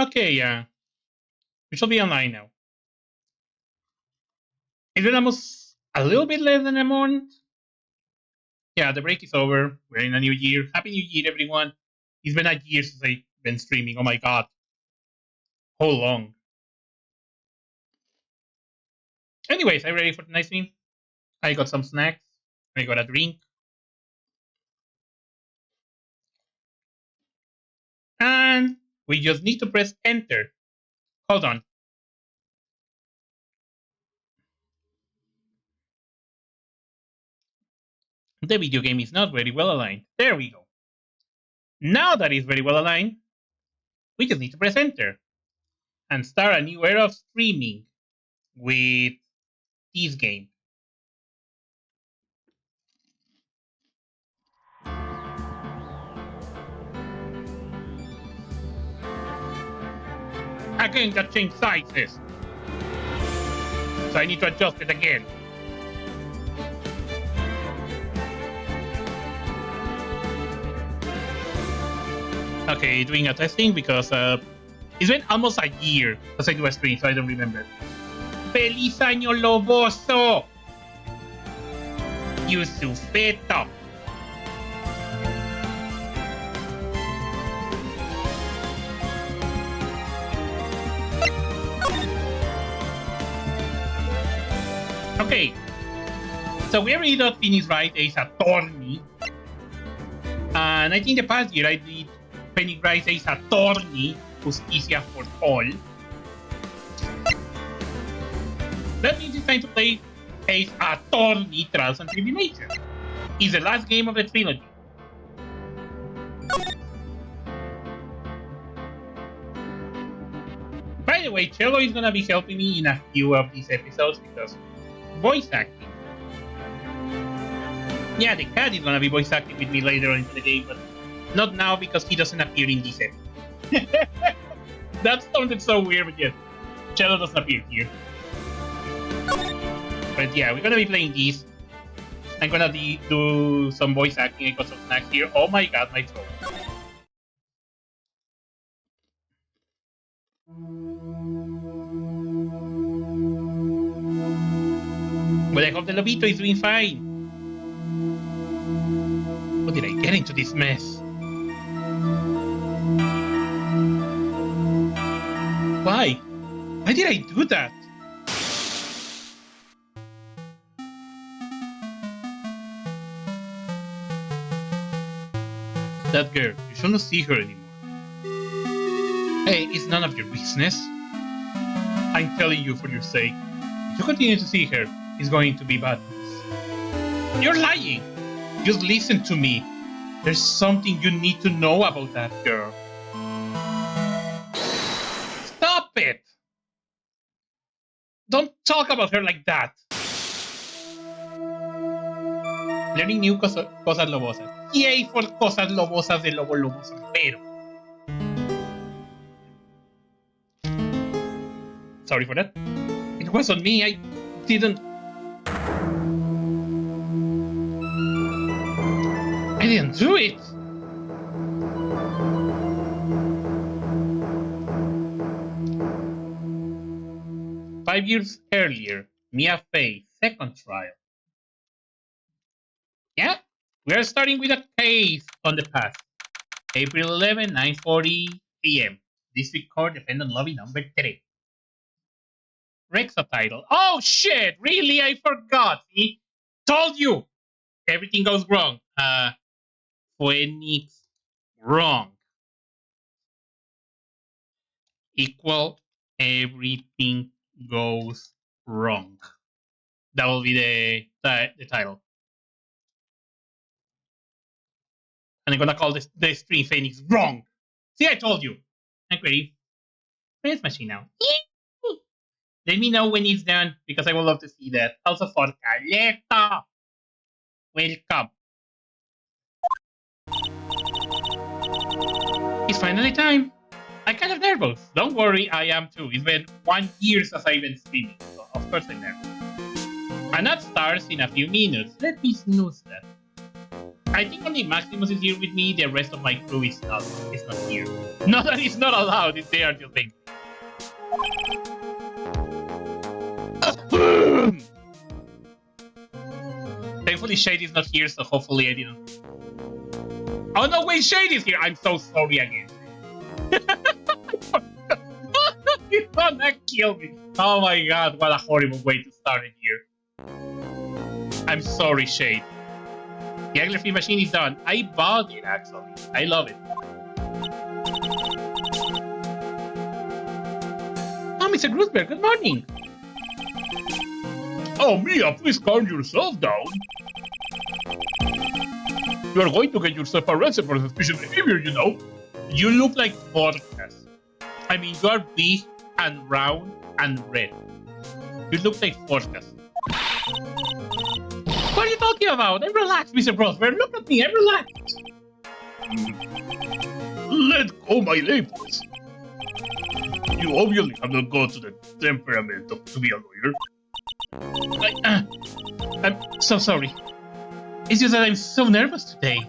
Okay, we should be online now. Is it almost a little bit less than a month? Yeah, the break is over. We're in a new year. Happy New Year, everyone. It's been a year since I've been streaming. Oh my god. How long? Anyways, I'm ready for the night stream. I got some snacks. I got a drink. And we just need to press enter. Hold on. The video game is not very well aligned. There we go. Now that it's very well aligned, we just need to press enter and start a new era of streaming with this game. A game that changed sizes. So I need to adjust it again. Okay, doing a testing because it's been almost a year since I do a stream, so I don't remember. ¡Feliz año loboso! You sufeto! Okay, so we already got finished Wright Ace Attorney. And I think the past year I did Pennywise Ace Attorney, Justicia for All. That means it's time to play Ace Attorney, Trials and Tribulations. It's the last game of the trilogy. By the way, Cello is gonna be helping me in a few of these episodes because voice acting. Yeah, the cat is gonna be voice acting with me later on into the game, but not now because he doesn't appear in this episode. That sounded so weird, but yes, Cello doesn't appear here. But yeah, we're gonna be playing these. I'm gonna do some voice acting. I got some snacks here. Oh my god, my throat. But I hope the Lobito is doing fine. How did I get into this mess? Why? Why did I do that? That girl, you shouldn't see her anymore. Hey, it's none of your business. I'm telling you for your sake. If you continue to see her, it's going to be bad news. You're lying! Just listen to me. There's something you need to know about that girl. Stop it! Don't talk about her like that. Learning new cosas lobosas. Yay for cosas lobosas de Lobo Loboso. Pero. Sorry for that. It wasn't me. I didn't do it. Five years earlier, Mia Fey, second trial. Yeah, we are starting with a case on the past. April 11, 9:40 p.m. District Court, Defendant Lobby number 3. Rexo title. Oh shit! Really? I forgot. See? Told you. Everything goes wrong. Phoenix wrong. Equal everything goes wrong. That will be the title. And I'm gonna call the stream Phoenix wrong. See, I told you. I'm ready. Press machine now. Let me know when it's done because I would love to see that. Also for Caleta. Welcome. It's finally time. I'm kind of nervous. Don't worry, I am too. It's been 1 year since I've been streaming, so of course I'm nervous. And that starts in a few minutes. Let me snooze that. I think only Maximus is here with me. The rest of my crew is not here. Not that it's not allowed. It's there until they. Thankfully, Shade is not here, so hopefully I didn't. Oh no, wait, Shade is here. I'm so sorry again. He's gonna kill me. Oh my god, what a horrible way to start it here. I'm sorry, Shade. The angler-free machine is done. I bought it, actually. I love it. Oh, Mr. Groosberg, good morning. Oh, Mia, please calm yourself down. You are going to get yourself arrested for suspicious behavior, you know. You look like vodkas. I mean, you are big and round and red. You look like vodkas. What are you talking about? I'm relaxed, Mr. Groosberg. Look at me, I'm relaxed. Let go my labels. You obviously have not got to the temperament to be a lawyer. I'm so sorry. It's just that I'm so nervous today.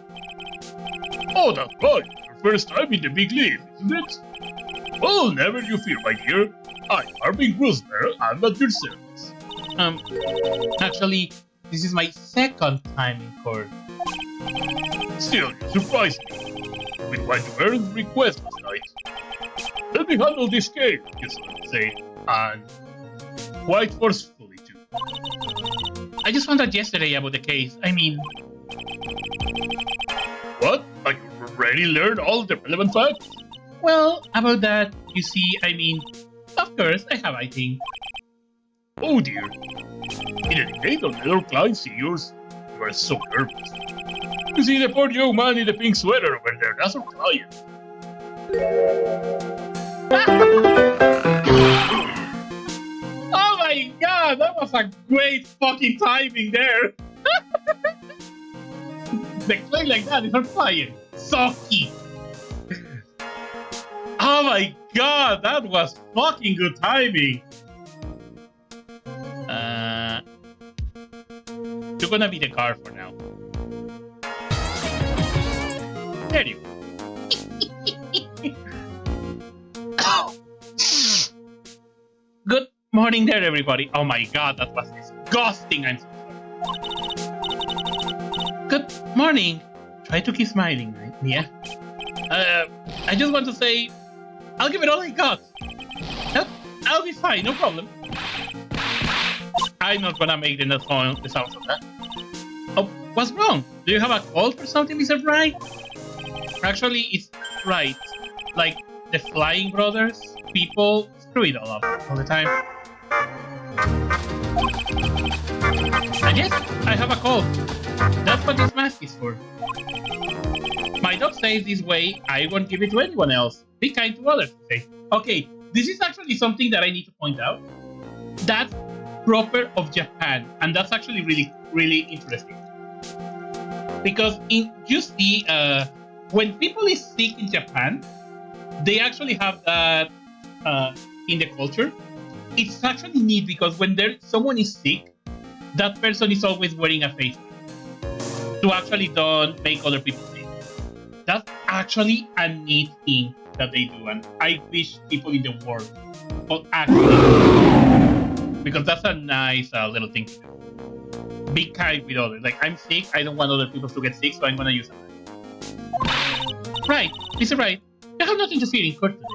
Oh, that's right. Your first time in the big league, isn't it? Well, never you fear, my dear. I'm Arvin Groosberg. I'm at your service. Actually, this is my second time in court. Still, you surprised me with what you heard request last night. Let me handle this case, you should say, and quite forcefully too. I just found out yesterday about the case. I mean... What? Have you already learned all the relevant facts? Well, about that, you see, I mean... Of course, I have, I think. Oh dear. In any case, on other clients see yours, you are so nervous. You see the poor young man in the pink sweater over there, that's our client. Oh my god, that was a great fucking timing there. The clay like that is on fire. Socky. Oh my god, that was fucking good timing. You're gonna be the car for now. There you go. Good morning there, everybody. Oh my god, that was disgusting. I'm so sorry. Good morning. Try to keep smiling, right? Yeah. I just want to say, I'll give it all I got. I'll be fine, no problem. I'm not gonna make the sound of that. Oh, what's wrong? Do you have a cold or something, Mr. Wright? Actually, it's Wright. Like the Flying Brothers. People screw it all up all the time. And yes, I have a cold. That's what this mask is for. My dog says this way, I won't give it to anyone else. Be kind to others, say. Okay, this is actually something that I need to point out. That's proper of Japan, and that's actually really interesting. Because you see, when people is sick in Japan, they actually have that in the culture. It's actually neat because when someone is sick, that person is always wearing a face mask to actually don't make other people sick. That's actually a neat thing that they do, and I wish people in the world would actually do it, because that's a nice little thing to do. Be kind with others. Like, I'm sick, I don't want other people to get sick, so I'm gonna use a mask. Right, Mr. Wright, you have nothing to fear in court today.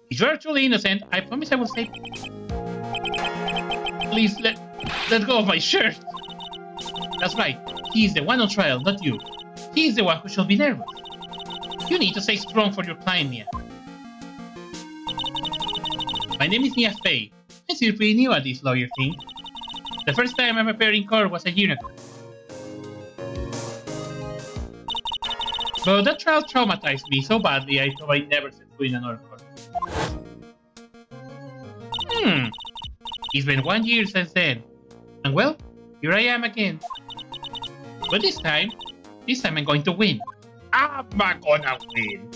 If you're truly innocent, I promise I will save you. Please let go of my shirt. That's right. He is the one on trial, not you. He is the one who should be nervous. You need to stay strong for your client, Mia. My name is Mia Fey. I'm still pretty new at this lawyer thing. The first time I'm appearing in court was a year ago. But that trial traumatized me so badly I thought I'd never set foot in another court. It's been 1 year since then. And well, here I am again. But this time I'm going to win. I'm gonna win.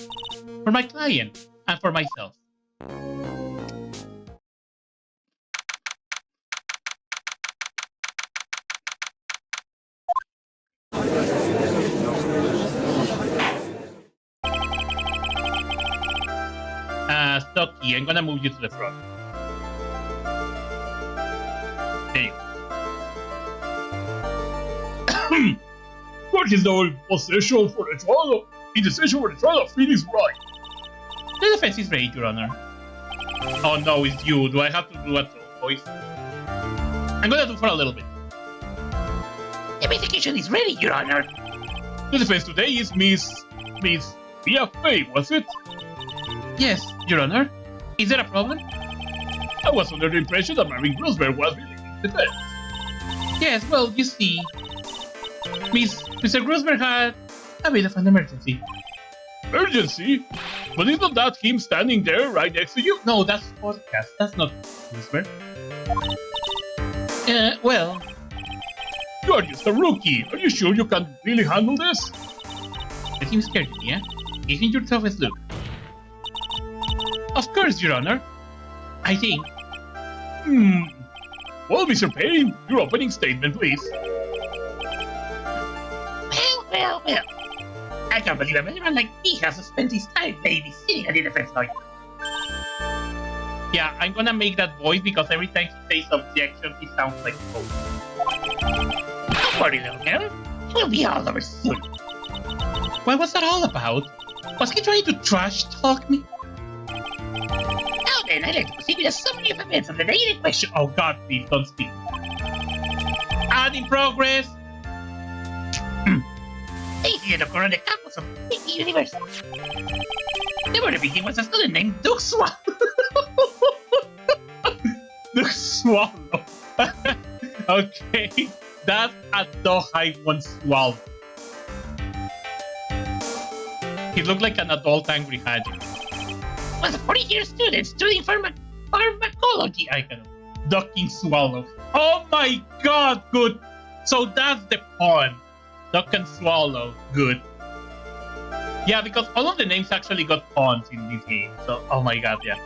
For my client and for myself. Ducky, I'm gonna move you to the front. There you go. What is the possession for the trial? In the session for the trial of Phoenix Wright. The defense is ready, Your Honor. Oh no, it's you. Do I have to do a voice? I'm gonna do for a little bit. The medication is ready, Your Honor. The defense today is Miss Mia Fay, was it? Yes, Your Honor. Is there a problem? I was under the impression that Marine Grossberg was really in defense. Yes, well, you see, Mr. Grossberg had a bit of an emergency. Emergency? But isn't that him standing there right next to you? No, that's podcast. That's not Grossberg. Well, You are just a rookie. Are you sure you can really handle this? let him scare you, yeah? Give him your toughest look. Of course, Your Honor. I think. Well, Mr. Payne, your opening statement, please. Well. I can't believe a man like me has spent his time babysitting a defense lawyer. Yeah, I'm gonna make that voice because every time he says objection, he sounds like oh. Don't worry, little girl. It will be all over soon. What was that all about? Was he trying to trash talk me? Now then, I'd like to proceed with a summary of events of the day in question. Oh god, please don't speak. Ad in progress! Things did occur on the campus of Mickey University. The very beginning was a student named Duke Swallow. The swallow. Okay, that's a dog I once swallowed. He looked like an adult angry hadget. Was a 40-year student studying pharmacology. I can ducking swallow. Oh my god, good. So that's the pun. Duck and swallow, good. Yeah, because all of the names actually got puns in this game. So, oh my god, yeah.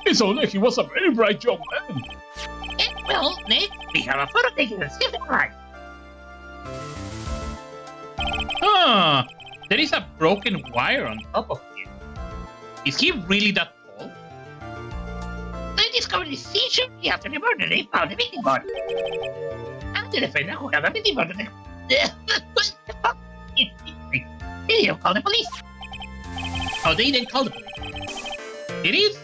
It sounds like he was a very bright young man. Well, next, we have a photo taken at Skip the Crime. Huh. There is a broken wire on top of him. Is he really that tall? I discovered this seizure after the murder. They found the victim body. And the defender who had a victim body. They didn't call the police. Oh, they didn't call the police. It is?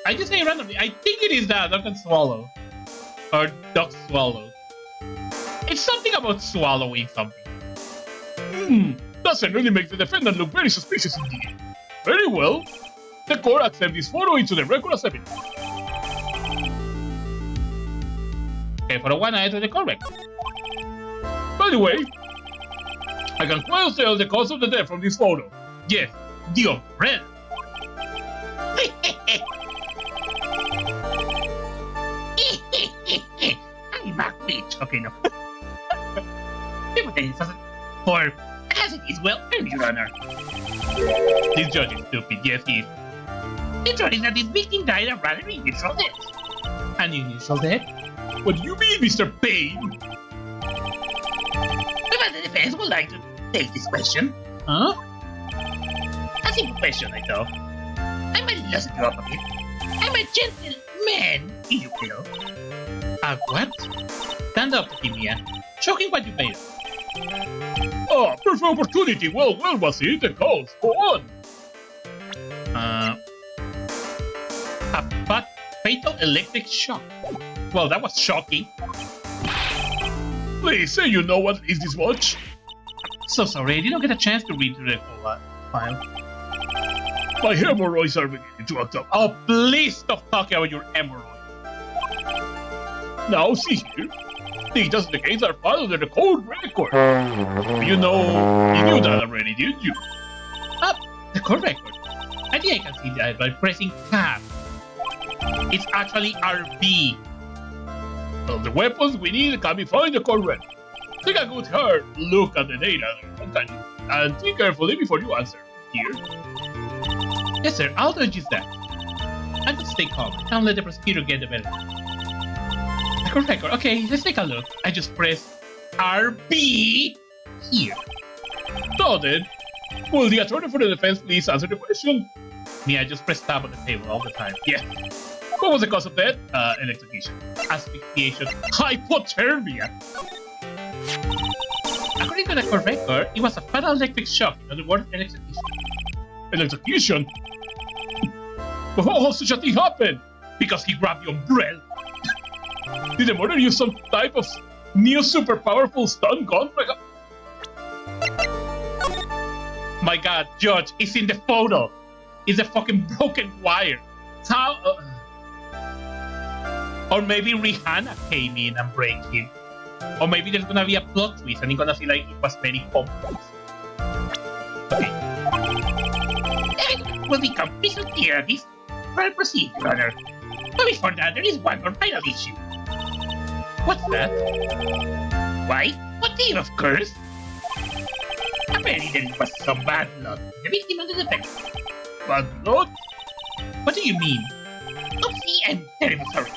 I just say randomly. I think it is that duck and swallow. Or duck swallow. It's something about swallowing something. That certainly makes the defendant look very suspicious indeed. Very well. The court accepts this photo into the record as evidence. Okay, for one, I enter the correct. By the way, I can well tell the cause of the death from this photo. Yes, the umbrella. I'm back, bitch. Okay, no. For as it is well earned, Your Honor. This judge is stupid. Yes, he is. The truth is that this victim died a rather unusual death. An unusual death? What do you mean, Mr. Payne? But the defense would like to take this question. Huh? A simple question, I thought. I might loosen you up a bit. I'm a gentleman, if you will. What? Stand up, Kimia. Show him what you made. Ah, perfect opportunity. Well, was it? The cause. Go on. A fatal electric shock. Well, that was shocking. Please say you know what is this watch. So sorry, I didn't get a chance to read through the whole file. My hemorrhoids are beginning to act up. Oh, please stop talking about your hemorrhoids. Now, see here. Details of the case are filed under the court record. You knew that already, didn't you? The court record. I think I can see that by pressing tab. It's actually RB. Well, the weapons we need can be found in the court record. Take a good hard look at the data and think carefully before you answer. Here. Yes, sir. I'll do just that. And just stay calm. Don't let the prosecutor get the better. The court record. Okay, let's take a look. I just press RB here. So then, will the attorney for the defense please answer the question? Me, I just press tab on the table all the time. Yeah. What was the cause of death? Electrocution. Asphyxiation. Hypothermia. According to the court record, it was a fatal electric shock. In other words, an execution. Electrocution? Oh, such a thing happened! Because he grabbed the umbrella. Did the murderer use some type of new super powerful stun gun? My god, Judge, it's in the photo. It's a fucking broken wire. How? Or maybe Rihanna came in and break him. Or maybe there's gonna be a plot twist and you're gonna see like it was very complex. Okay. Everything will become crystal clear at this. I'll proceed, Your Honor. But before that, there is one more final issue. What's that? Why? What do you, of course? Apparently there was some bad blood. The victim and the defense. Bad blood? What do you mean? Oopsie, I'm terribly sorry.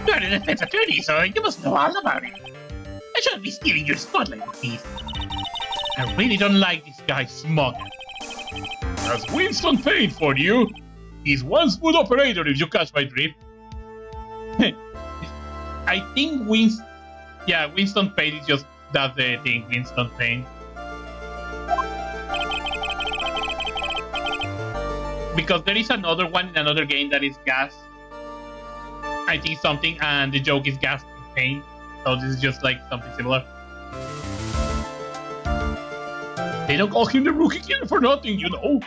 You are the defense attorney, so you must know all about it. I shouldn't be stealing your spotlight with these. I really don't like this guy, Smug. Has Winston paid for you? He's one smooth operator if you catch my drift. I think Winston Payne is just that's the thing, Winston Payne. Because there is another one in another game that is gas. I think something, and the joke is gas and pain. So this is just like something similar. They don't call him the rookie killer for nothing, you know.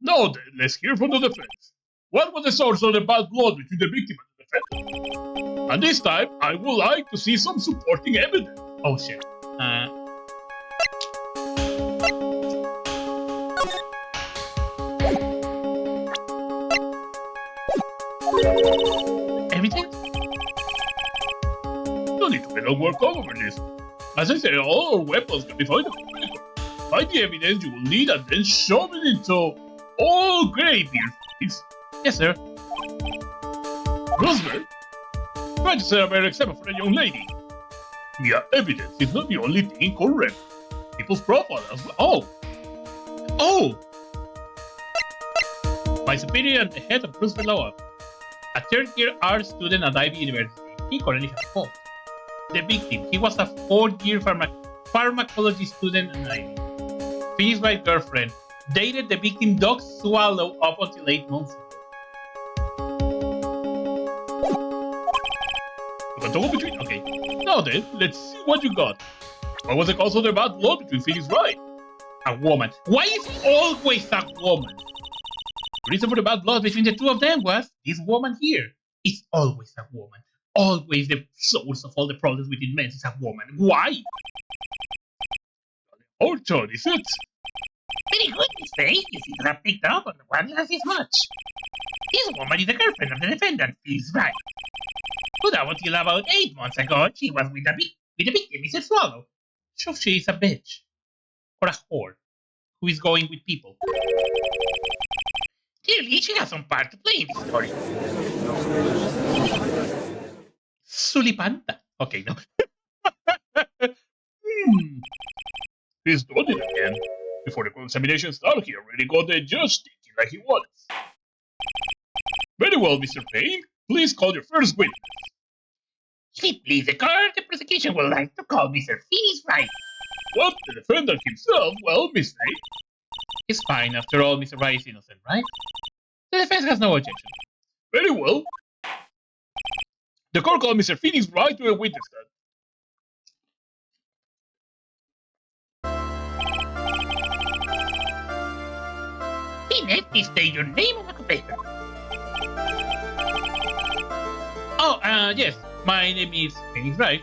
Now then, let's hear from the defense. What was the source of the bad blood between the victim and the defendant? And this time, I would like to see some supporting evidence. Oh shit. Everything? No need to be long work over this. As I said, all our weapons can be found in the vehicle. Find the evidence you will need and then shove it into all graveyard, please. Yes, sir. Roosevelt, try to set a better example for a young lady. Mere evidence is not the only thing correct. People's profile as well. Oh! My superior and the head of Roosevelt Law, a third-year art student at Ivy University, he currently has fault. The victim, he was a fourth-year pharmacology student at Ivy. Finished by girlfriend, dated the victim dog Swallow up until 8 months ago. Okay, now then, let's see what you got. What was the cause of the bad blood between Phoenix Wright? A woman. Why is it always a woman? The reason for the bad blood between the two of them was this woman here. It's always a woman. Always the source of all the problems within men is a woman. Why? Our turn, is it? Very good, Miss Faye. You seem to have picked up on the one last as much. This woman is the girlfriend of the defendant, Phoenix Wright. But up until about 8 months ago, she was with the victim, Mr. Swallow. So she is a bitch. Or a whore. Who is going with people. Clearly, she has some part to play in this story. Sulipanta. Okay, no. He's done it again. Before the examination started, he already got the judge thinking like he was. Very well, Mr. Payne. Please call your first witness. If it please the court, the prosecution would like to call Mr. Phoenix Wright. What? The defendant himself? Well, Miss Faye. It's fine. After all, Mr. Wright is innocent, right? The defense has no objection. Very well. The court called Mr. Phoenix Wright to a witness stand. Peanut, please state your name and occupation. Oh, yes. My name is Phoenix Wright.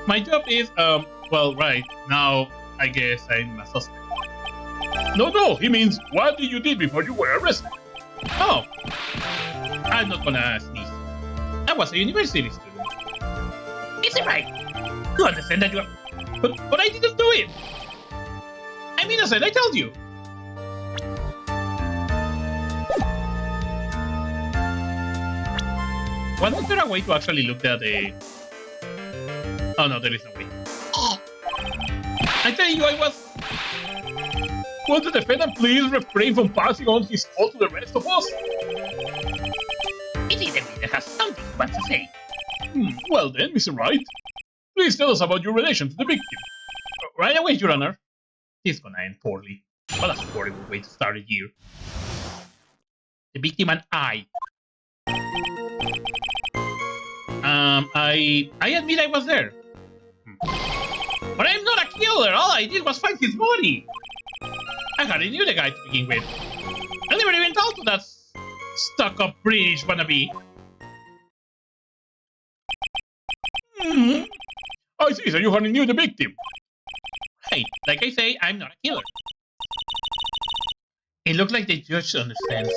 My job is, well, right. Now, I guess I'm a suspect. No, he means, what did you do before you were arrested? Oh. I'm not gonna sneeze. I was a university student. Mr. Wright, you understand that you are... But I didn't do it! I'm innocent, I told you! Wasn't there a way to actually look at the... Oh no, there is no way. I tell you, I was... Will the defendant please refrain from passing on his fault to the rest of us? It is the witness has something he wants to say. Well then, Mr. Wright, please tell us about your relation to the victim. Right away, Your Honor. This is gonna end poorly. What a horrible way to start a year. The victim and I admit I was there. But I'm not a killer. All I did was find his body. I hardly knew the guy to begin with. I never even talked to that stuck-up British wannabe. I see, so you hardly knew the victim. Right, like I say, I'm not a killer. It looked like the judge understands.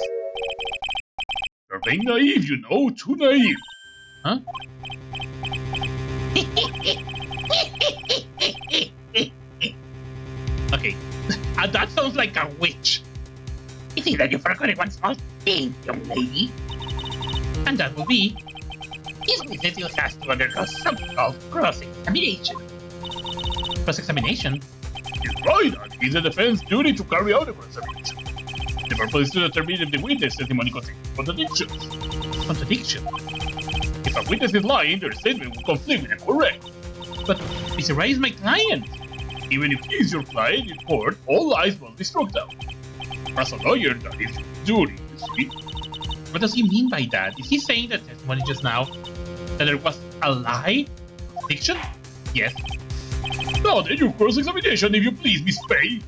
You're being naive, you know, too naive. Huh? Okay, that sounds like a witch. It seems that you forgot one small thing, young lady. And that will be... This witness still has to undergo something called cross-examination. cross-examination. He's right, and it's the defense's duty to carry out a cross-examination. The purpose is to determine if the witness testimony contains contradictions. Contradiction? If a witness is lying, their statement will conflict with the correct. But Mr. Wright is my client. Even if he is your client in court, all lies must be struck down. As a lawyer, that is your duty, you see. What does he mean by that? Is he saying that testimony just now that there was a lie? Contradiction? Yes. Now then, your cross-examination, if you please, Miss Faye.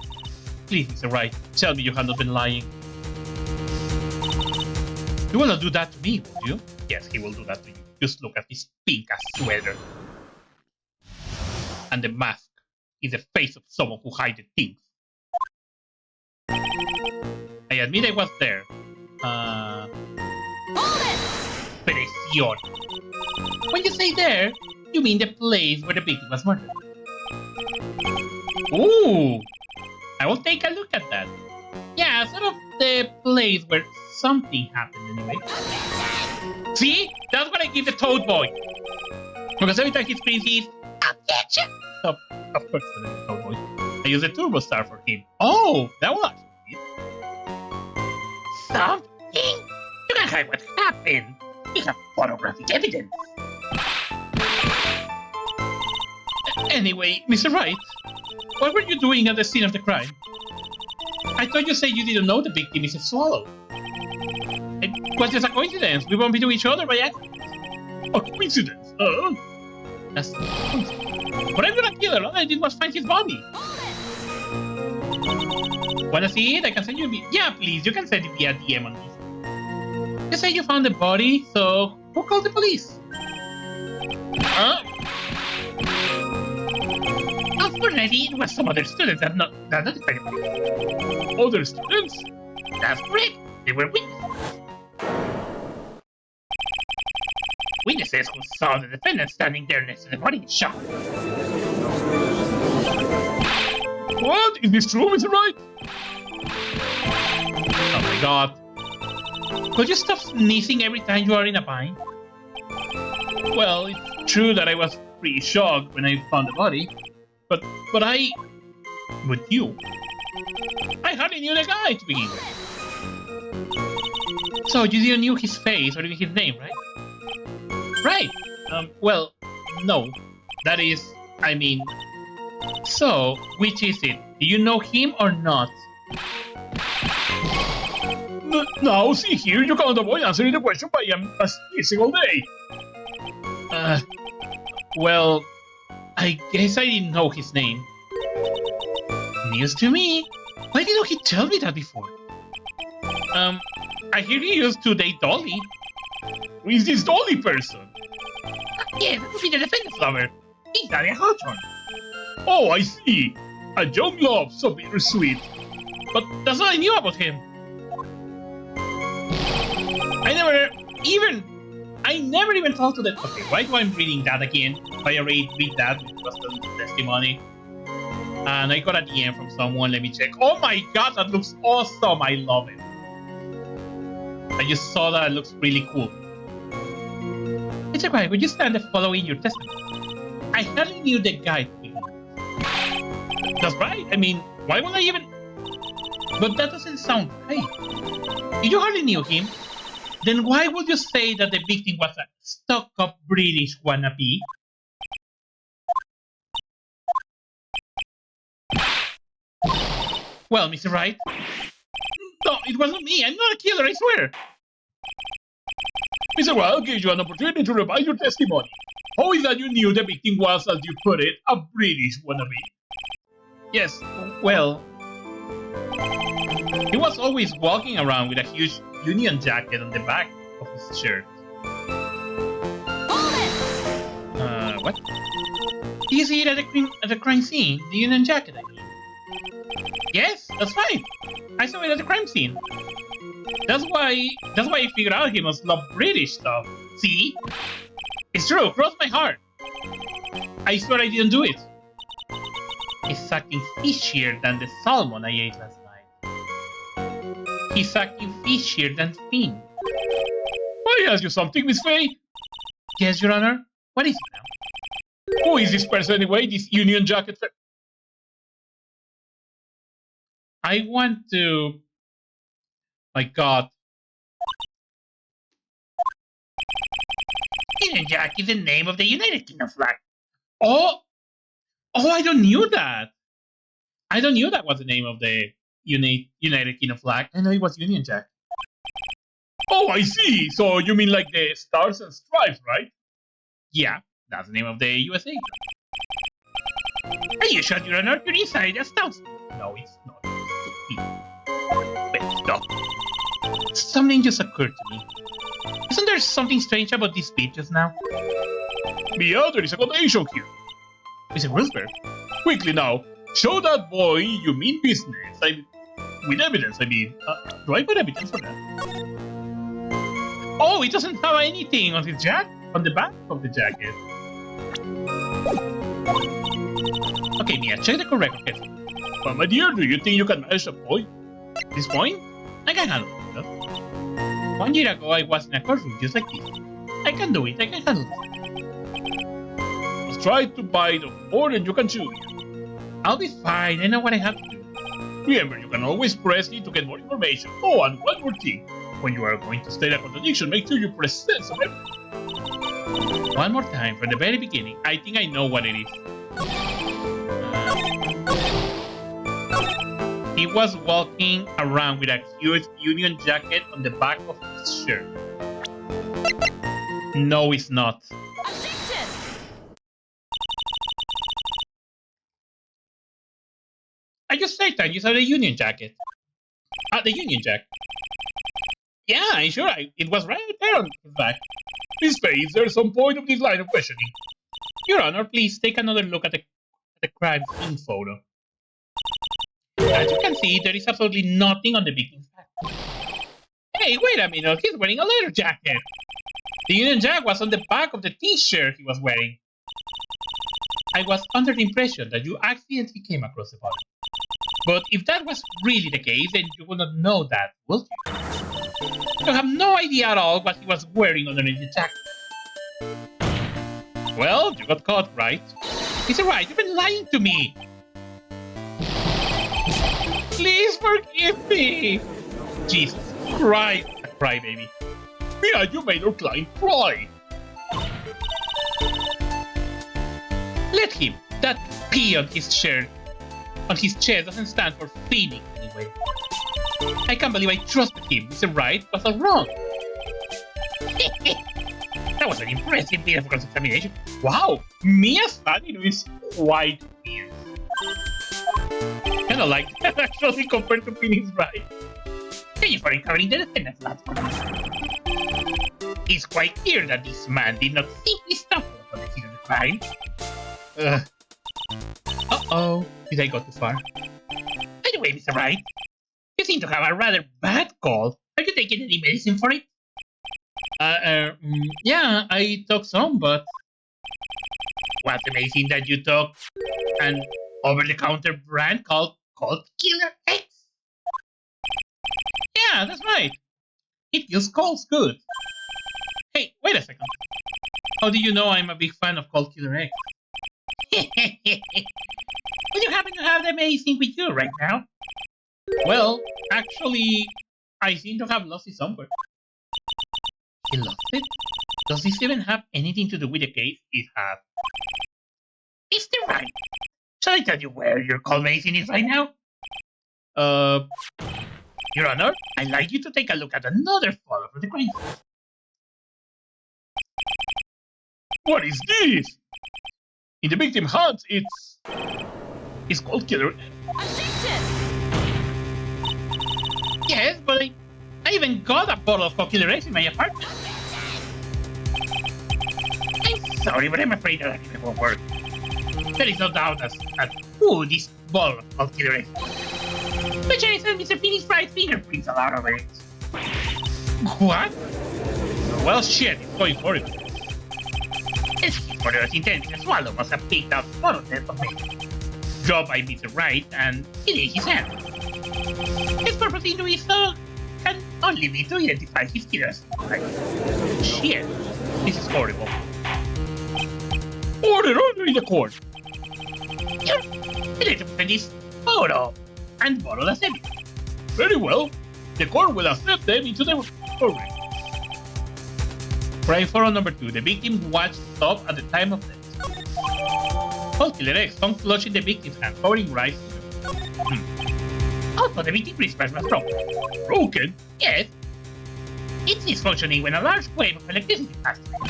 Please, Mr. Wright, tell me you have not been lying. You will not do that to me, would you? Yes, he will do that to you. Just look at his pink-ass sweater. And the mask is the face of someone who hides things. I admit I was there. Presión. When you say there, you mean the place where the victim was murdered. Ooh! I will take a look at that. Yeah, sort of the place where something happened anyway. See? That's what I give the Toad Boy. Because every time he screams, he's objection! Of course, the Toad Boy. I use a Turbo Star for him. Oh, that will actually be it. Something? You can hide what happened. We have photographic evidence. Anyway, Mr. Wright, what were you doing at the scene of the crime? I thought you said you didn't know the victim is a swallow. It was just a coincidence. We bumped into each other by accident. A coincidence, That's not a coincidence. But I'm not a killer. All I did was find his body. Wanna see it? I can send you a... Yeah, please. You can send it via DM on this. You say you found the body, so who called the police? Huh? Unfortunately, it was some other students that notified the police. Other students? That's correct. They were witnesses. Witnesses who saw the defendant standing there next to the body in shock. What? Is this true, Mr. Wright? Oh my god. Could you stop sneezing every time you are in a bind? Well, it's true that I was pretty shocked when I found the body. But I... With you? I hardly knew the guy to begin with. So you didn't know his face or even his name, right? Right. Well, no. That is, I mean... So, which is it? Do you know him or not? Now, see here, you can't avoid answering the question by sneezing all day. Well, I guess I didn't know his name. News to me. Why didn't he tell me that before? I hear he used to date Dolly. Who is this Dolly person? Yeah, that would be the defendant's lover. He's Daria Hawthorne. Oh, I see. A young love, so bittersweet. But that's all I knew about him. I never even talked to that. Okay, why do I reading that again? I already read that, which was the testimony. And I got a DM from someone, let me check. Oh my god, that looks awesome, I love it. I just saw that, it looks really cool. It's okay, would you stand following your testimony? I hardly knew the guy. That's right, I mean, why would I even... But that doesn't sound right. If you hardly knew him, then why would you say that the victim was a stuck-up British wannabe? Well, Mr. Wright. No, it wasn't me. I'm not a killer, I swear. Mr. Wright gives you an opportunity to revise your testimony. How is that you knew the victim was, as you put it, a British wannabe? Yes, well, he was always walking around with a huge Union jacket on the back of his shirt. Hold it! What? Do you see it at the crime scene? The Union jacket, I mean. Yes, that's right. I saw it at the crime scene. That's why I figured out he must love British stuff. See? It's true, cross my heart. I swear I didn't do it. It's acting fishier than the salmon I ate last night. He's acting fishier than thin. I ask you something, Miss Faye? Yes, Your Honor. What is it now? Who is this person anyway, this Union jacket? I want to... My God. Union Jack is the name of the United Kingdom flag. Oh, I don't knew that. I don't knew that was the name of the United Kingdom flag. I know it was Union Jack. Oh, I see. So you mean like the Stars and Stripes, right? Yeah, that's the name of the USA. Are you sure, Your Honor? You're inside a stout. No, it's not. Wait, stop. Something just occurred to me. Isn't there something strange about this speech just now? Yeah, there is a quotation here. Mr. Wilsberg? Quickly now, show that boy you mean business. With evidence, I mean. Do I put evidence for that? Oh, it doesn't have anything on his on the back of the jacket. Okay, Mia, check the correct record. But my dear, do you think you can manage a boy? This point, I can handle it. 1 year ago, I was in a courtroom just like this. I can do it. I can handle it. Just try to bite off more than you can chew. I'll be fine. I know what I have to do. Remember, you can always press it to get more information. Oh, and one more thing. When you are going to state a contradiction, make sure you press sense of everything. One more time, from the very beginning. I think I know what it is. He was walking around with a huge Union jacket on the back of his shirt. No, it's not. Objection! I just said that you saw the Union jacket. The Union Jack. Yeah, I'm sure it was right there on his back. Miss Faye, is there some point of this line of questioning? Your Honor, please take another look at the crime scene photo. As you can see, there is absolutely nothing on the victim's back. Hey, wait a minute, he's wearing a leather jacket. The Union Jack was on the back of the t-shirt he was wearing. I was under the impression that you accidentally came across the body. But if that was really the case, then you would not know that, will you? You have no idea at all what he was wearing underneath the jacket. Well, you got caught, right? Mr. Wright, you've been lying to me! Please forgive me! Jesus Christ! A crybaby. Yeah, you made our client cry. Let him. That P on his shirt, on his chest, doesn't stand for feeling anyway. I can't believe I trusted him. Mr. Wright was all wrong. That was an impressive bit of cross-examination. Wow, Mia's family is quite weird. Kinda like that actually compared to Phoenix Wright. Thank you for uncovering the defendant's last comment. It's quite clear that this man did not simply stumble upon the scene of the crime. Uh-oh, did I go too far? By the way, Mr. Wright, you seem to have a rather bad cold. Are you taking any medicine for it? Yeah, I took some, but... What's amazing that you took an over-the-counter brand called Killer X? Yeah, that's right. It feels cold good. Hey, wait a second. How do you know I'm a big fan of Cold Killer X? Would you happen to have the medicine with you right now? Well, actually, I seem to have lost it somewhere. He lost it? Does this even have anything to do with the case? It has. Mr. Wright, shall I tell you where your call racing is right now? Uh, Your Honor, I'd like you to take a look at another photo from the crime scene. What is this? In the victim hands, it's called killer. Objection! yes, but I even got a bottle of Coquille Rex in my apartment. I'm sorry, but I'm afraid that argument won't work. There is no doubt as who this ball of killer is. The Chinese and Mr. Finney's right fingerprints all over it. What? Well, shit, it's going horrible. His murderous intent to swallow must have picked out one of them dropped by Mr. Wright and it in his hand. His purpose in doing so can only be to identify his killers. Shit, this is horrible. Order in the court. You're ready to present this photo and bottle as evidence. Very well. The court will accept them into the court. Crime photo number 2. The victim watched stop at the time of death. Killer X, tongue clutching the victim's hand, covering Wright's. Also, the victim wristband was broken. Broken? Yes. It's dysfunctioning when a large wave of electricity passes through.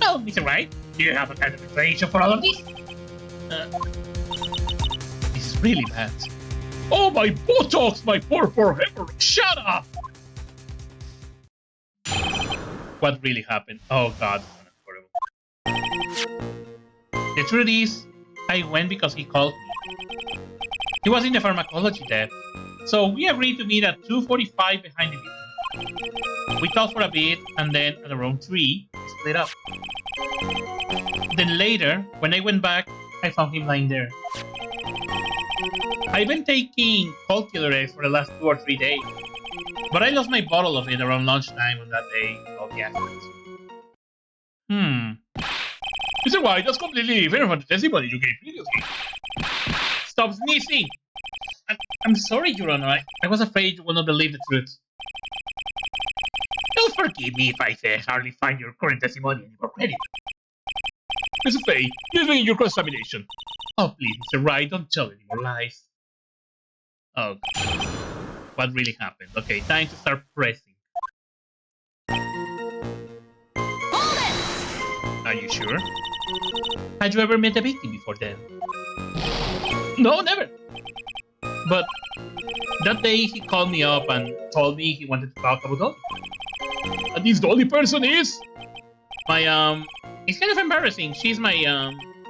Well, Mr. Wright, do you have a kind of explanation for all of this? This is really bad. Oh, my buttocks, my poor hemorrhoid. Shut up! What really happened? Oh god, this is horrible. The truth is, I went because he called me. He was in the pharmacology lab, so we agreed to meet at 2:45 behind the building. We talked for a bit, and then at around 3, we split up. Then later, when I went back, I found him lying there. I've been taking cold killer eggs for the last 2 or 3 days, but I lost my bottle of it around lunchtime on that day of the accident. Mr. White, that's completely different from the testimony you gave previously. Stop sneezing! I'm sorry, Your Honor. I was afraid you will not believe the truth. Don't forgive me if I say I hardly find your current testimony anymore credible. Mr. Fay, use me in your cross-examination. Oh, please, Mr. Wright, don't tell any more lies. Oh, God. What really happened? Okay, time to start pressing. Hold it! Are you sure? Had you ever met the victim before then? No, never. But that day he called me up and told me he wanted to talk about all. And this the only person is? My, it's kind of embarrassing. She's my,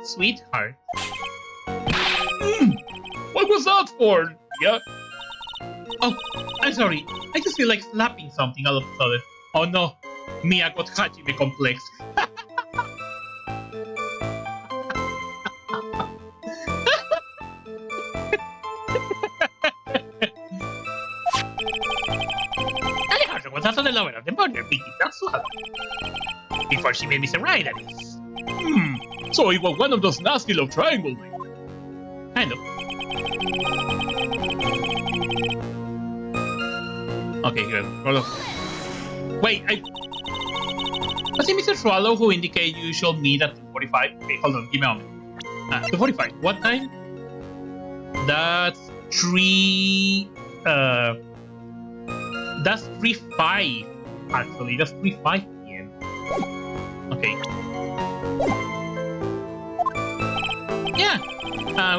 sweetheart. What was that for? Yeah. Oh, I'm sorry. I just feel like slapping something all of a sudden. Oh no, Mia got Hajime complex. Alejandro was also the lover of the murder victim as well. Before she made Mr. Wright, that is. So it was one of those nasty love triangles. Kind of. Okay, here. Roll up. Wait, was it Mr. Swallow who indicated you should meet at 2:45? Okay, hold on, give me a moment. 2:45. What time? That's 3. That's 3:05. Actually, that's 3:05 p.m. Okay. Yeah,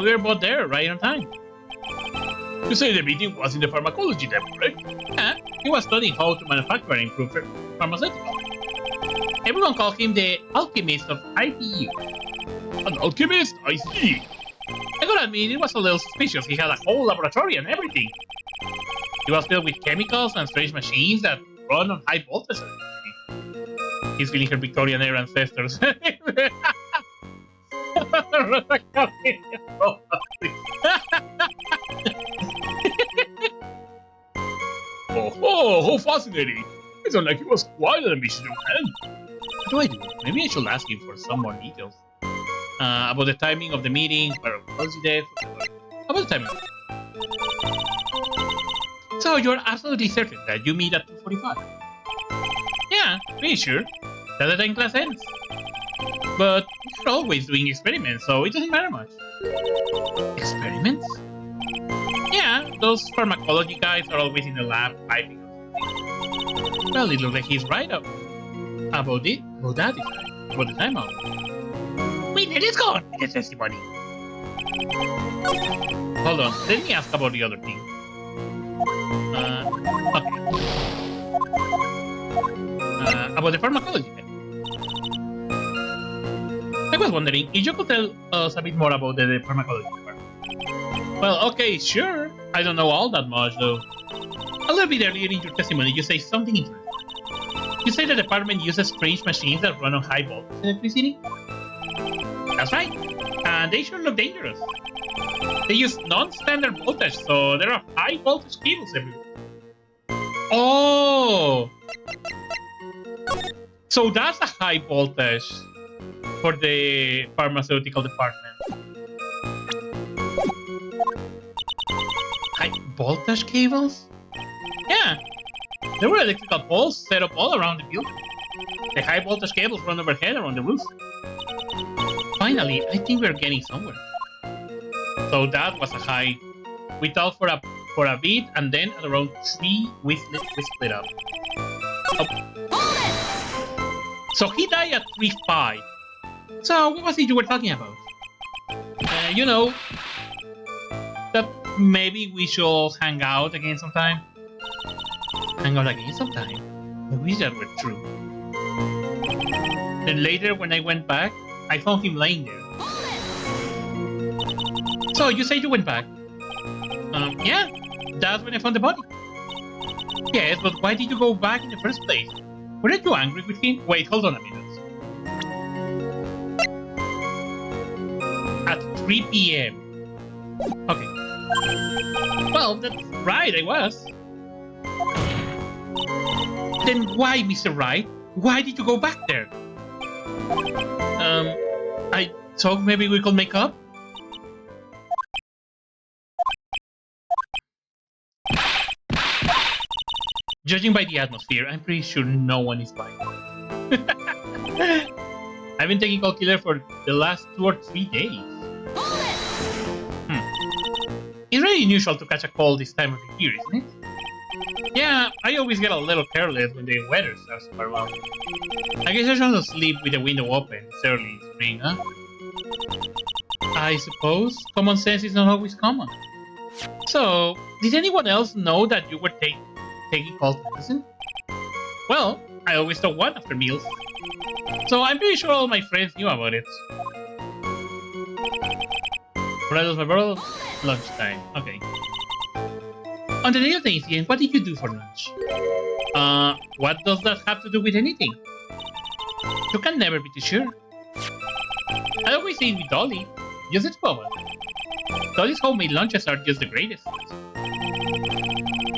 we were both there right on time. You say the meeting was in the pharmacology lab, correct? Yeah, he was studying how to manufacture and improve pharmaceuticals. Everyone called him the alchemist of IPU. An alchemist? I see. I gotta admit, it was a little suspicious. He had a whole laboratory and everything. It was filled with chemicals and strange machines that run on high voltage. He's feeling her Victorian era ancestors. Oh, how fascinating. It sounded like he was quite an ambitious young man. What do I do? Maybe I should ask him for some more details. About the timing of the meeting, pharmacology day. About the timing. So you're absolutely certain that you meet at 2:45? Yeah, pretty sure. That's the time class ends. But we're always doing experiments, so it doesn't matter much. Experiments? Yeah, those pharmacology guys are always in the lab piping us. Well, it looks like he's right about that this time. About the timeout. Wait, let's go on with the testimony. Hold on, let me ask about the other thing. Okay. About the pharmacology thing. I was wondering if you could tell us a bit more about the pharmacology department. Well, okay, sure. I don't know all that much, though. A little bit earlier in your testimony, you say something interesting. You say the department uses strange machines that run on high voltage electricity? That's right. And they sure look dangerous. They use non-standard voltage, so there are high voltage cables everywhere. Oh! So that's a high voltage for the pharmaceutical department. High voltage cables? Yeah. There were electrical poles set up all around the building. The high voltage cables run overhead around the roof. Finally, I think we're getting somewhere. So that was a high. We talked for a bit, and then at around 3, we split up. Oh. So he died at 3:05. So what was it you were talking about? You know, that maybe we should hang out again sometime. Hang out again sometime? I wish that were true. Then later, when I went back, I found him lying there. So you say you went back? Yeah, that's when I found the body. Yes, but why did you go back in the first place? Weren't you angry with him? Wait, hold on a minute. At 3 p.m. Okay. Well, that's right, I was. Then why, Mr. Wright? Why did you go back there? I thought maybe we could make up? Judging by the atmosphere, I'm pretty sure no one is buying. I've been taking cold killer for the last 2 or 3 days. It's really unusual to catch a cold this time of the year, isn't it? Yeah, I always get a little careless when the weather starts to warm. I guess I shouldn't sleep with the window open. It's early spring, huh? I suppose common sense is not always common. So, did anyone else know that you were taking cold medicine? Well, I always took one after meals. So I'm pretty sure all my friends knew about it. Brothers, my brother, lunchtime. Okay. On the day of the incident, what did you do for lunch? What does that have to do with anything? You can never be too sure. I always eat with Dolly. Just the two of us. Dolly's homemade lunches are just the greatest.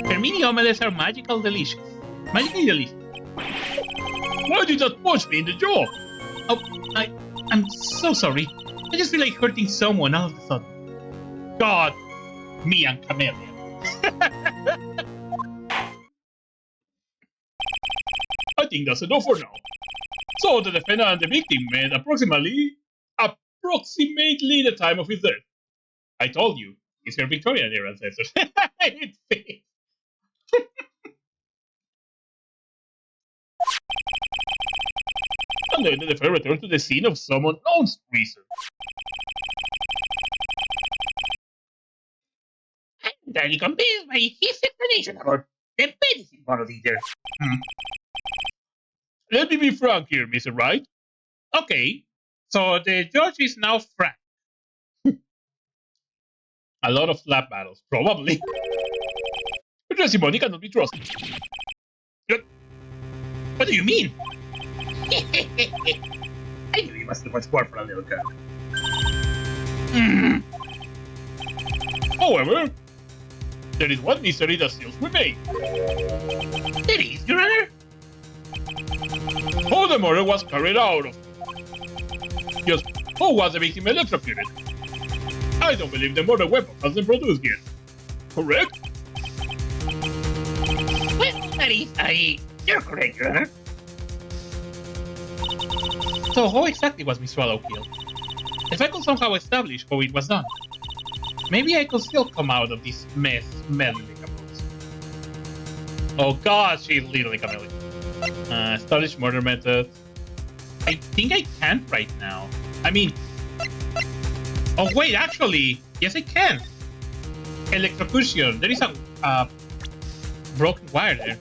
Her mini omelettes are magically delicious. Why did that punch me in the jaw? Oh, I'm so sorry. I just feel like hurting someone all of a sudden. God, me and Chameleon. I think that's enough for now. So the defendant and the victim met approximately the time of his death. I told you, it's her Victorian era ancestor. It fits. And then the defendant returned to the scene of some unknown reason. I'm entirely convinced by his explanation about the medicine bottle eater. Let me be frank here, Mr. Wright. Okay, so the judge is now frank. A lot of slap battles, probably. Her testimony cannot be trusted. What do you mean? I knew he was too much more for a little girl. However, there is one mystery that still remains. There is, Your Honor. How the murder was carried out of. Just how was the victim electrocuted? I don't believe the murder weapon hasn't produced yet. Correct? That is, you're correct, Your Honor. So how exactly was Miss Swallow killed? If I could somehow establish how it was done, maybe I could still come out of this mess smelling like a rose. Oh god, she's literally like a melon. Establish murder method. I think I can't right now. I mean... Oh wait, actually, yes I can. Electrocution. There is a broken wire there.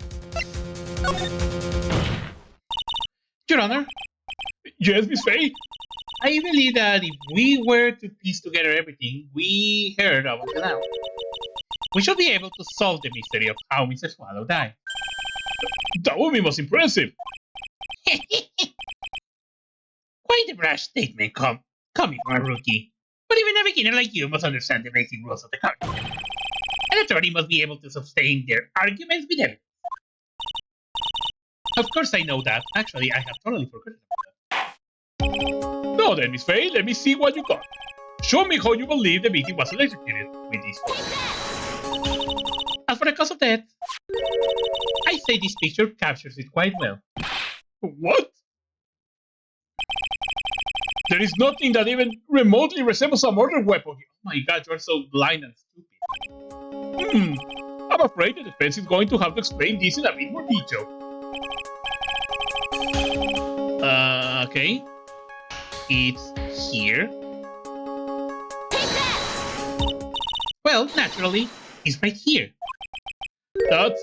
Your Honor, Yes, Miss Faye? I believe that if we were to piece together everything we heard up until now, we should be able to solve the mystery of how Mr. Swallow died. That would be most impressive. Quite a brash statement coming from a rookie. But even a beginner like you must understand the basic rules of the card. An attorney must be able to sustain their arguments with evidence. Of course I know that. Actually, I have totally forgotten about that. Now then, Miss Faye, let me see what you got. Show me how you believe the victim was electrocuted with this phone. As for the cause of death, I say this picture captures it quite well. What? There is nothing that even remotely resembles a murder weapon. Oh my god, you're so blind and stupid. I'm afraid the defense is going to have to explain this in a bit more detail. Okay. It's here. Well, naturally, it's right here. That's...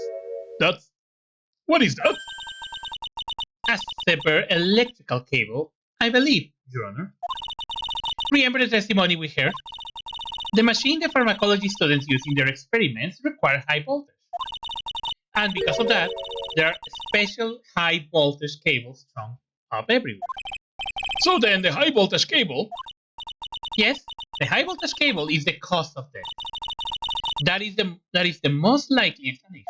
What is that? A severed electrical cable, I believe, Your Honor. Remember the testimony we heard? The machine the pharmacology students use in their experiments require high voltage. And because of that, there are special high voltage cables strung up everywhere. So then, the high voltage cable... Yes, the high voltage cable is the cause of death. That is the most likely explanation.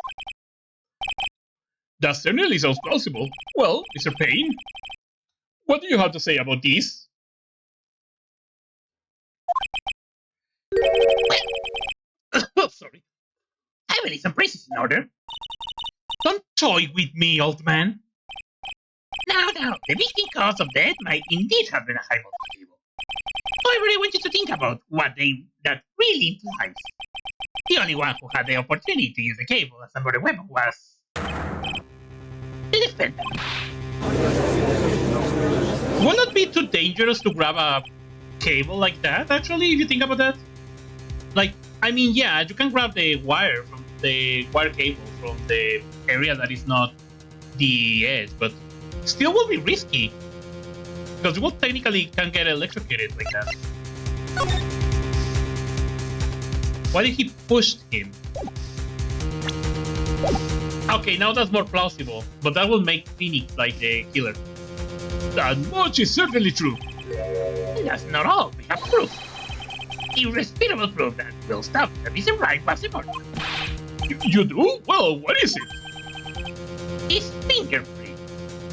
That certainly sounds plausible. Well, Mr. Payne, what do you have to say about this? Sorry. I will need some braces in order. Don't toy with me, old man. Now, the victim cause of death might indeed have been a high voltage cable. However, I want you to think about what that really implies. The only one who had the opportunity to use the cable as a murder weapon was... the defendant. Won't it be too dangerous to grab a cable like that, actually, if you think about that? Like, I mean, yeah, you can grab the wire cable from the area that is not the edge, but still will be risky. Because you will technically can get electrocuted like that. Why did he push him? Okay, now that's more plausible, but that will make Phoenix like the killer. That much is certainly true. That's not all. We have proof. Irrefutable proof that will stop that Mr. Wright was the murderer. You do? Well, what is it? His fingerprint.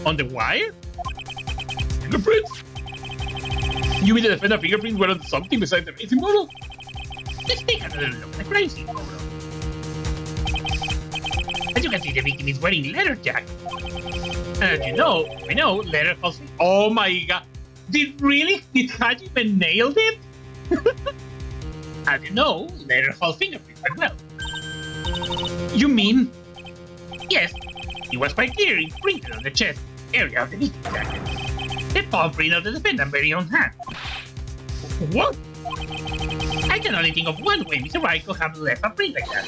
On the wire? Fingerprints? You mean the defendant fingerprints were on something besides the victim model? Let's take another look at the crime scene photo. As you can see, the victim is wearing leather jacket. And as you know, we know leather falls. Oh my god. Did Hajime nailed it? As you know, leather falls fingerprints as well. You mean? Yes, it was quite clear imprinted on the chest area of the victim jacket. The palm print of the defendant's very own hand. What? I can only think of one way Mr. Wright could have left a print like that.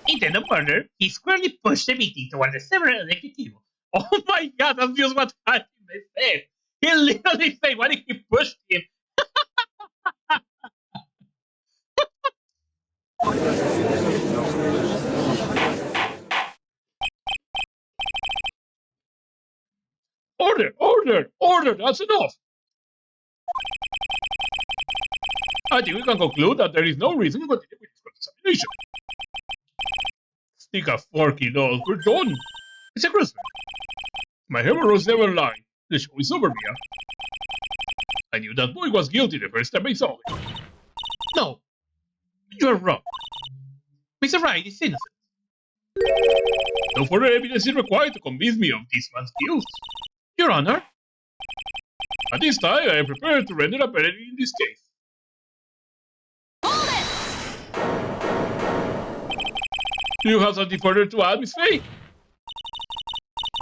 Instead of murder, he squarely pushed the victim toward the severed electric cable. Oh my god, that's just what Hajime said. He literally said, why did he push him? Order, that's enough. I think we can conclude that there is no reason to continue with this examination. Stick a fork in us, we're done. It's a Christmas. My hemorrhoids never lie. The show is over, Mia. I knew that boy was guilty the first time I saw him. No, you're wrong. Mr. Wright is innocent. No further evidence is required to convince me of this man's guilt. Your Honor. At this time, I am prepared to render a verdict in this case. Hold it! Do you have something further to add, Miss Faye?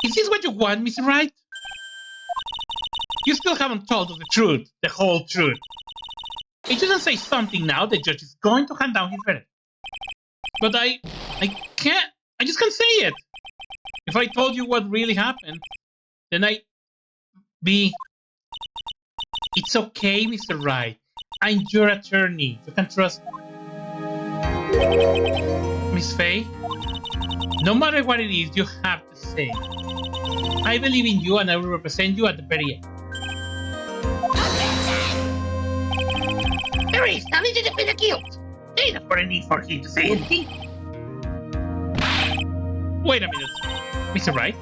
Is this what you want, Mr. Wright? You still haven't told us the truth, the whole truth. If you don't say something now, the judge is going to hand down his verdict. But I just can't say it. If I told you what really happened, then It's okay, Mr. Wright. I'm your attorney. You can trust me. Miss Faye, no matter what it is you have to say, I believe in you and I will represent you at the very end. There is nothing to defend the guilt. There is no need for him to say anything. Wait a minute, Mr. Wright.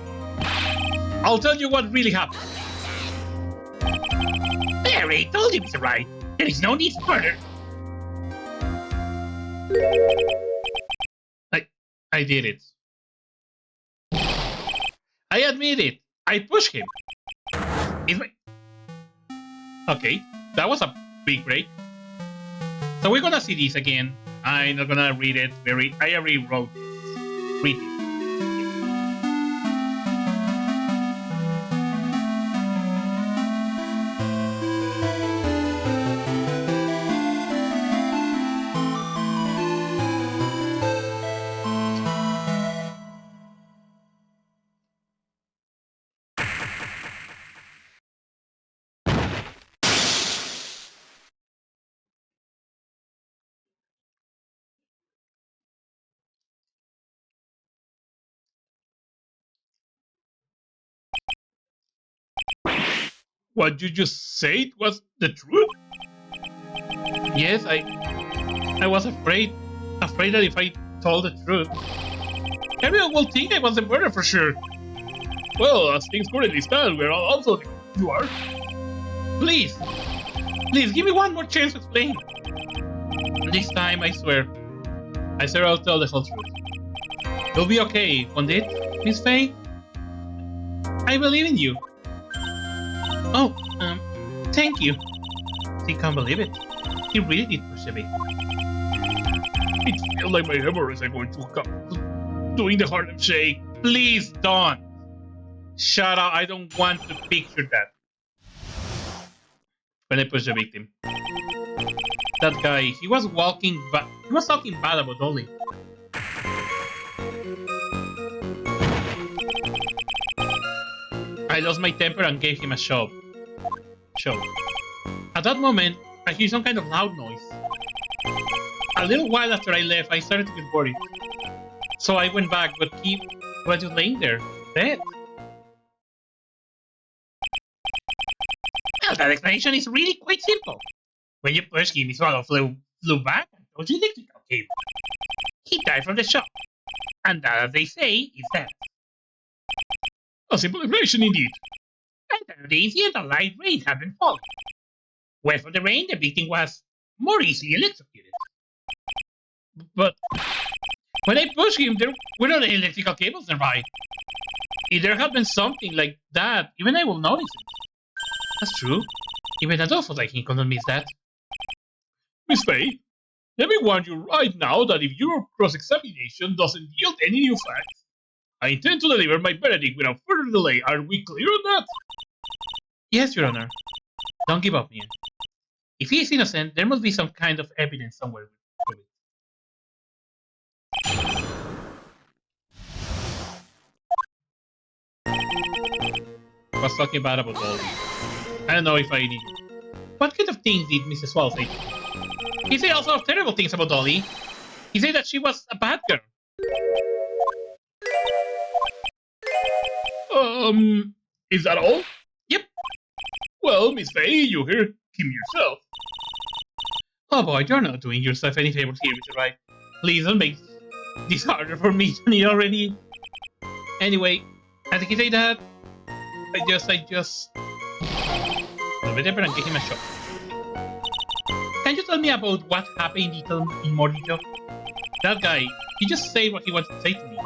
I'll tell you what really happened. I already told you, Mr. Wright. There is no need for further. I did it. I admit it. I pushed him. Okay, that was a big break. So we're gonna see this again. I'm not gonna read it I already wrote this. Read it. What you just said was the truth? Yes, I was afraid that if I told the truth, everyone will think I was the murderer for sure. Well, as things currently stand, we're all also you are. Please, give me one more chance to explain. This time, I swear I'll tell the whole truth. You'll be okay, won't it, Miss Faye? I believe in you. Oh, thank you. She can't believe it. He really did push a bit. It feels like my hemorrhoids are going to come. Doing the Harlem Shake. Please don't. Shut up. I don't want to picture that. When I push the victim. That guy, he was talking bad about Dolly. I lost my temper and gave him a shove. At that moment, I heard some kind of loud noise. A little while after I left, I started to get worried. So I went back, but he was just laying there, dead. Well, that explanation is really quite simple. When you pushed him, his swallow flew back and touched the electrical cable. He died from the shock. And that, as they say, is that. A simple explanation indeed. And then the incident, a light rain had been falling. Where from the rain, the victim was more easily electrocuted. But when I pushed him, there were no electrical cables nearby. If there had been something like that, even I will notice it. That's true. Even Adolfo like him couldn't miss that. Miss Faye, let me warn you right now that if your cross-examination doesn't yield any new facts, I intend to deliver my verdict without further delay. Are we clear on that? Yes, Your Honor. Don't give up, Ian. If he is innocent, there must be some kind of evidence somewhere to prove it. Was talking bad about Dolly. I don't know if I need. What kind of things did Mrs. Swallow say? He said also terrible things about Dolly. He said that she was a bad girl. Is that all? Yep. Well, Miss Faye, you hear him yourself. Oh boy, you're not doing yourself any favors here, Mr. Wright. Please don't make this harder for me than it already. Anyway, as he said that, I just over there and give him a shot. Can you tell me about what happened in more detail? that guy, he just said what he wanted to say to me.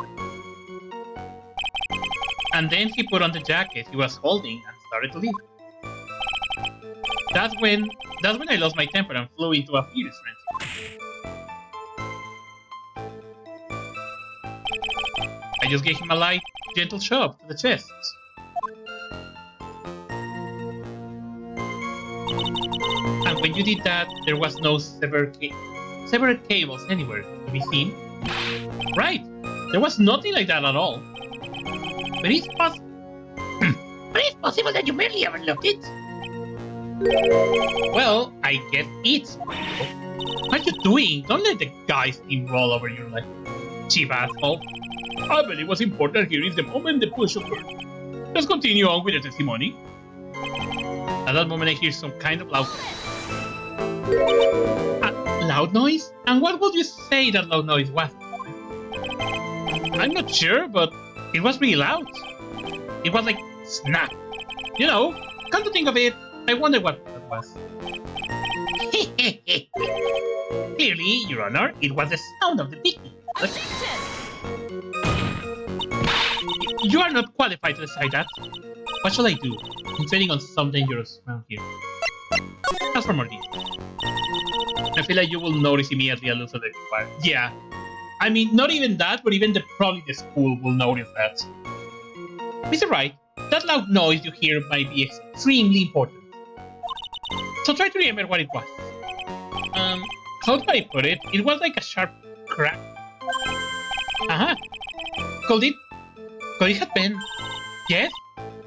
And then he put on the jacket he was holding and started to leave. That's when I lost my temper and flew into a furious frenzy. I just gave him a light, gentle shove to the chest. And when you did that, there was no severed cables anywhere to be seen. Right, there was nothing like that at all. But it's possible. But it's possible that you barely overlooked it. Well, I guess it's possible. What are you doing? Don't let the guy steamroll over you like cheap asshole. I believe what's important here is the moment the push occurred. Let's continue on with the testimony. At that moment, I hear some kind of loud loud noise? And what would you say that loud noise was? I'm not sure, but it was really loud. It was like snap. You know, come to think of it, I wonder what that was. Clearly, Your Honor, it was the sound of the victim. Objection! You are not qualified to decide that. What shall I do? I'm treading on some dangerous ground here. As for more details, I feel like you will notice immediately a loose electric wire. Yeah. I mean, not even that, but even probably the school will notice that. Mr. Wright, that loud noise you hear might be extremely important. So try to remember what it was. How do I put it? It was like a sharp crack. Uh-huh. Could it have been? Yes?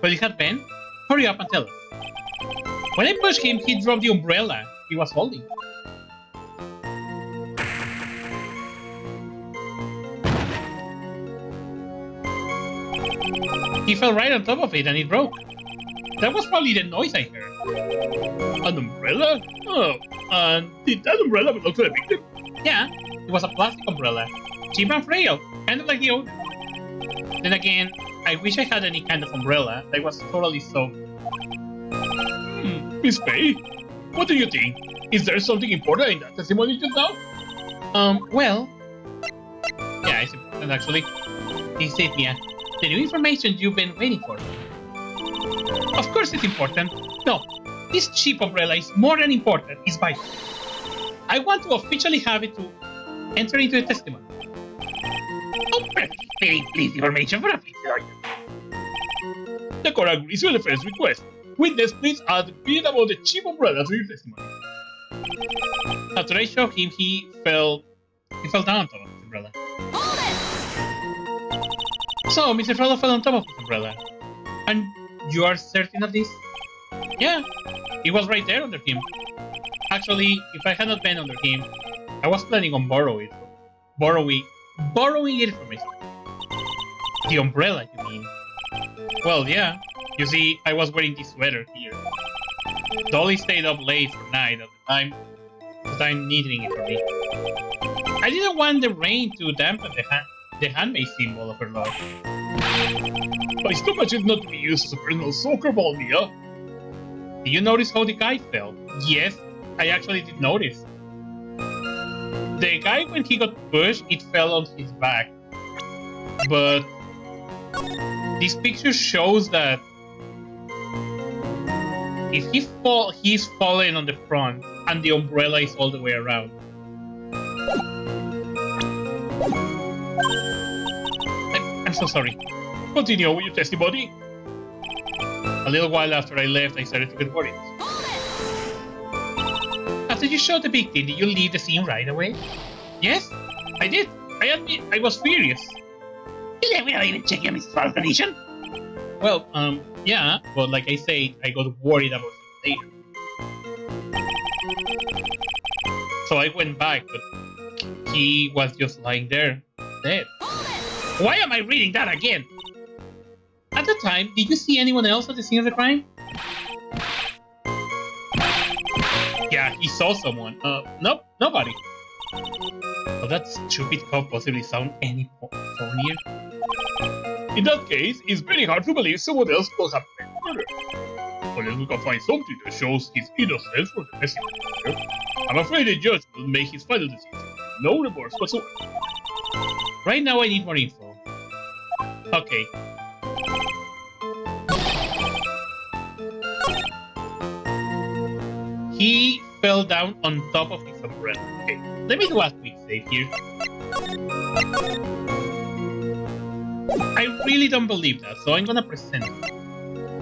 Could it have been? Hurry up and tell us. When I pushed him, he dropped the umbrella he was holding. He fell right on top of it and it broke. That was probably the noise I heard. An umbrella? Oh, and did that umbrella belong to the victim? Yeah, it was a plastic umbrella. Cheap and frail, kind of like the old. Then again, I wish I had any kind of umbrella that was totally soaked. Miss Faye, what do you think? Is there something important in that testimony just now? Well... Yeah, it's important actually. This is Mia. The new information you've been waiting for. Of course it's important. No, this cheap umbrella is more than important, it's vital. I want to officially have it to enter into the testimony. Oh, very please information for a fleet lawyer. The court agrees with the defense request. Witness, please add bit about the cheap umbrella to your testimony. After I showed him, he fell down on top of the umbrella. Hold it! So, Mr. Frodo fell on top of the umbrella. And you are certain of this? Yeah, it was right there under him. Actually, if I had not been under him, I was planning on borrowing it from myself. The umbrella, you mean? Well, yeah. You see, I was wearing this sweater here. Dolly stayed up late for night at the time needing it for me. I didn't want the rain to dampen the handmade symbol of her love. My stomach is not to be used as a personal soccer ball, Mia. Did you notice how the guy fell? Yes, I actually did notice. The guy, when he got pushed, it fell on his back. But this picture shows that if he's falling on the front and the umbrella is all the way around. I'm so sorry. Continue with your testimony. A little while after I left, I started to get worried. After you shot the victim, did you leave the scene right away? Yes, I did. I admit, I was furious. You left without even checking Mrs. Fowler's condition? Well, yeah, but like I said, I got worried about it later. So I went back, but he was just lying there, dead. Why am I reading that again? At the time, did you see anyone else at the scene of the crime? Yeah, he saw someone. Nope, nobody. Could that stupid cop possibly sound any funnier? In that case, it's very hard to believe someone else will have been murdered. Unless we can find something that shows his innocence for the testimony. I'm afraid the judge will make his final decision. No remorse whatsoever. Right now I need more info. Okay. He fell down on top of his umbrella. Okay, let me do a quick save here. I really don't believe that, so I'm gonna present it.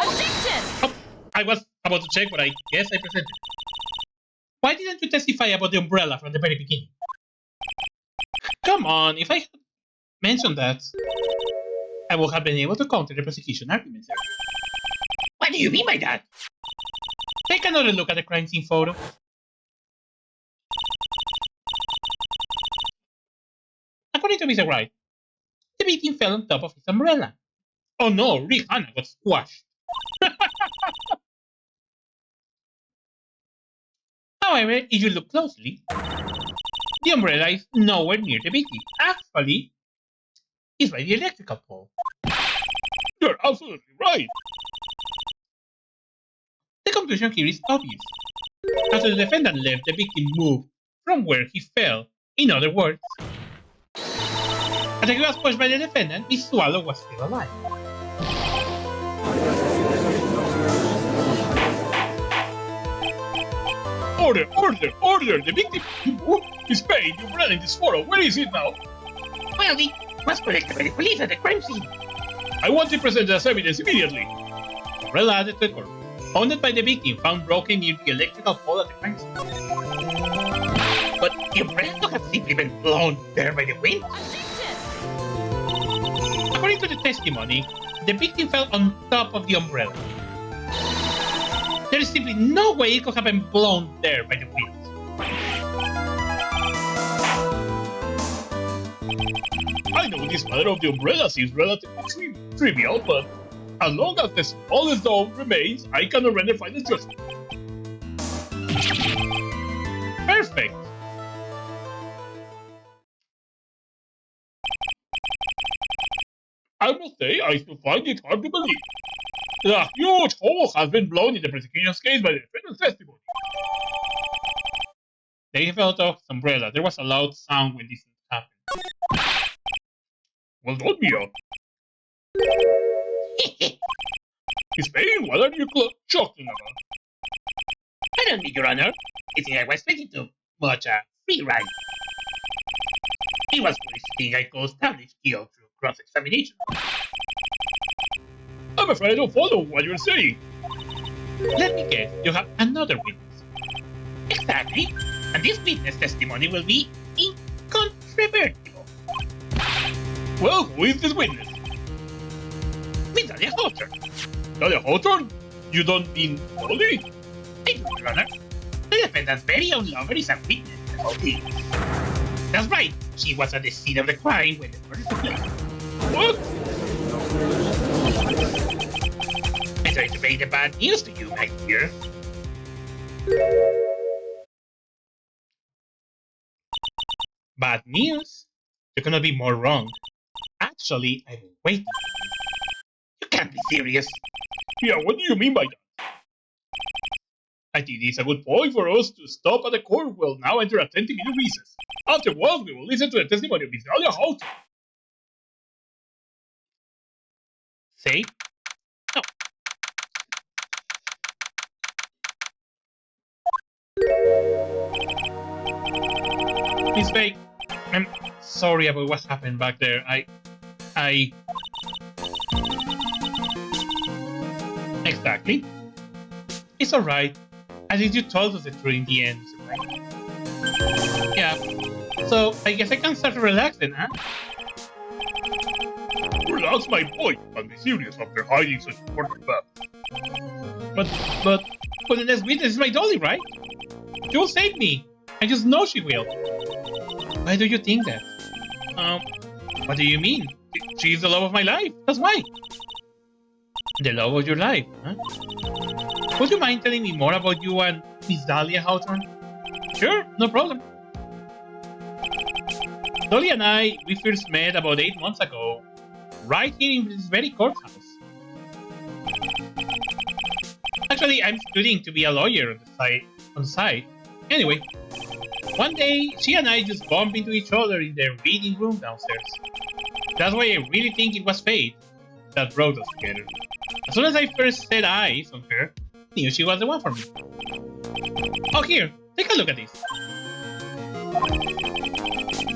Objection! Oh, I was about to check, but I guess I presented. Why didn't you testify about the umbrella from the very beginning? Come on, if I had mentioned that, I would have been able to counter the prosecution arguments earlier. What do you mean by that? Take another look at the crime scene photo. According to Mr. Wright, the victim fell on top of his umbrella. Oh no, Rihanna got squashed. However, if you look closely, the umbrella is nowhere near the victim. Actually, it's by the electrical pole. You're absolutely right. The conclusion here is obvious. After the defendant left, the victim moved from where he fell. In other words, after he was pushed by the defendant, the swallow was still alive. Order, order, order! The victim is paid. You're running this photo. Where is it now? Well, it was collected by the police at the crime scene. I want it presented as evidence immediately. Umbrella added to the court. Owned by the victim, found broken near the electrical pole at the crime scene. But the umbrella could have simply been blown there by the wind. Objection! According to the testimony, the victim fell on top of the umbrella. There is simply no way it could have been blown there by the wind. I know this matter of the umbrella seems relatively trivial, but as long as the smallest dome remains, I cannot render final judgment. Perfect. I must say, I still find it hard to believe. A huge hole has been blown in the prosecution's case by the defendant's testimony. They fell off his umbrella. There was a loud sound when this happened. Well done, Mia. Miss Payne, what are you chuckling about? I don't need your honor. You see, I was speaking too much free ride. He was boasting I could establish guilt through cross-examination. I'm afraid I don't follow what you're saying. Let me guess, you have another witness. Exactly. And this witness testimony will be incontrovertible. Well, who is this witness? Miss Dahlia Hawthorne. Dahlia Hawthorne? You don't mean Dolly? I do, Your Honor. The defendant's very own lover is a witness about this. That's right. She was at the scene of the crime when the murder took place. What? I'm sorry to bring the bad news to you, my dear. Bad news? You cannot be more wrong. Actually, I've been waiting for this. You can't be serious. Yeah, what do you mean by that? I think it's a good point for us to stop at the court. We'll now enter a 20-minute recess. Afterwards, we will listen to the testimony of Miss Dahlia Hawthorne. Say? No. Miss Bay, I'm sorry about what happened back there. Exactly. It's alright. At least you told us the truth in the end, right? Yeah. So, I guess I can start relaxing, huh? Relax, my boy, and be serious after hiding such important facts. But the next witness is my dolly, right? She will save me. I just know she will. Why do you think that? What do you mean? She's the love of my life. That's why. The love of your life, huh? Would you mind telling me more about you and Miss Dahlia Hawthorne? Sure, no problem. Dolly and we first met about 8 months ago, right here in this very courthouse. Actually, I'm studying to be a lawyer on the side. Anyway, One day, she and I just bumped into each other in the reading room downstairs. That's why I really think it was fate that brought us together. As soon as I first set eyes on her, I knew she was the one for me. Oh, here, take a look at this.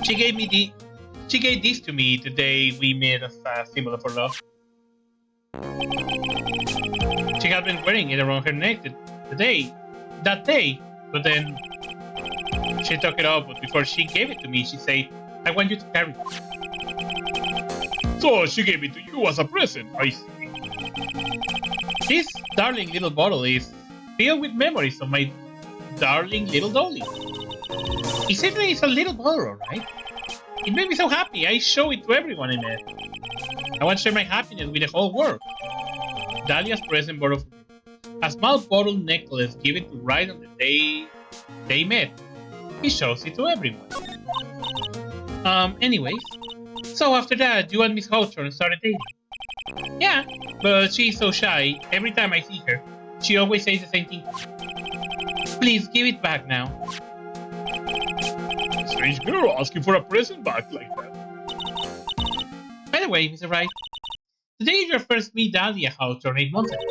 She gave this to me the day we met as a symbol of our love. She had been wearing it around her neck that day, but then she took it off, but before she gave it to me, she said, I want you to carry it. So she gave it to you as a present, I see. This darling little bottle is filled with memories of my darling little dolly. It certainly is a little bottle, alright? It made me so happy, I show it to everyone I met. I want to share my happiness with the whole world. Dahlia's present brought a small bottle necklace given to Wright on the day they met. He shows it to everyone. Anyways, so after that, you and Miss Hawthorne started dating. Yeah, but she's so shy. Every time I see her, she always says the same thing. Please give it back now. Strange girl asking for a present back like that. By the way, Mr. Wright, today is your first meet Dahlia Hawthorne 8 months ago.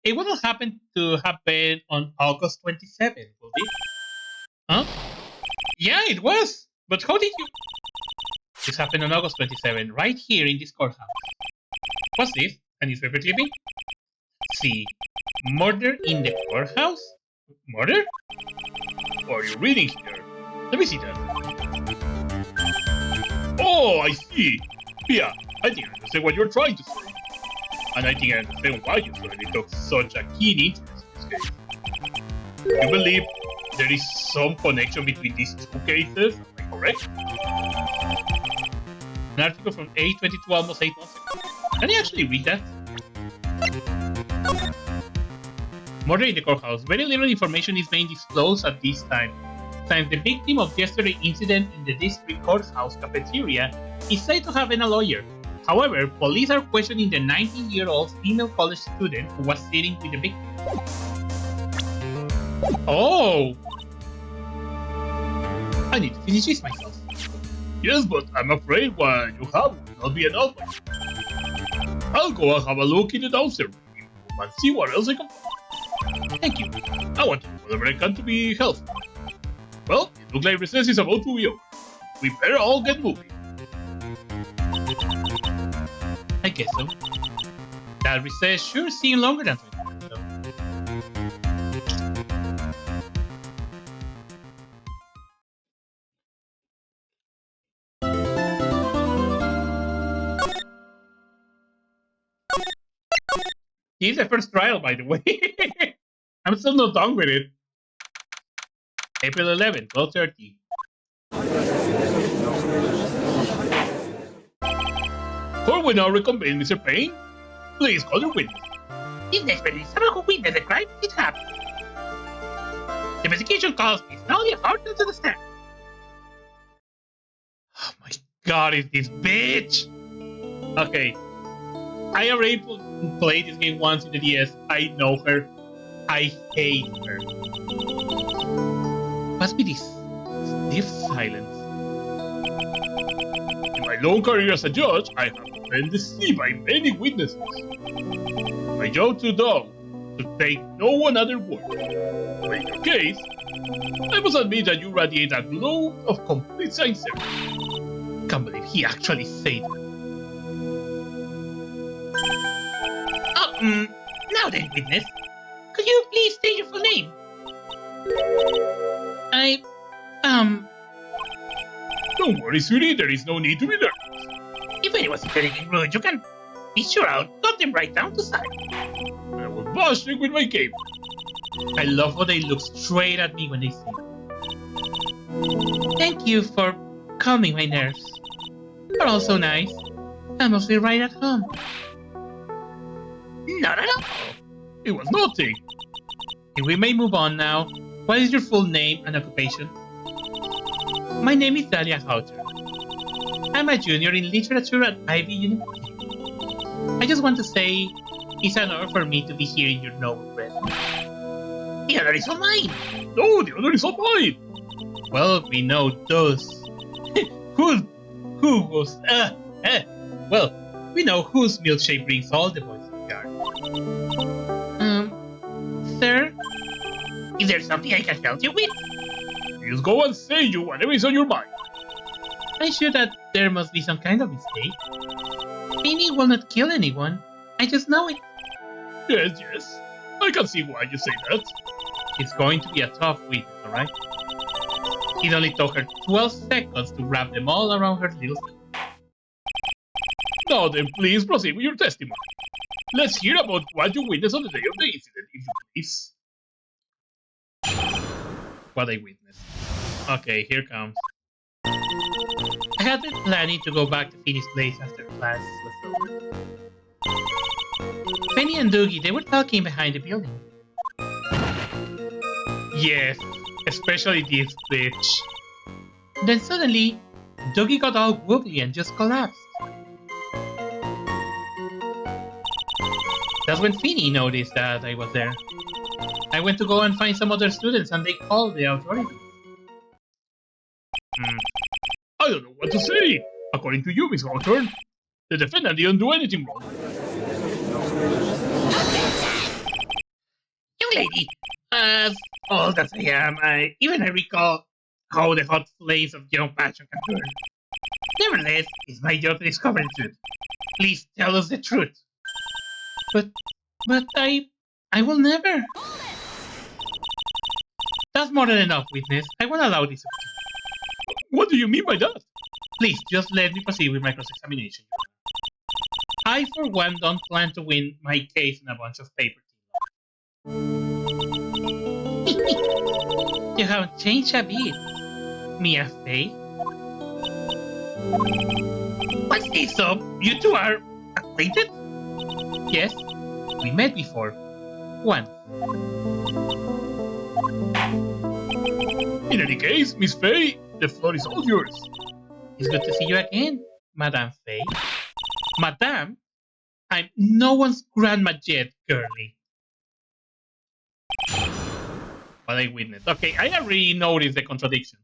It wouldn't happen to happen on August 27th, would it? Huh? Yeah, it was. But how did you... This happened on August 27th, right here in this courthouse. What's this? A newspaper clipping? See. Murder in the courthouse? Murder? What are you reading here? Let me see that. Oh, I see. Yeah, I think I understand what you're trying to say. And I think I understand why you suddenly took such a keen interest in this case. You believe there is some connection between these two cases? Am I correct? An article from 822 almost 8 months ago. Can you actually read that? Murder in the courthouse. Very little information is being disclosed at this time. Since the victim of yesterday's incident in the district courthouse cafeteria is said to have been a lawyer. However, police are questioning the 19-year-old female college student who was sitting with the victim. Oh! I need to finish this myself. Yes, but I'm afraid what you have will not be enough. I'll go and have a look in the downstairs room and see what else I can find. Thank you. I want to do whatever I can to be helpful. Well, it looks like recess is about to be over. We better all get moving. I guess so. That recess sure seemed longer than 20 minutes, though. This is the first trial, by the way. I'm still not done with it. April 11th, 12:30. Court will now reconvene, Mr. Payne. Please call your witness. This next witness, someone who witnessed the crime, it happened. The investigation calls Miss Dahlia Hawthorne to the stand. Oh my god, is this bitch! Okay. I already played this game once in the DS. I know her. I hate her. Must be this stiff silence. In my long career as a judge, I have been deceived by many witnesses. My job to do to take no one other word. But in your case, I must admit that you radiate a glow of complete sincerity. Can't believe he actually said that. Now then, witness, could you please state your full name? Don't worry, sweetie, there is no need to be nervous. If anyone's anything rude, you can be sure I'll cut them right down to size. I will bash them with my cape. I love how they look straight at me when they sing. Thank you for calming my nerves. You're all so nice. I must be right at home. Not at all. It was nothing. If we may move on now, what is your full name and occupation? My name is Dahlia Hawthorne. I'm a junior in literature at Ivy University. I just want to say it's an honor for me to be here in your noble presence. The honor is all mine. No, the honor is all mine. Well, we know those. who was? Well, we know whose milkshake brings all the boys to the yard. Sir, Is there something I can help you with? Just go and say you whatever is on your mind. I'm sure that there must be some kind of mistake. Finny will not kill anyone. I just know it. Yes. I can see why you say that. It's going to be a tough witness, alright? It only took her 12 seconds to wrap them all around her little finger. Now then, please proceed with your testimony. Let's hear about what you witnessed on the day of the incident, if you please. What I witnessed. Okay, here comes. I had been planning to go back to Finny's place after class was over. Penny and Doogie, they were talking behind the building. Yes, especially this bitch. Then suddenly, Doogie got all wobbly and just collapsed. That's when Finny noticed that I was there. I went to go and find some other students and they called the authorities. I don't know what to say. According to you, Miss Hawthorne, the defendant didn't do anything wrong. Young lady, as old as I am, I recall how the hot flames of young passion can burn. Nevertheless, it's my job to discover the truth. Please tell us the truth. But I will never. That's more than enough, witness. I won't allow this. What do you mean by that? Please, just let me proceed with my cross-examination. I, for one, don't plan to win my case in a bunch of paper. You haven't changed a bit, Mia Fey. What's this, so you two are acquainted? Yes, we met before. Once. In any case, Miss Fay, the floor is all yours. It's good to see you again, Madame Fay. Madame? I'm no one's grandma yet, girlie. What I witnessed. Okay, I already noticed the contradiction.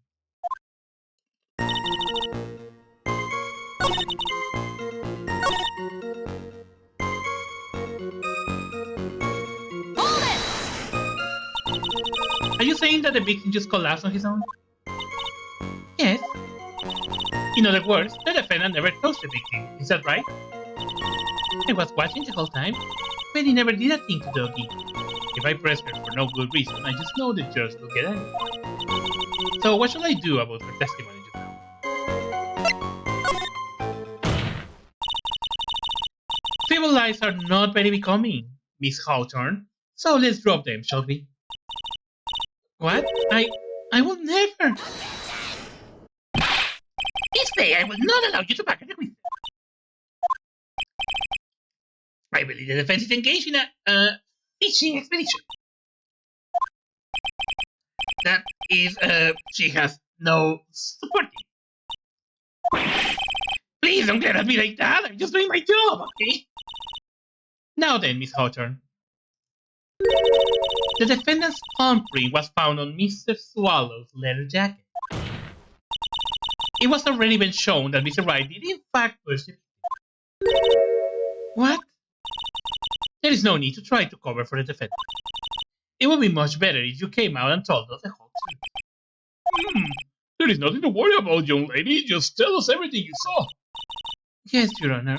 Are you saying that the victim just collapsed on his own? Yes. In other words, the defendant never touched the victim. Is that right? I was watching the whole time, but he never did a thing to Doggy. If I press her for no good reason, I just know the judge will get angry. So what should I do about her testimony just now? Feeble lies are not very becoming, Miss Hawthorne. So let's drop them, shall we? What? I will never. This day I will not allow you to back the witness. I believe the defense is engaged in a fishing expedition. That is, she has no supporting. Please don't get at me like that. I'm just doing my job, okay? Now then, Miss Hawthorne. The defendant's palm print was found on Mr. Swallow's leather jacket. It was already been shown that Mr. Wright did in fact push the victim. What? There is no need to try to cover for the defendant. It would be much better if you came out and told us the whole truth. There is nothing to worry about, young lady. Just tell us everything you saw. Yes, Your Honor.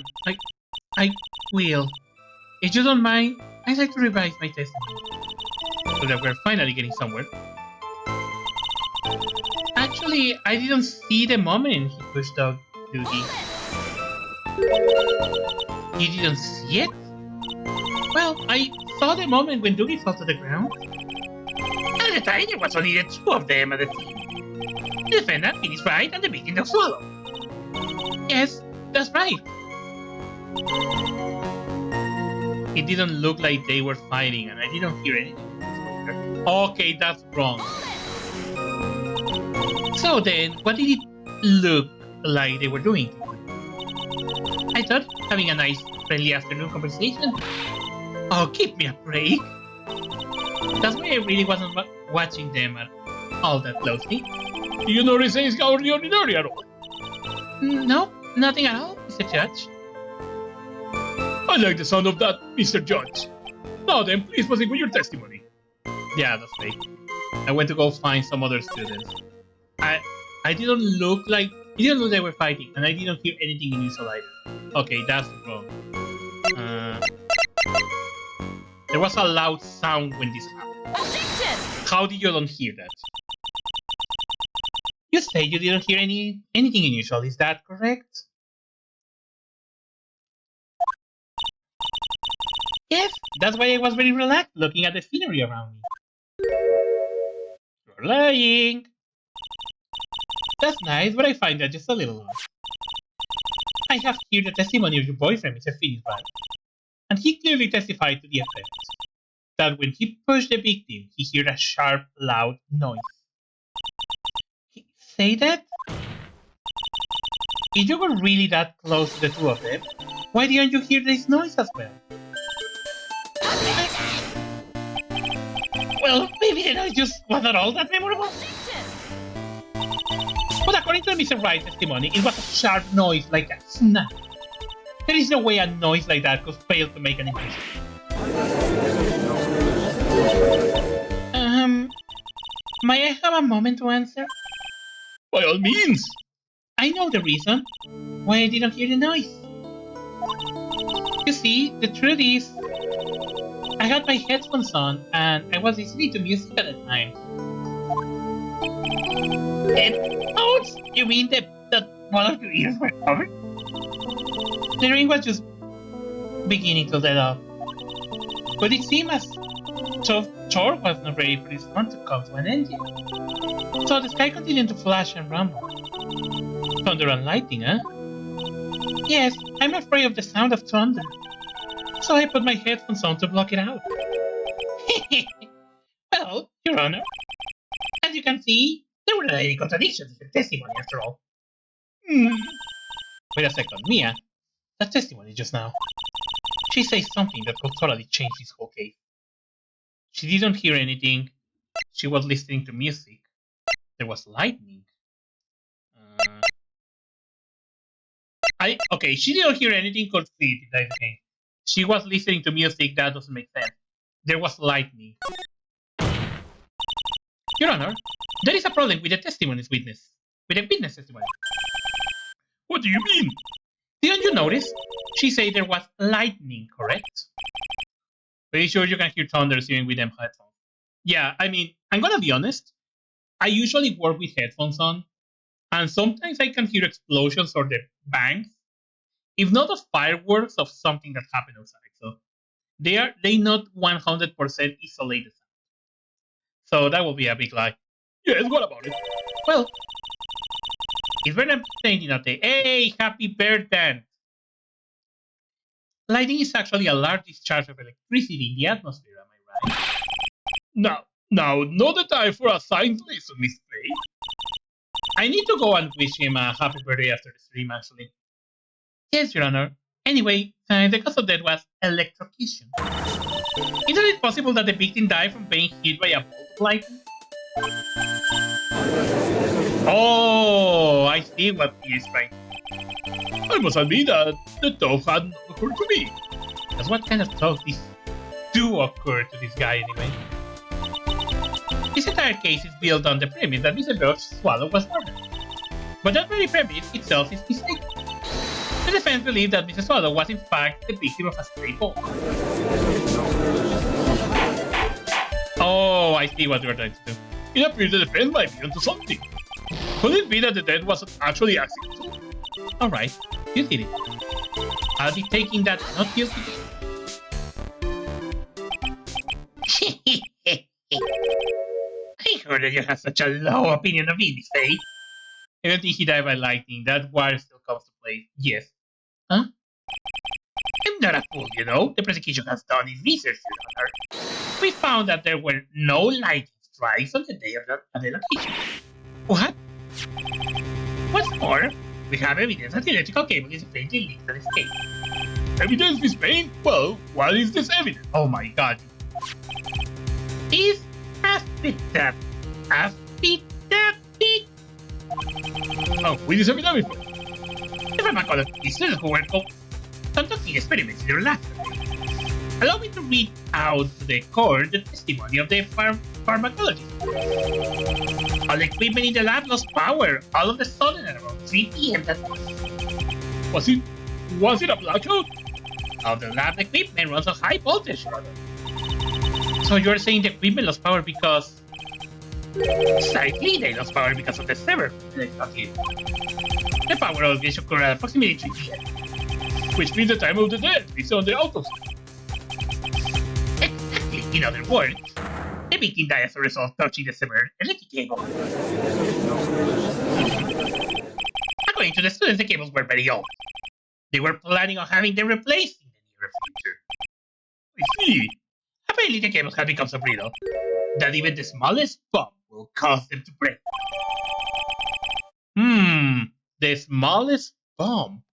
I will. If you don't mind, I'd like to revise my testimony. So that we're finally getting somewhere. Actually, I didn't see the moment he pushed Dog Doogie. You didn't see it? Well, I saw the moment when Doogie fell to the ground. At the time, there was only the two of them at the scene. The defendant, Finny's Wright, and the victim of Swallow. Yes, that's right. It didn't look like they were fighting, and I didn't hear anything. Okay, that's wrong. So then, what did it look like they were doing? I thought having a nice, friendly afternoon conversation. Oh, give me a break. That's why I really wasn't watching them all that closely. Do you notice anything out of the ordinary at all? No, nothing at all, Mr. Judge. I like the sound of that, Mr. Judge. Now then, please proceed with your testimony. Yeah, that's right. I went to go find some other students. I didn't look like they were fighting, and I didn't hear anything unusual either. Okay, that's wrong. There was a loud sound when this happened. Objection! How did you don't hear that? You say you didn't hear anything unusual, is that correct? Yes, that's why I was very relaxed looking at the scenery around me. You're lying. That's nice, but I find that just a little odd. I have heard the testimony of your boyfriend, Mr. Wright, and he clearly testified to the effect that when he pushed the victim, he heard a sharp, loud noise. Say that? If you were really that close to the two of them, why didn't you hear this noise as well? Well, maybe the noise just was not all that memorable. Objection! But according to Mr. Wright's testimony, it was a sharp noise like a snap. There is no way a noise like that could fail to make an impression. May I have a moment to answer? By all means. I know the reason why I didn't hear the noise. You see, the truth is, I had my headphones on and I was listening to music at the time. Headphones? You mean that one of your ears were covered? The ring was just beginning to let up. But it seemed as Thor was not ready for this one to come to an end yet. So the sky continued to flash and rumble. Thunder and lightning, huh? Yes, I'm afraid of the sound of thunder. So I put my headphones on to block it out. Well, Your Honor, as you can see, there were any contradictions in the testimony after all. Wait a second, Mia. That testimony just now. She says something that could totally change this whole case. She didn't hear anything. She was listening to music. There was lightning. Okay, she didn't hear anything called sleep in that game. She was listening to music, that doesn't make sense. There was lightning. Your Honor, there is a problem with the testimony's witness. With the witness testimony. What do you mean? Didn't you notice? She said there was lightning, correct? Pretty sure you can hear thunder even with them headphones. Yeah, I mean, I'm gonna be honest. I usually work with headphones on, and sometimes I can hear explosions or the bangs. If not of fireworks, of something that happened outside. So they not 100% isolated. So that will be a big lie. Yes, what about it? Well, it's when I'm painting a day. Hey, happy birthday! Lightning is actually a large discharge of electricity in the atmosphere, am I right? Now, not the time for a science lesson, Miss Play. I need to go and wish him a happy birthday after the stream, actually. Yes, Your Honor. Anyway, the cause of death was electrocution. Isn't it possible that the victim died from being hit by a bolt of lightning? Oh, I see what he is trying. I must admit that the thought had not occurred to me. That's what kind of thought this do occur to this guy anyway. This entire case is built on the premise that Mr. George Swallow was murdered. But that very premise itself is mistaken. The defense believed that Mr. Swallow was in fact the victim of a stray bullet. Oh, I see what you're trying to do. It appears the defense might be onto something. Could it be that the death was actually accidental? Alright, you did it. I'll be taking that not guilty. I heard that you have such a low opinion of me, Miss Faye. I don't think he died by lightning. That wire still comes to play. Yes. Huh? I'm not a fool, you know. The prosecution has done its research, Your Honor. We found that there were no lightning strikes on the day of the location. What? What's more, we have evidence that the electrical cable is faintly linked to the escape. Evidence, Miss Payne? Well, what is this evidence? Oh my god. This has picked up as beat the beat. And we disappear everything. The pharmacologists who were conducting experiments in their lab. Allow me to read out to the court the testimony of the pharmacologist. All equipment in the lab lost power all of a sudden at around 3 p.m. that morning. Was it a blackout? All the lab equipment runs on high voltage. So you're saying the equipment lost power because... Slightly, they lost power because of the server. Okay. The power outage occurred at approximately 3 p.m. Which means the time of the death is on the autopsy. Exactly. In other words, the victim died as a result of touching the severed electric cable. According to the students, the cables were very old. They were planning on having them replaced in the near future. I see. Apparently, the cables have become so brittle that even the smallest bump will cause them to break. The smallest bump.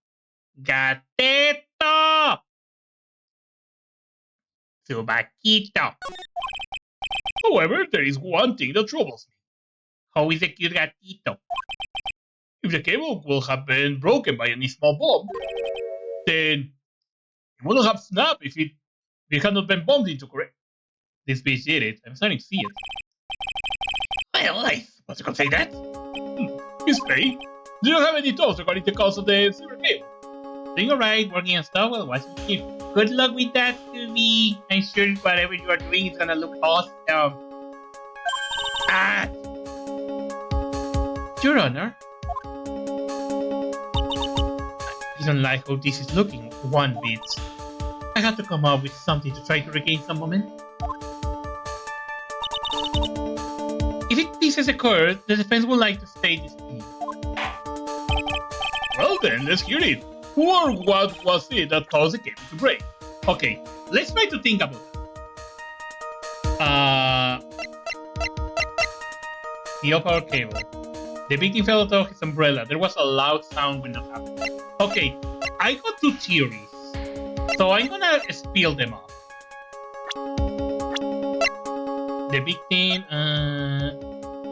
Gateto! Subaquito. However, there is one thing that troubles me. How is a cute gatito? If the cable will have been broken by any small bomb, then it wouldn't have snapped if it had not been bombed into correct. This bitch did it. I'm starting to see it. Well, I suppose you could say that. Miss Faye, do you have any thoughts regarding the cause of the silver cable? Doing alright, working on stuff while watching you. Good luck with that, Scooby. I'm sure whatever you are doing is gonna look awesome. Ah! Your Honor. I don't like how this is looking one bit. I have to come up with something to try to regain some momentum. If this has occurred, the defense would like to state this thing. Well then, let's hear it. Who or what was it that caused the cable to break? Okay, let's try to think about it. The power cable. The victim fell out of his umbrella. There was a loud sound when that happened. Okay, I got two theories, so I'm gonna spill them off. The victim,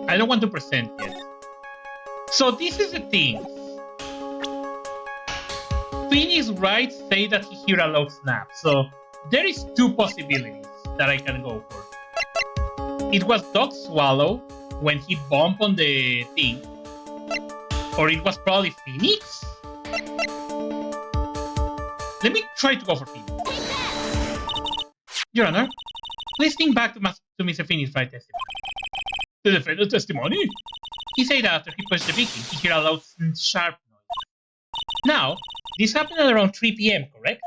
I don't want to present yet. So this is the thing. Phoenix Wright say that he heard a loud snap, so there is two possibilities that I can go for. It was Doc Swallow when he bumped on the thing, or it was probably Phoenix? Let me try to go for Phoenix. Your Honor, please think back to Mr. Phoenix Wright's testimony. The defendant's testimony? He said that after he pushed the victim, he heard a loud, sharp noise. Now, this happened at around 3 p.m., correct?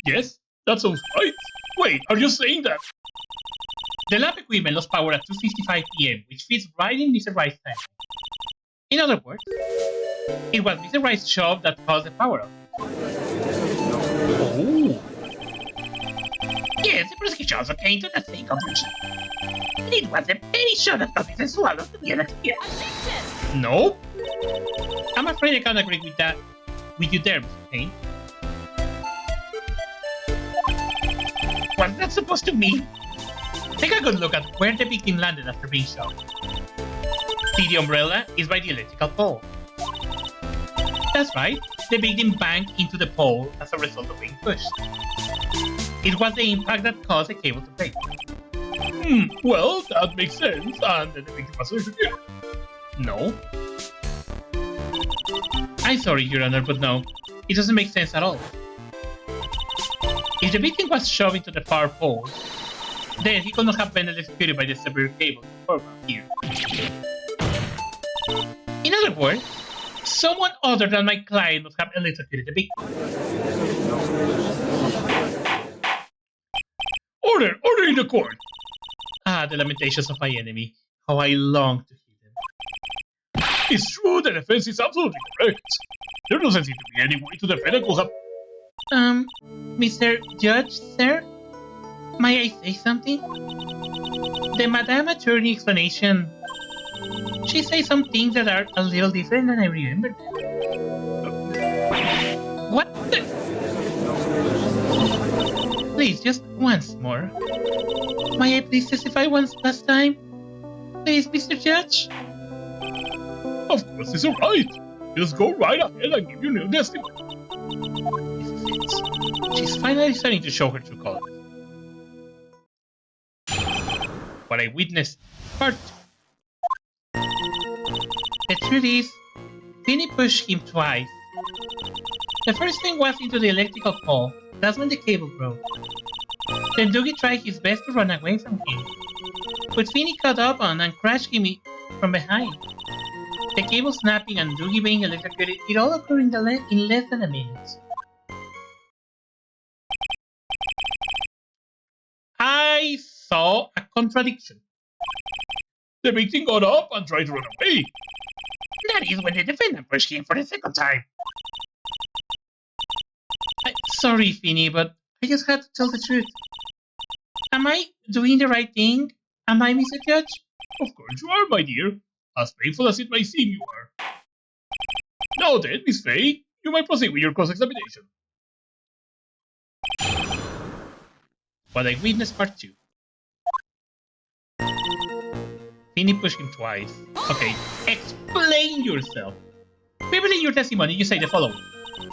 Yes, that sounds right. Wait, are you saying that? The lab equipment lost power at 2:55 p.m., which fits right in Mr. Wright's time. In other words, it was Mr. Wright's shove that caused the power outage. Oh. Yes, the prosecution also came to the same conclusion. And it was the very show that caused Mr. Swallow to be electrocuted. No? I'm afraid I can't agree with that. With you there, Mr. Payne. What's that supposed to mean? Take a good look at where the victim landed after being shot. See, the umbrella is by the electrical pole. That's right, the victim banged into the pole as a result of being pushed. It was the impact that caused the cable to break. Well, that makes sense, and then the victim was electrocuted. No. I'm sorry, Your Honor, but no. It doesn't make sense at all. If the victim was shoved into the far pole, then he could not have been electrocuted by the severed cable programmed here. In other words, someone other than my client must have electrocuted the victim. Order! Order in the court! Ah, the lamentations of my enemy. How I long to hear them. It's true, the defense is absolutely correct. There doesn't seem to be any way to defend it could have... Mr. Judge, sir? May I say something? The Madame Attorney explanation... She says some things that are a little different than I remember. What the... Please, just once more. May I please testify once last time? please, Mr. Judge? Of course, it's alright. Just go right ahead and give your new testimony. This is it. She's finally starting to show her true colors. What I witnessed, part 2. The truth is, Finny pushed him twice. The first thing was into the electrical pole. That's when the cable broke. Then Doogie tried his best to run away from him, but Finny caught up on and crashed him from behind. The cable snapping and Doogie being electrocuted, it all occurred in less than a minute. I saw a contradiction. The victim got up and tried to run away. That is when the defendant pushed him for the second time. Sorry, Finny, but I just had to tell the truth. Am I doing the right thing? Am I, Mr. Judge? Of course you are, my dear. As painful as it may seem, you are. Now then, Miss Faye, you may proceed with your cross-examination. What I witnessed, part 2. Finny pushed him twice. Okay, explain yourself. Briefly in your testimony, you say the following.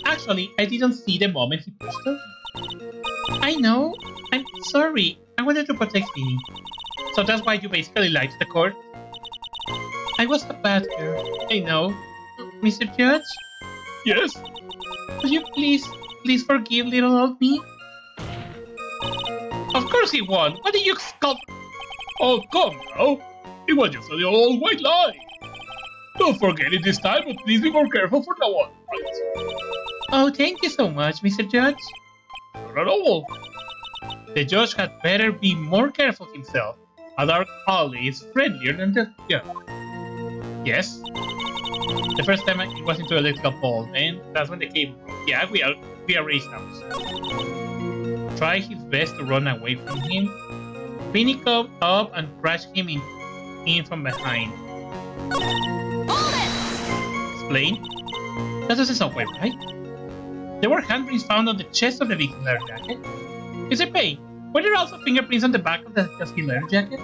Actually, I didn't see the moment he pushed Doogie. I know. I'm sorry. I wanted to protect Finny. So that's why you basically lied to the court? I was a bad girl. I know. Mr. Judge? Yes? Could you please forgive little old me? Of course he won. What did you scoff? Oh, come now. It was just a old white lie. Don't forget it this time, but please be more careful from now on, right? Oh, thank you so much, Mr. Judge. Not at all. The judge had better be more careful himself. A dark alley is friendlier than the judge. Yes. The first time it was into electrical pole, and that's when the cable broke. Yeah, we are raised now. Try his best to run away from him. Finny caught up and crashed him in from behind. Hold it! Explain? That doesn't sound quite right. There were handprints found on the chest of the victim's leather jacket. Mr. Payne, were there also fingerprints on the back of the dusky leather jacket?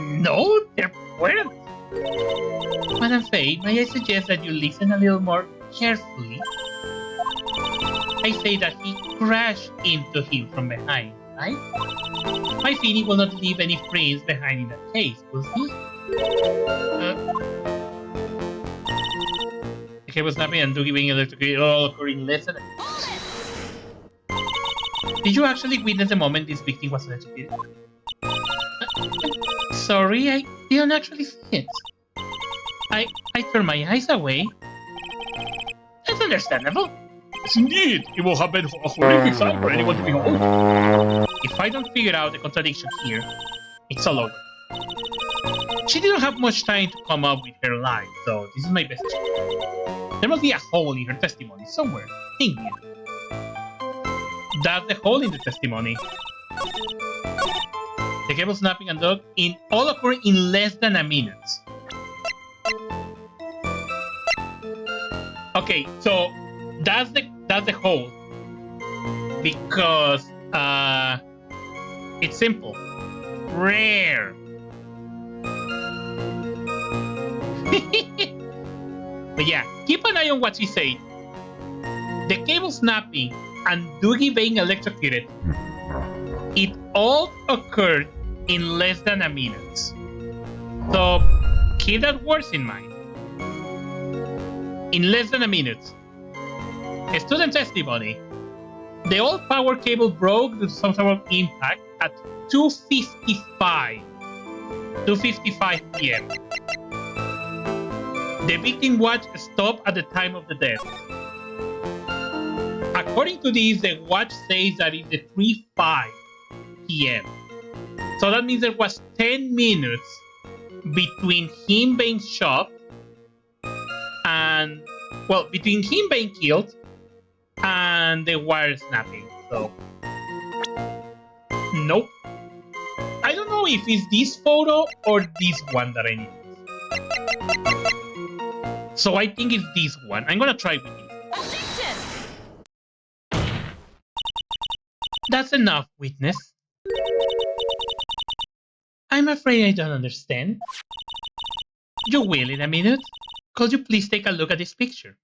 No, there weren't. Madam Faye, may I suggest that you listen a little more carefully? I say that he crashed into him from behind, right? My Finny will not leave any prints behind in that case, will he? The cable snapping and Doogie being electrocuted all occurring less than a minute. Did you actually witness the moment this victim was electrocuted? Sorry, I didn't actually see it. I turned my eyes away. That's understandable. Yes, indeed. It will have been a horrific sight for anyone to behold. If I don't figure out the contradiction here, it's all over. She didn't have much time to come up with her lie, so this is my best chance. There must be a hole in her testimony somewhere. Think here. That's the hole in the testimony. The cable snapping and dog all occur in less than a minute. Okay, so that's the hole. Because it's simple. Rare. But yeah, keep an eye on what she said. The cable snapping and Doogie being electrocuted, it all occurred in less than a minute. So keep that words in mind. In less than a minute. A student testimony. The old power cable broke due to some sort of impact at 2:55 p.m. The victim watch stopped at the time of the death. According to this, the watch says that it's 3:05 p.m. So that means there was 10 minutes between him being shot and, well, between him being killed and the wire snapping. So, nope. I don't know if it's this photo or this one that I need. So I think it's this one. I'm gonna try with this. Objection! That's enough, witness. I'm afraid I don't understand. You will in a minute. Could you please take a look at this picture?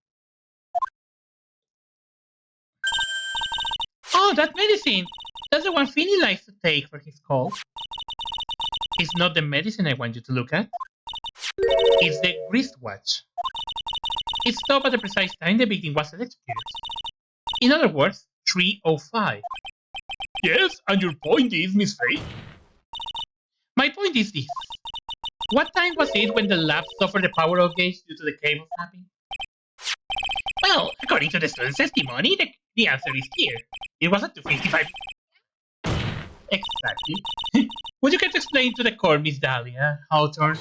Oh, that medicine! That's the one Finny likes to take for his cold. It's not the medicine I want you to look at. It's the wristwatch. It stopped at the precise time the victim was electrocuted. In other words, 3:05. Yes, and your point is, Miss Faye? My point is this. What time was it when the lab suffered a power outage due to the cable snapping? Well, according to the student's testimony, the answer is clear. It was at 2:55. Exactly. Would you care to explain to the court, Miss Dahlia, Hawthorne,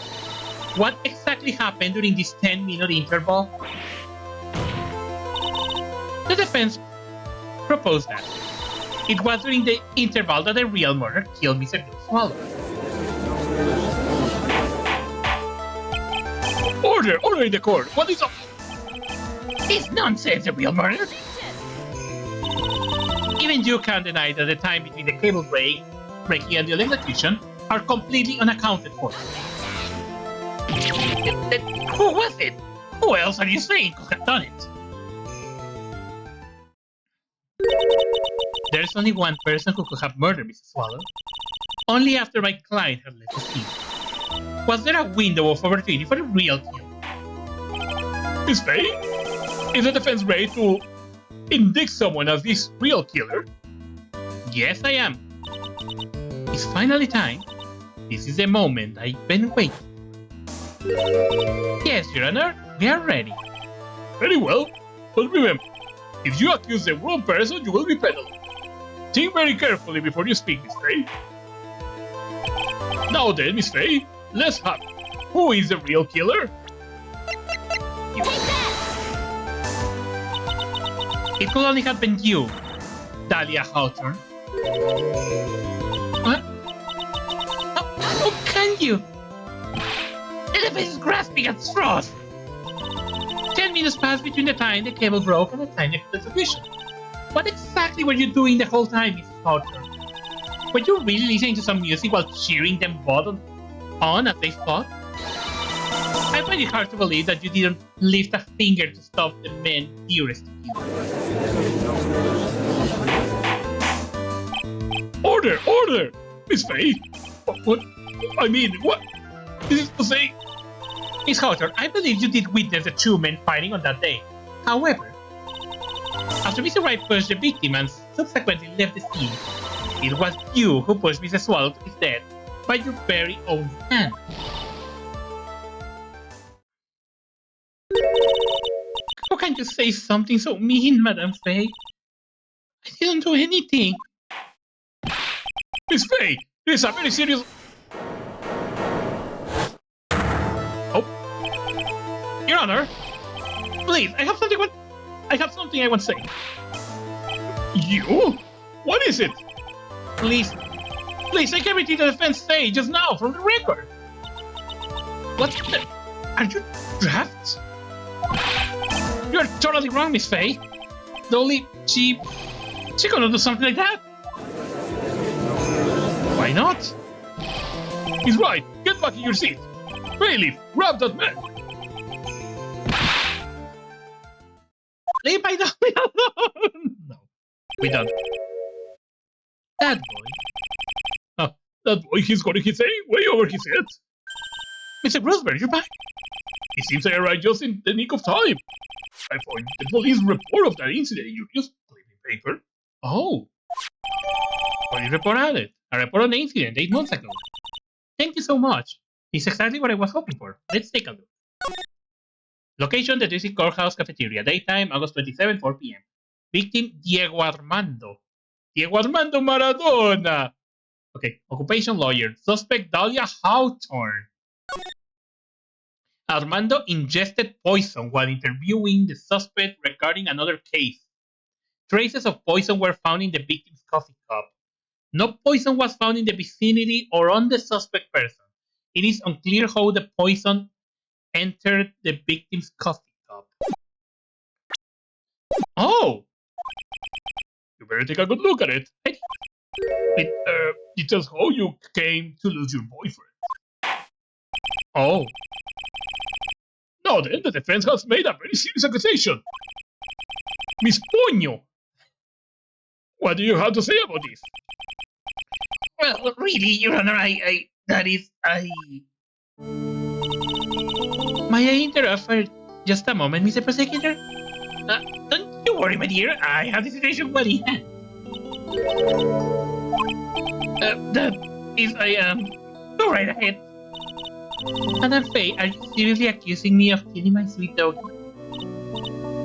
what exactly happened during this 10-minute interval? The defense proposed that it was during the interval that the real murderer killed Mr. Bill Swallow. Order in the court. What is up? It's nonsense, the real murderer. Even you can't deny that the time between the cable breaking and the electrocution are completely unaccounted for. Who was it? Who else are you saying could have done it? There's only one person who could have murdered Mrs. Swallow. Only after my client had left the scene. Was there a window of opportunity for the real kill? Miss Faye? Is the defense ready to indict someone as this real killer? Yes, I am. It's finally time. This is the moment I've been waiting. Yes, Your Honor, we are ready. Very well. But remember, if you accuse the wrong person, you will be penalized. Think very carefully before you speak, Miss Faye. Now then, Miss Faye, let's have it. Who is the real killer? Take that! It could only have been you, Dahlia Hawthorne. What? How can you? The defense is grasping at straws. 10 minutes passed between the time the cable broke and the time of the execution. What exactly were you doing the whole time, Mrs. Hawthorne? Were you really listening to some music while cheering them both on as they fought? I find it hard to believe that you didn't lift a finger to stop the men dearest to you. Order! Miss Faye! What? I mean, what? This is to say... Miss Hawthorne, I believe you did witness the two men fighting on that day. However, after Mr. Wright pushed the victim and subsequently left the scene, it was you who pushed Mr. Swallow to his death by your very own hand. How can you say something so mean, Madame Faye? I didn't do anything. Miss Faye, this is a very serious... Oh. Your Honor, please, I have something I want to say. You? What is it? Please, take everything the defense say just now from the record. What the... Are you drafts? You're totally wrong, Miss Faye. Dolly, she gonna do something like that. Why not? He's right. Get back in your seat. Bailiff, grab that man. Leave my dummy alone. No, we don't. That boy. Ah, that boy, he's got his aim way over his head. Mr. Grossberg, you're back. It seems I arrived just in the nick of time. I found the police report of that incident you just put in paper. Oh. Police report on it. A report on the incident 8 months ago. Thank you so much. It's exactly what I was hoping for. Let's take a look. Location, the district courthouse cafeteria. Daytime, August 27, 4 p.m. Victim, Diego Armando. Diego Armando Maradona. Okay, occupation lawyer. Suspect, Dahlia Hawthorne. Armando ingested poison while interviewing the suspect regarding another case. Traces of poison were found in the victim's coffee cup. No poison was found in the vicinity or on the suspect person. It is unclear how the poison entered the victim's coffee cup. Oh! You better take a good look at it. It tells how you came to lose your boyfriend. Oh, Now then, the defense has made a very serious accusation. Miss Poño, what do you have to say about this? Well, really, Your Honor, I may I interrupt for just a moment, Mr. Prosecutor? don't you worry, my dear. I have the situation well in hand. That is, go right ahead. Madam Faye, are you seriously accusing me of killing my sweet doggy?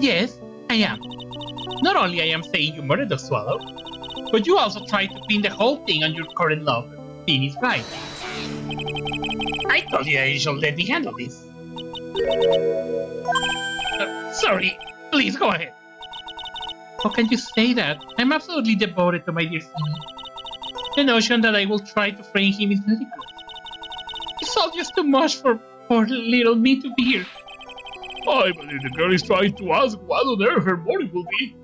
Yes, I am. Not only I am saying you murdered the swallow, but you also tried to pin the whole thing on your current lover, Finney's Wright. I told you you should let me handle this. Sorry, please go ahead. How can you say that? I'm absolutely devoted to my dear Finney. The notion that I will try to frame him is ludicrous. It's all just too much for poor little me to bear. I believe the girl is trying to ask what on earth her motive will be.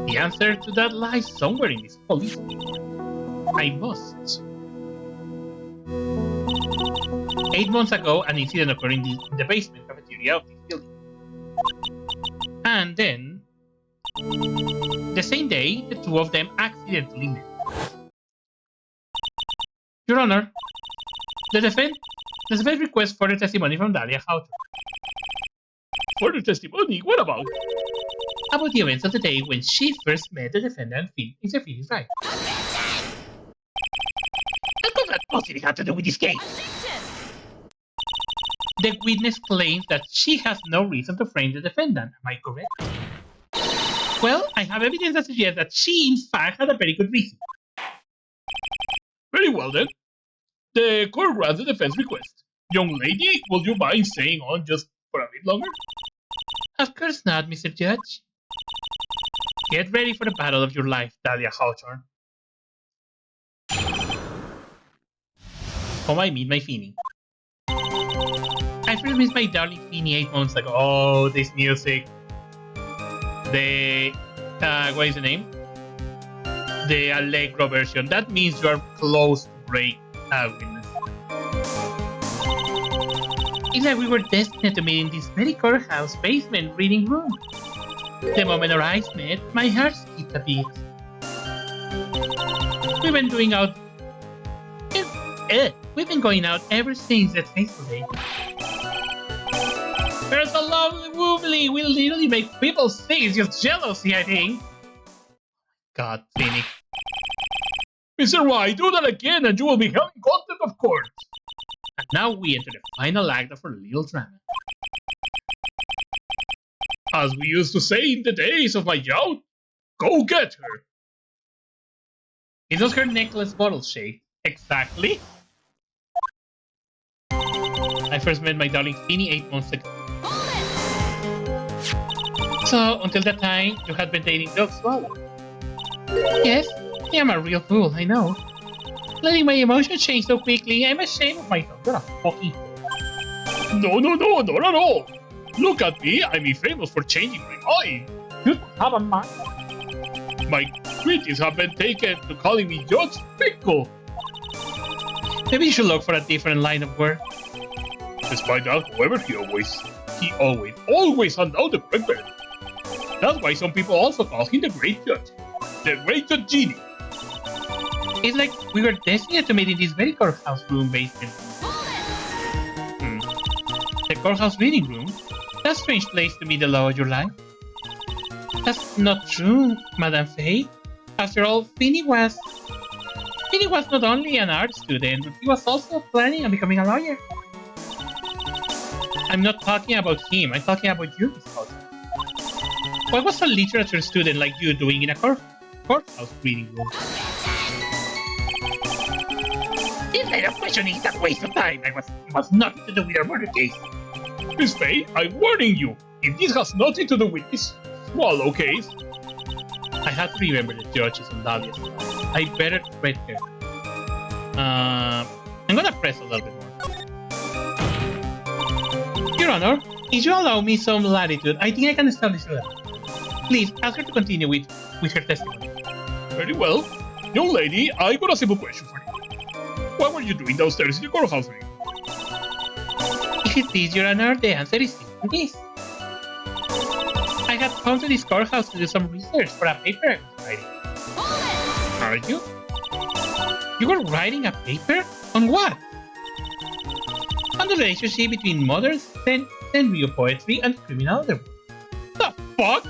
The answer to that lies somewhere in this police report. I must. 8 months ago, an incident occurred in the basement cafeteria of this building. And then, the same day, the two of them accidentally met. Your Honor, the defense requests further testimony from Dahlia Houghton. Further testimony? What about? About the events of the day when she first met the defendant, Mr. Finney's Wright. What does that possibly have to do with this case? The witness claims that she has no reason to frame the defendant. Am I correct? Well, I have evidence that suggests that she, in fact, had a very good reason. Very well then. The court grants the defense request. Young lady, will you mind staying on just for a bit longer? Of course not, Mr. Judge. Get ready for the battle of your life, Dahlia Hawthorne. How I meet my Finney. I first met my darling Finney 8 months ago. Oh, this music. What is the name? The Allegro version. That means you are close to great witness. It's like we were destined to meet in this very courthouse basement reading room. The moment our eyes met, my heart skipped a beat. We've been going out ever since that fateful day. We're so lovely, wobbly. We literally make people sick. It's just jealousy, I think. God, Finney. Mr. Wright, do that again and you will be held in contempt of court. And now we enter the final act of our little drama. As we used to say in the days of my youth, go get her. Is those her necklace bottle shaped? Exactly. I first met my darling Finney 8 months ago. So, until that time, you had been dating Doug Swallow. Yes, I am a real fool, I know. Letting my emotions change so quickly, I'm ashamed of myself. You're a fucking fool. No, not at all. Look at me, I'm famous for changing my mind. You have a mind. My critics have been taken to calling me Judge Pickle. Maybe you should look for a different line of work. Despite that, however, he always handed out the correct verdict. That's why some people also call him the Great Judge. The Great Judge Genie. It's like we were destined to meet in this very courthouse room basement. The courthouse reading room? That's a strange place to meet the love of your life. That's not true, Madame Faye. After all, Finney was not only an art student, but he was also planning on becoming a lawyer. I'm not talking about him, I'm talking about you, Miss Potter. What was a literature student like you doing in a courthouse reading room? This line of questioning is a waste of time. It was nothing to do with our murder case. Miss Faye, I'm warning you. If this has nothing to do with this Swallow case... I have to remember the judges on Dahlia's side. I better tread her. I'm gonna press a little bit more. Your Honor, if you allow me some latitude, I think I can establish a level. Please, ask her to continue with her testimony. Very well. Young lady, I got a simple question for you. What were you doing downstairs in the courthouse room? If it is your honor, the answer is simply this. I had come to this courthouse to do some research for a paper I was writing. Are you? You were writing a paper? On what? On the relationship between modern Senryu poetry and criminal underworld. The fuck?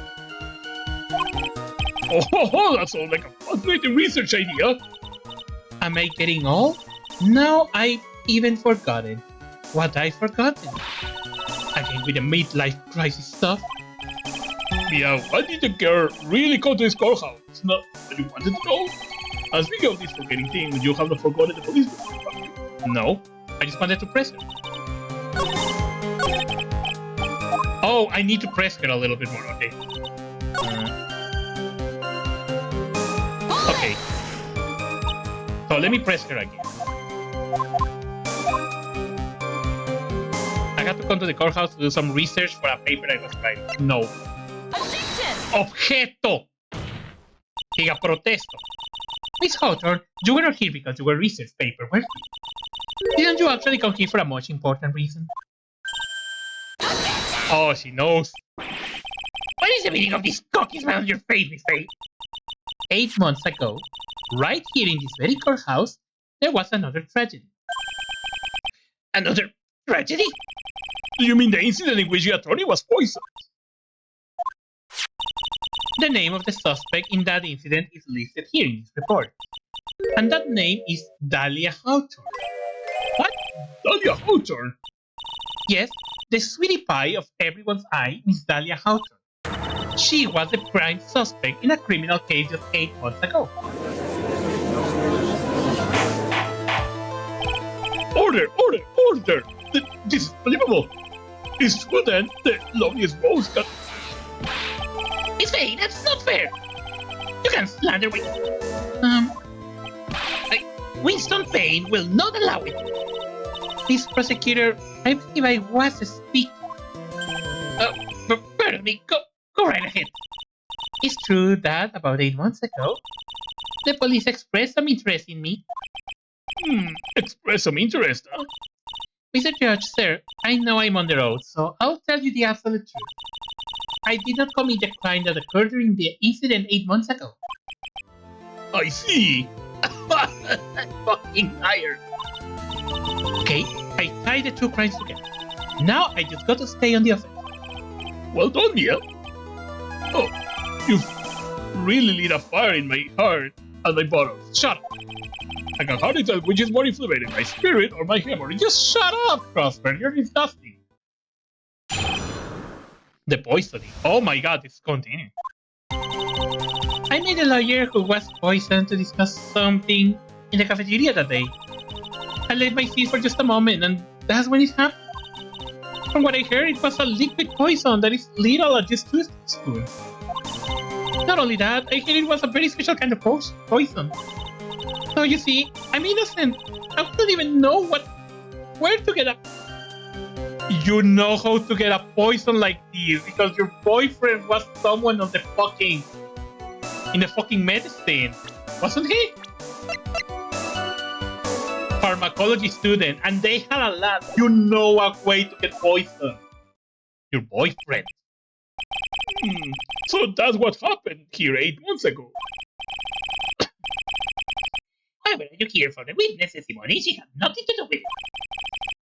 Oh, that sounds like a fascinating research idea. Am I getting old? Now I've even forgotten what I've forgotten. Again with the midlife crisis stuff. Yeah, why did the girl really come to this courthouse? It's not what you wanted to know? And speaking of this forgetting thing, you have not forgotten the police report, have you? No, I just wanted to press her. Oh, I need to press her a little bit more, okay. Okay. So let me press her again. I had to come to the courthouse to do some research for a paper I was writing. No. Objection! Objeto! Diga protesto. Miss Hawthorne, you were not here because you were research paper, were you? Didn't you actually come here for a much important reason? Oh, she knows. What is the meaning of this cocky smile on your face, Miss Faye? 8 months ago, right here in this very courthouse, there was another tragedy. Another tragedy? Do you mean the incident in which the attorney was poisoned? The name of the suspect in that incident is listed here in this report. And that name is Dahlia Hawthorne. What? Dahlia Hawthorne? Yes, the sweetie pie of everyone's eye, Miss Dahlia Hawthorne. She was the prime suspect in a criminal case just 8 months ago. Order! Order! Order! This is unbelievable! It's true then, the loveliest rose got... Miss Faye, that's not fair! You can't slander me! Winston Payne will not allow it! Miss Prosecutor, I believe I was speaking. Pardon me, go right ahead. It's true that about 8 months ago, the police expressed some interest in me. Express some interest, huh? Mr. Judge, sir, I know I'm on the road, so I'll tell you the absolute truth. I did not commit the crime that occurred during the incident 8 months ago. I see! I'm fucking tired. Okay, I tied the two crimes together. Now I just got to stay on the offense. Well done, Mia! Oh, you've really lit a fire in my heart and my bottles. Shut up! I can hardly tell which is more inflamed, my spirit or my memory. Just shut up, Crossbird, you're disgusting. The poisoning. Oh my god, it's continuing. I met a lawyer who was poisoned to discuss something in the cafeteria that day. I let my seat for just a moment, and that's when it happened. From what I heard, it was a liquid poison that is lethal at just 2 teaspoons. Not only that, I heard it was a very special kind of poison. So you see, I'm innocent. I don't even know where to get a... You know how to get a poison like this because your boyfriend was someone on the fucking... in the fucking medicine, wasn't he? Pharmacology student, and they had a lab. You know a way to get poison. Your boyfriend. So that's what happened here 8 months ago. However, are you here for the witness testimony? She had nothing to do with it.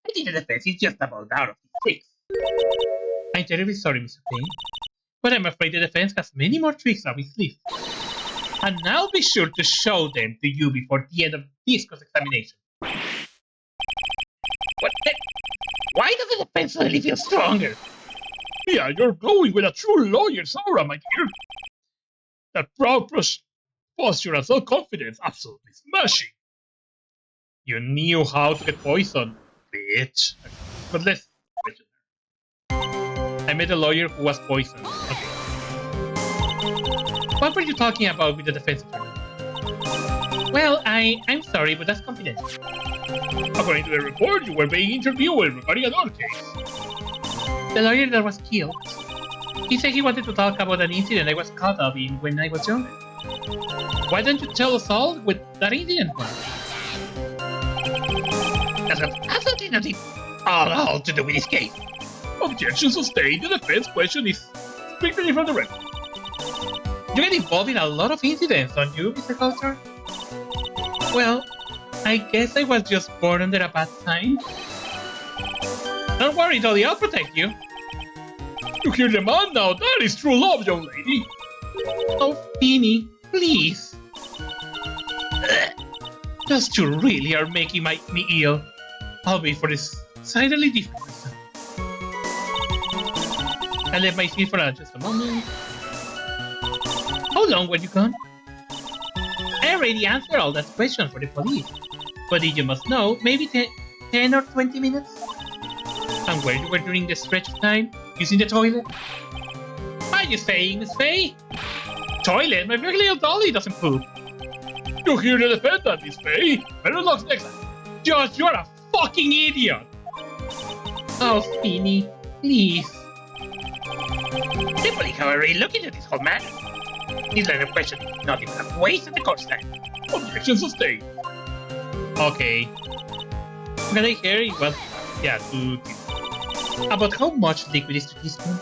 I think the defense is just about out of his tricks. I'm terribly sorry, Mr. Payne, but I'm afraid the defense has many more tricks up its sleeve. And I'll be sure to show them to you before the end of this cross-examination. What the? Why does the defense suddenly feel stronger? Yeah, you're glowing with a true lawyer's aura, my dear. That proud posture and self-confidence, absolutely smashing. You knew how to get poison, bitch. But let's question her. I met a lawyer who was poisoned. Okay. What were you talking about with the defense attorney? Well, I'm sorry, but that's confidential. According to the report, you were being interviewed regarding another case. The lawyer that was killed. He said he wanted to talk about an incident I was caught up in when I was younger. Why don't you tell us all what that incident was? That's got absolutely nothing all to do with this case. Objection sustained. The defense question is strictly from the record. You get involved in a lot of incidents, don't you, Mr. Coulter? Well, I guess I was just born under a bad time. Don't worry, Dolly, I'll protect you. You hear the man now? That is true love, young lady. Oh, Finny, please. Just you really are making me ill. I'll be for this decidedly different reason. I left my seat for just a moment. How long were you gone? I already answered all that questions for the police. But you must know, maybe 10 or 20 minutes? And where you were during the stretch of time? Using the toilet? What are you saying, Miss Faye? Toilet? My big little Dolly doesn't poop. You hear the defendant, Miss Faye? Better luck next time. Josh, you're a fucking idiot! Oh, Finny, please. The police, however, look into this whole matter. This line of questioning is not even a waste of the court's time. Objection sustained. Okay. What I hear it was, yeah, 2 teaspoons. About how much liquid is 2 teaspoons?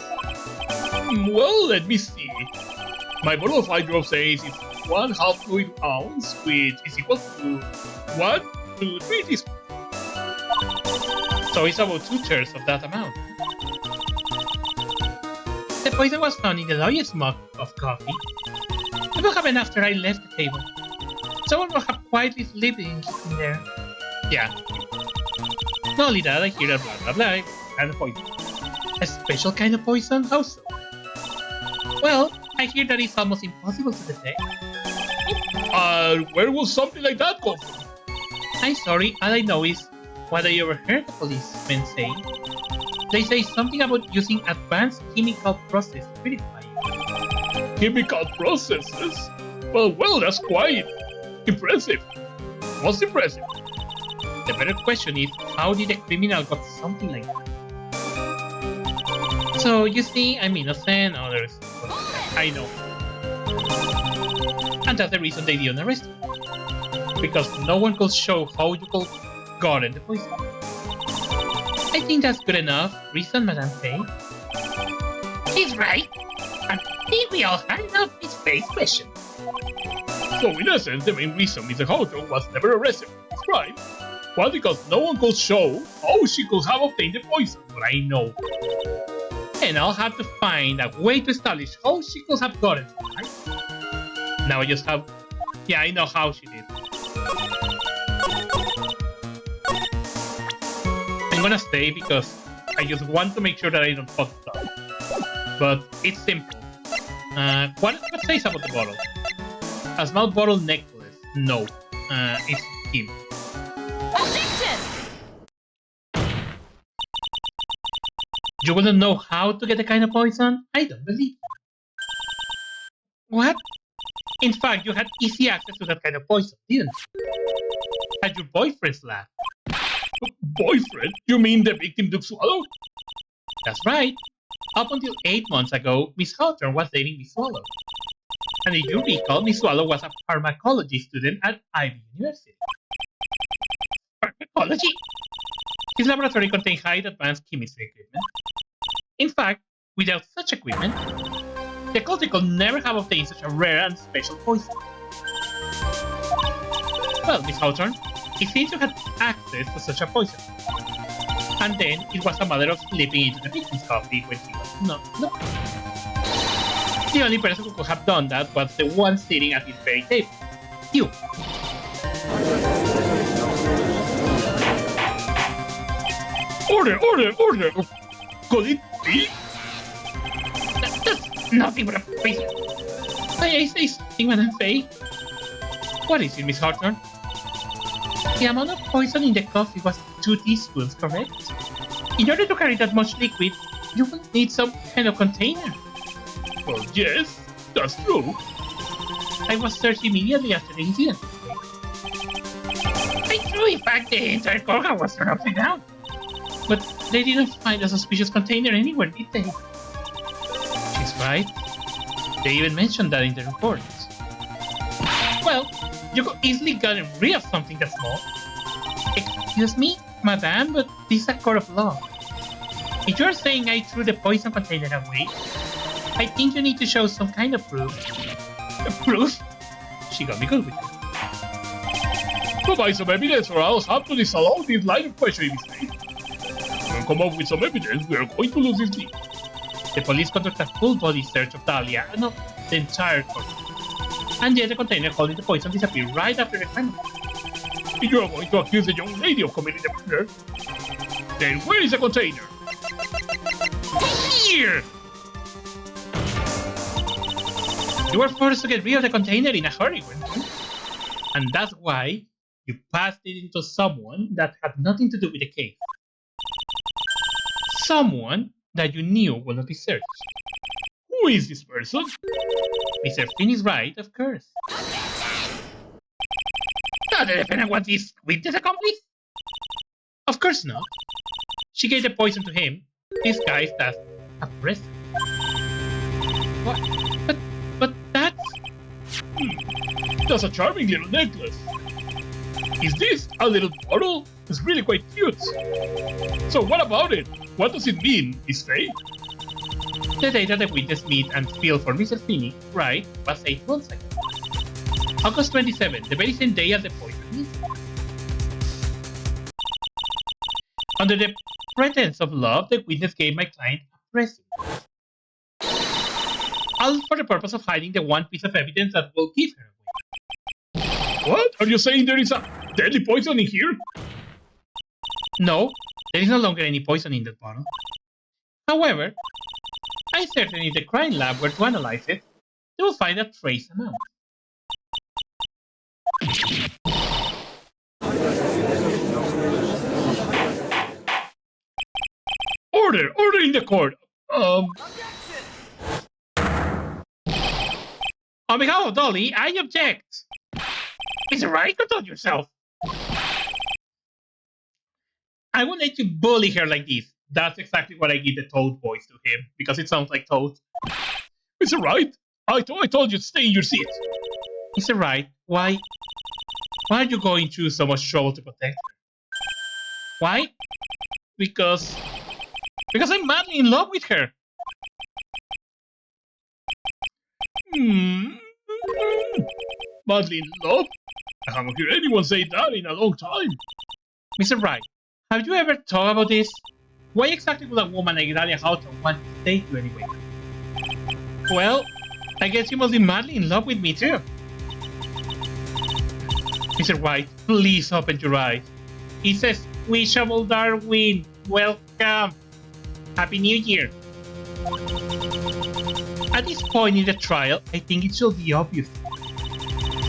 Well, let me see. My bottle of hydro says it's 1/2 fluid ounce, which is equal to 1 to 3 teaspoons. So it's about 2/3 of that amount. The poison was found in the lawyer's mug of coffee. What happened after I left the table? Someone will have quietly sleeping in there. Yeah. Not only that, I hear that blah blah blah, kind of poison. A special kind of poison? How so? Well, I hear that it's almost impossible to detect. Where will something like that come from? I'm sorry, all I know is what I overheard the policemen say. They say something about using advanced chemical process to purify it. Chemical processes? Well, that's quite impressive. Most impressive. The better question is, how did the criminal got something like that? So, you see, I'm innocent, others... I know. And that's the reason they didn't arrest me. Because no one could show how you could gotten the poison. I think that's good enough reason, Madame Faye. He's right. I think we all had enough of this Faye's question. So in essence, the main reason Mr. Houghton was never arrested for this crime was because no one could show how she could have obtained the poison, but I know. And I'll have to find a way to establish how she could have gotten it, right? Now I just have... Yeah, I know how she did. I'm gonna stay because I just want to make sure that I don't fuck it up. But it's simple. What says about the bottle? A small bottle necklace. No. It's him. Objection! You wouldn't know how to get the kind of poison? I don't believe it. What? In fact, you had easy access to that kind of poison, didn't you? At your boyfriend's lab. Boyfriend? You mean the victim took Swallow? That's right. Up until 8 months ago, Miss Houghton was dating Miss Swallow. And if you recall, Miss Swallow was a pharmacology student at Ivy University. Pharmacology? His laboratory contained highly advanced chemistry equipment. In fact, without such equipment, the culture could never have obtained such a rare and special poison. Well, Miss Houghton, it seems you had access to such a poison. And then it was a matter of slipping into the victim's coffee when she was not looking. The only person who could have done that was the one sitting at this very table. You. Order! Could it be? That's nothing but a poison. May I say something, Madame Faye? What is it, Miss Houghton? The amount of poison in the coffee was 2 teaspoons, correct? In order to carry that much liquid, you will need some kind of container. Well, yes, that's true. I was searched immediately after the incident. I true, in fact, the entire cargo was turned upside down. But they didn't find a suspicious container anywhere, did they? She's right. They even mentioned that in the reports. Well, you could easily get rid of something that small. Excuse me, madame, but this is a court of law. If you're saying I threw the poison container away, I think you need to show some kind of proof. Proof? She got me good with that. Provide some evidence or else have to disallow this line of questioning, Miss Faye. If you come up with some evidence, we are going to lose this deal. The police conduct a full body search of Dahlia and of the entire court. And yet the container holding the poison disappeared right after the crime. If you are going to accuse the young lady of committing the murder, then where is the container? Here! You were forced to get rid of the container in a hurry, weren't you? And that's why you passed it into someone that had nothing to do with the case. Someone that you knew will not be searched. Who is this person? Mr. Finney's Wright, of course. Does the defendant want this witness accomplice? Of course not. She gave the poison to him, disguised as a present. What? But that's... That's a charming little necklace. Is this a little bottle? It's really quite cute. So what about it? What does it mean, Miss Faye? The day that the witness meet and feel for Mr. Finney, Wright, was 8 months ago. August 27, the very same day as the poison is. Under the pretense of love, the witness gave my client a present. All for the purpose of hiding the one piece of evidence that will give her away. What? Are you saying there is a deadly poison in here? No, there is no longer any poison in that bottle. However, I certainly if the crime lab were to analyze it, they will find a trace amount. Order in the court. On behalf of Dolly, I object. Mr. Wright, control yourself. I won't let you bully her like this. That's exactly what I give the Toad voice to him, because it sounds like Toad. Mr. Wright, I told you to stay in your seat. Mr. Wright, why are you going through so much trouble to protect her? Why? Because I'm madly in love with her. Madly in love? I haven't heard anyone say that in a long time. Mr. Wright, have you ever thought about this? Why exactly would a woman like Dahlia Houghton want to date you anyway? Well, I guess you must be madly in love with me too. Mr. White, please open your eyes. It says, Wishable Darwin, welcome. Happy New Year. At this point in the trial, I think it should be obvious.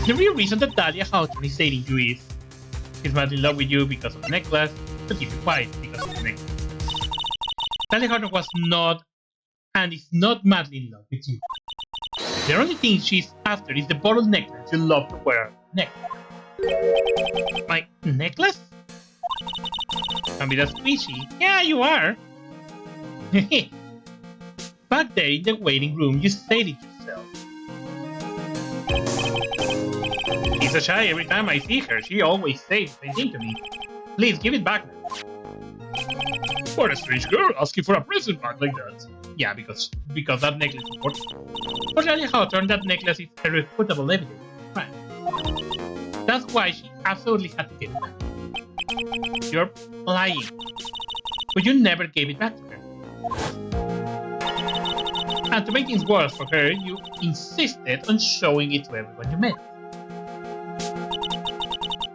The real reason that Dahlia Houghton is dating you is she's madly in love with you because of the necklace, but keep it quiet because of the necklace. Dahlia Houghton was not and is not madly in love with you. The only thing she's after is the bottle necklace you love to wear on your neck. My necklace? Don't be that squishy. Yeah, you are. Back there in the waiting room, you said it yourself. She's so shy every time I see her. She always says the same thing to me. Please, give it back now. What a strange girl asking for a present back like that. Yeah, because that necklace is important. For Dahlia Houghton, that necklace is irrefutable evidence. Right. That's why she absolutely had to get it back. You're lying. But you never gave it back to her. And to make things worse for her, you insisted on showing it to everyone you met.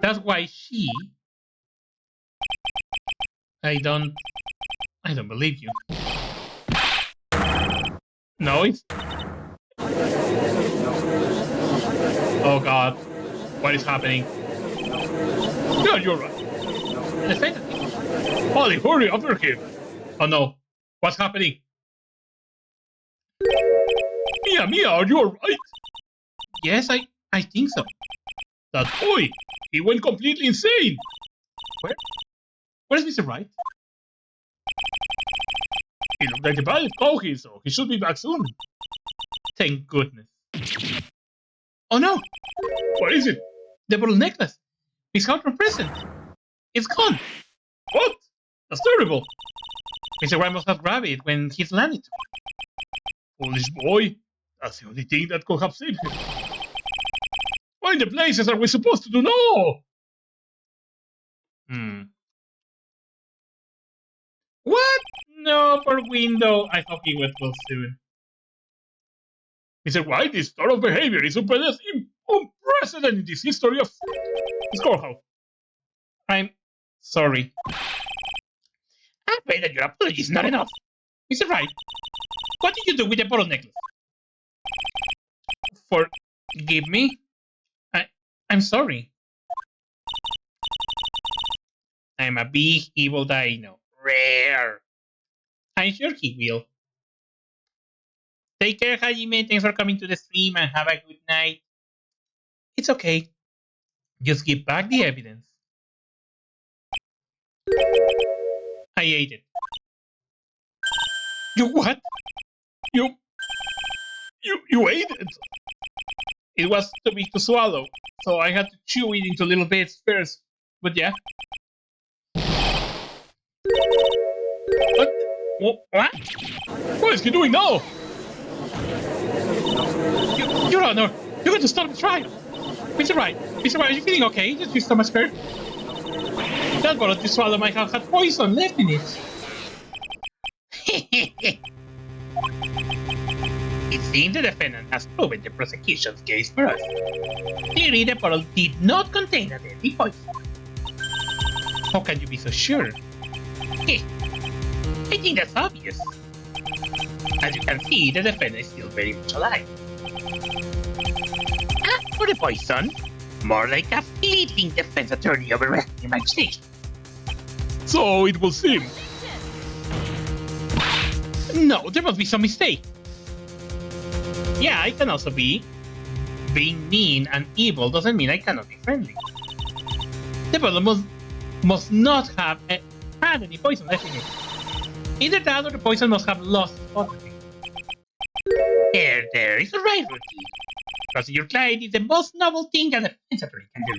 That's why she... I don't believe you. No, it's... Oh god. What is happening? Yeah, you're right. Defendant. Molly, hurry after him. Oh no. What's happening? Mia, are you alright? Yes, I think so. That boy, he went completely insane. Where's Mr. Wright? He looked like the bad coffee, so he should be back soon. Thank goodness. Oh no! What is it? The bottle necklace! His heart from present! It's gone! What? That's terrible. Mr. Wright must have grabbed it when he's landed. Foolish boy. That's the only thing that could have saved him. What in the places are we supposed to do now? What? No, poor window. I hope he went well soon. Mr. White, this sort of behavior is unprecedented in this history of the schoolhouse. I'm sorry. I'm afraid that your apology is not enough. Mr. Wright, what did you do with the bottle necklace? Forgive me? I'm sorry. I'm a big evil dino. Rare. I'm sure he will. Take care, Hajime. Thanks for coming to the stream and have a good night. It's okay. Just give back the evidence. I ate it. You what? You ate it? It was too big to swallow, so I had to chew it into little bits first. But yeah. What? What? What is he doing now? Your Honor, you're going to stop the trial. Mr. Wright, are you feeling okay? Just your stomach hurt? That bottle you swallowed might have had poison left in it. It seems the defendant has proven the prosecution's case for us. Clearly, the bottle did not contain a deadly poison. How can you be so sure? I think that's obvious. As you can see, the defendant is still very much alive. As for the poison, more like a fleeting defense attorney overreacting imagination. So it will seem. No, there must be some mistake. Yeah, I can also be. Being mean and evil doesn't mean I cannot be friendly. The bottle must not have had any poison left in it. Either that or the poison must have lost its potency. There is a right routine. Trusting your client is the most noble thing a defense attorney can do.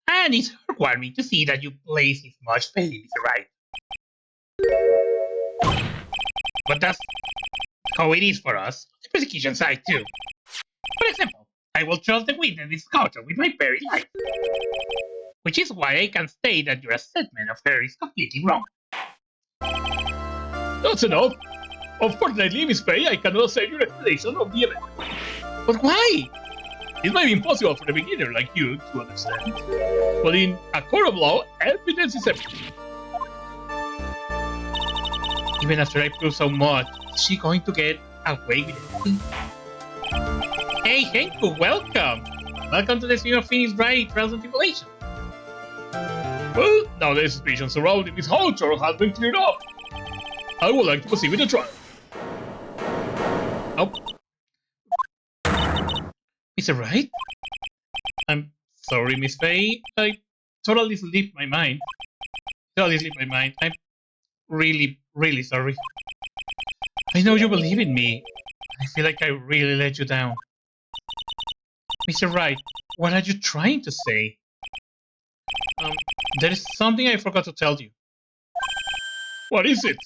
And it's heartwarming to see that you place this much faith in Mr. Wright. But that's how it is for us, on the prosecution side too. For example, I will trust the witness discovered with my very life. Which is why I can state that your assessment of her is completely wrong. That's enough. Unfortunately, Miss Faye, I cannot accept your explanation of the event. But why? It may be impossible for a beginner like you to understand. But in a court of law, evidence is everything. Even after I prove so much, is she going to get away with everything? Hey, Henku, welcome! Welcome to the stream of Phoenix Wright, Trials and Tribulations. Well, now the suspicion surrounding Miss Hawthorne has been cleared up. I would like to proceed with the trial. Oh. Mr. Wright? I'm sorry, Miss Faye. I totally slipped my mind. I'm really, really sorry. I know you believe in me. I feel like I really let you down. Mr. Wright, what are you trying to say? There is something I forgot to tell you. What is it?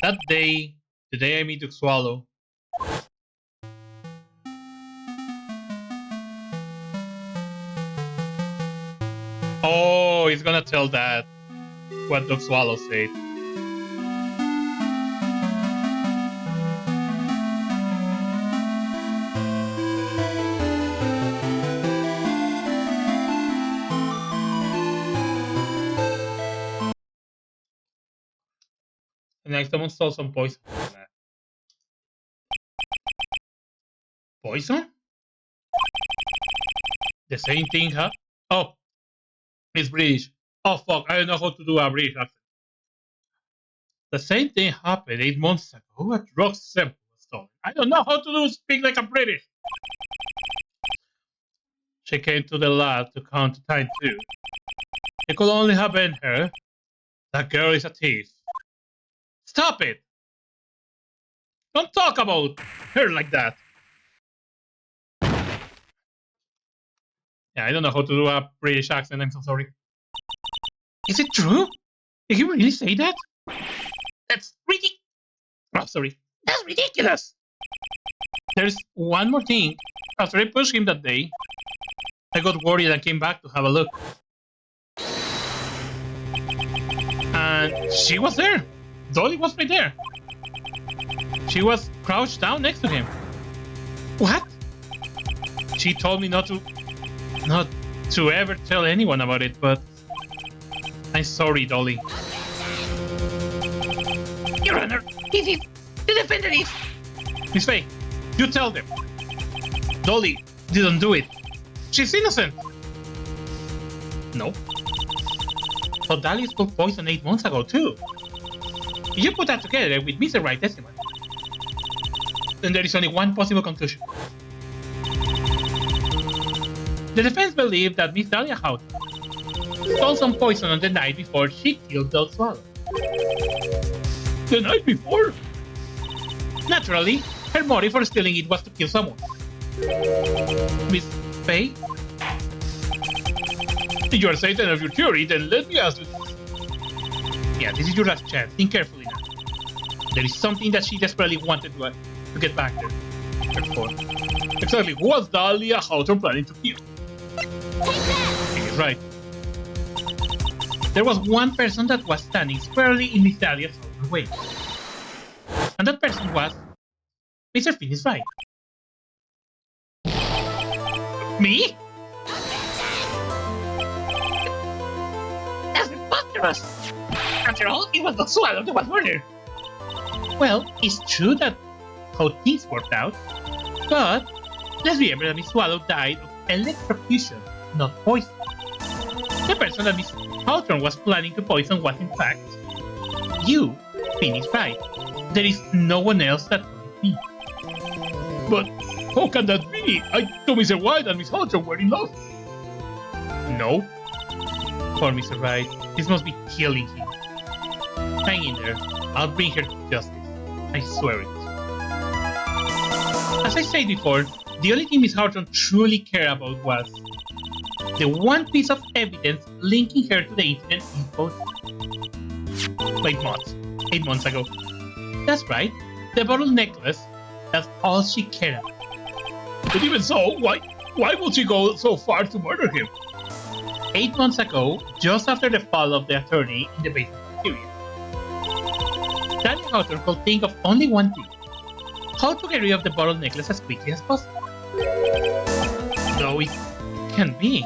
That day, the day I meet Duke Swallow. Oh, he's gonna tell that. What Duke Swallow said. And like someone stole some poison. Poison? The same thing, huh? Oh, it's British. Oh fuck, I don't know how to do a British accent. The same thing happened 8 months ago. A drug sample was stolen. I don't know how to speak like a British. She came to the lab to count the time too. It could only have been her. That girl is a thief. Stop it! Don't talk about her like that. Yeah, I don't know how to do a British accent. I'm so sorry. Is it true? Did he really say that? That's ridiculous. Oh, sorry. That's ridiculous. There's one more thing. After I pushed him that day, I got worried and came back to have a look. And she was there. Dolly was right there. She was crouched down next to him. What? She told me not to ever tell anyone about it, but I'm sorry, Dolly. Your Honor, this is the defendant is. Miss Faye, you tell them. Dolly didn't do it. She's innocent. No. But Dolly spoke poison 8 months ago, too. If you put that together with Mr. Wright testimony, then there is only one possible conclusion. The defense believed that Miss Dahlia Houghton stole some poison on the night before she killed those swallows. The night before? Naturally, her motive for stealing it was to kill someone. Miss Faye? If you are certain of your theory, then let me ask you. Yeah, this is your last chance. Think carefully now. There is something that she desperately wanted to get back there. Therefore, Exactly who was Dahlia Houghton planning to kill? she is right. There was one person that was standing squarely in Miss Dahlia's way. And that person was Mr. Finn is right. Me? That's preposterous. After all, it was the swallow that was murdered. Well, it's true that how things worked out, but let's remember that Miss Swallow died of electrocution, not poison. The person that Miss Hawthorne was planning to poison was in fact you. Finn is right. There is no one else that could be. But how can that be? I thought Mr. White and Miss Hawthorne were in love. No. Poor Mr. Wright. This must be killing him. Hang in there. I'll bring her to justice. I swear it. As I said before, the only thing Miss Hawthorne truly cared about was the one piece of evidence linking her to the incident in post. 8 months ago. That's right. The bottle necklace. That's all she cared about. But even so, why would she go so far to murder him? 8 months ago, just after the fall of the attorney in the basement period, Daniel Hawthorne could think of only one thing: how to get rid of the bottle necklace as quickly as possible. Though it can't be.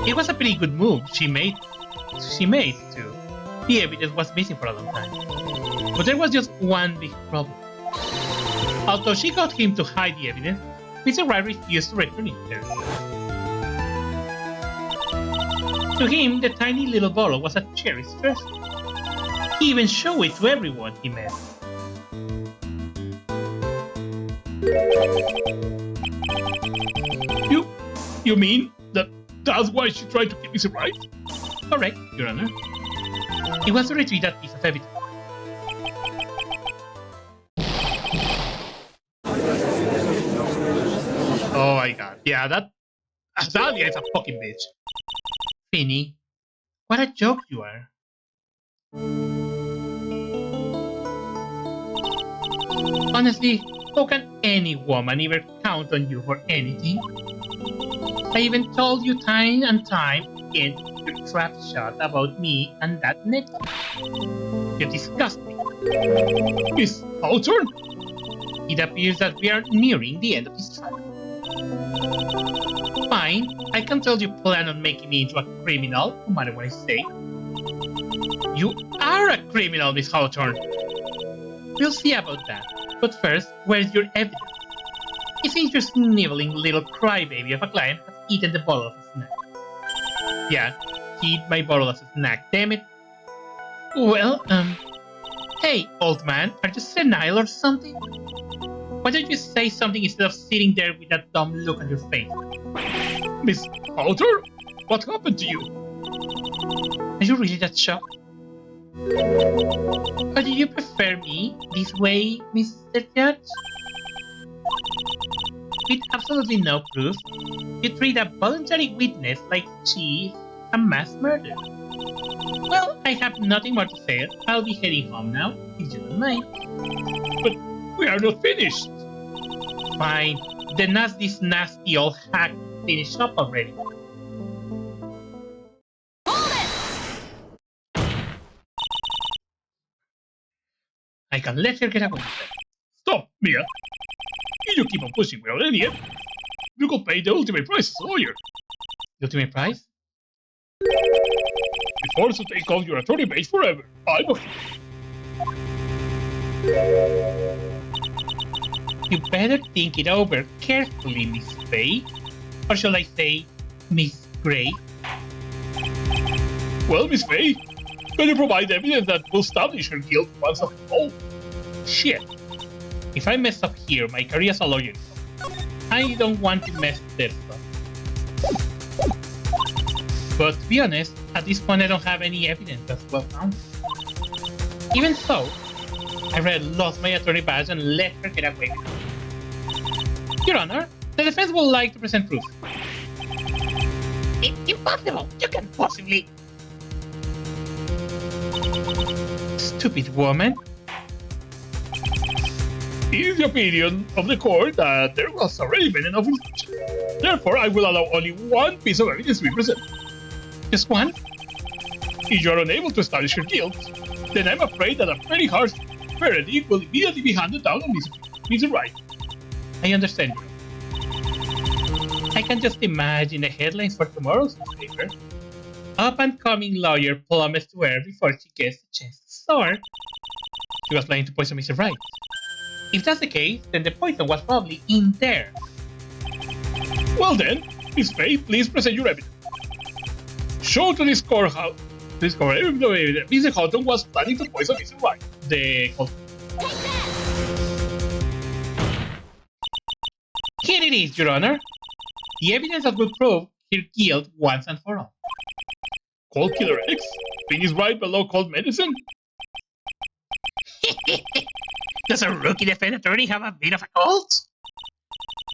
It was a pretty good move she made too. The evidence was missing for a long time. But there was just one big problem. Although she got him to hide the evidence, Mr. Wright refused to return it to her. To him, the tiny little bottle was a cherished treasure. He even showed it to everyone he met. You mean that's why she tried to kill Mr. Wright? Correct, Your Honor. It was to retrieve that piece of evidence. Oh my god. Yeah, that Dahlia is a fucking bitch. Finny, what a joke you are. Honestly, how can any woman ever count on you for anything? I even told you time and time again your trap shot about me and that necklace. You disgust me. Miss Hawthorne? It appears that we are nearing the end of this trial. Fine, I can tell you plan on making me into a criminal, no matter what I say. You are a criminal, Miss Hawthorne. We'll see about that. But first, where's your evidence? It seems your sniveling little crybaby of a client has eaten the bottle as a snack. Yeah, he ate my bottle as a snack, damn it. Well, hey, old man, are you senile or something? Why don't you say something instead of sitting there with that dumb look on your face? Miss Hawthorne? What happened to you? Are you really that shocked? Or do you prefer me this way, Mr. Judge? with absolutely no proof, you treat a voluntary witness like she's a mass murder. Well, I have nothing more to say. I'll be heading home now, if you don't mind. But we are not finished. Fine. Then ask this nasty old hack to finish up already. Hold it! I can let her get away with that. Stop, Mia. If you keep on pushing without any evidence, you could pay the ultimate price as a lawyer. The ultimate prize? Be forced to take off your attorney base forever. I'm afraid. You better think it over carefully, Miss Faye. Or shall I say, Miss Gray? Well, Miss Faye, can you provide evidence that will establish her guilt once and for all? Shit. If I mess up here, my career as a lawyer is over. I don't want to mess this up. But to be honest, at this point I don't have any evidence that's well founded. Even so, I rather lost my attorney badge and let her get away with it. Your Honor, the defense would like to present proof. It's impossible! You can't possibly... Stupid woman. It is the opinion of the court that there was already been enough information. Therefore, I will allow only one piece of evidence to be presented. Just one? If you are unable to establish her guilt, then I'm afraid that a very harsh verdict will immediately be handed down on Mr. Wright. I understand you. I can just imagine the headlines for tomorrow's newspaper. Up-and-coming lawyer plummets to earth before she gets a chance to soar. She was planning to poison Mr. Wright. If that's the case, then the poison was probably in there. Well then, Miss Faye, please present your evidence. Show to this courthouse. Mr. Houghton was planning to poison Mr. Wright. Here it is, Your Honor. The evidence that will prove her guilt once and for all. Cold Killer X? Finish right below cold medicine? Does a rookie defense attorney have a bit of a cold?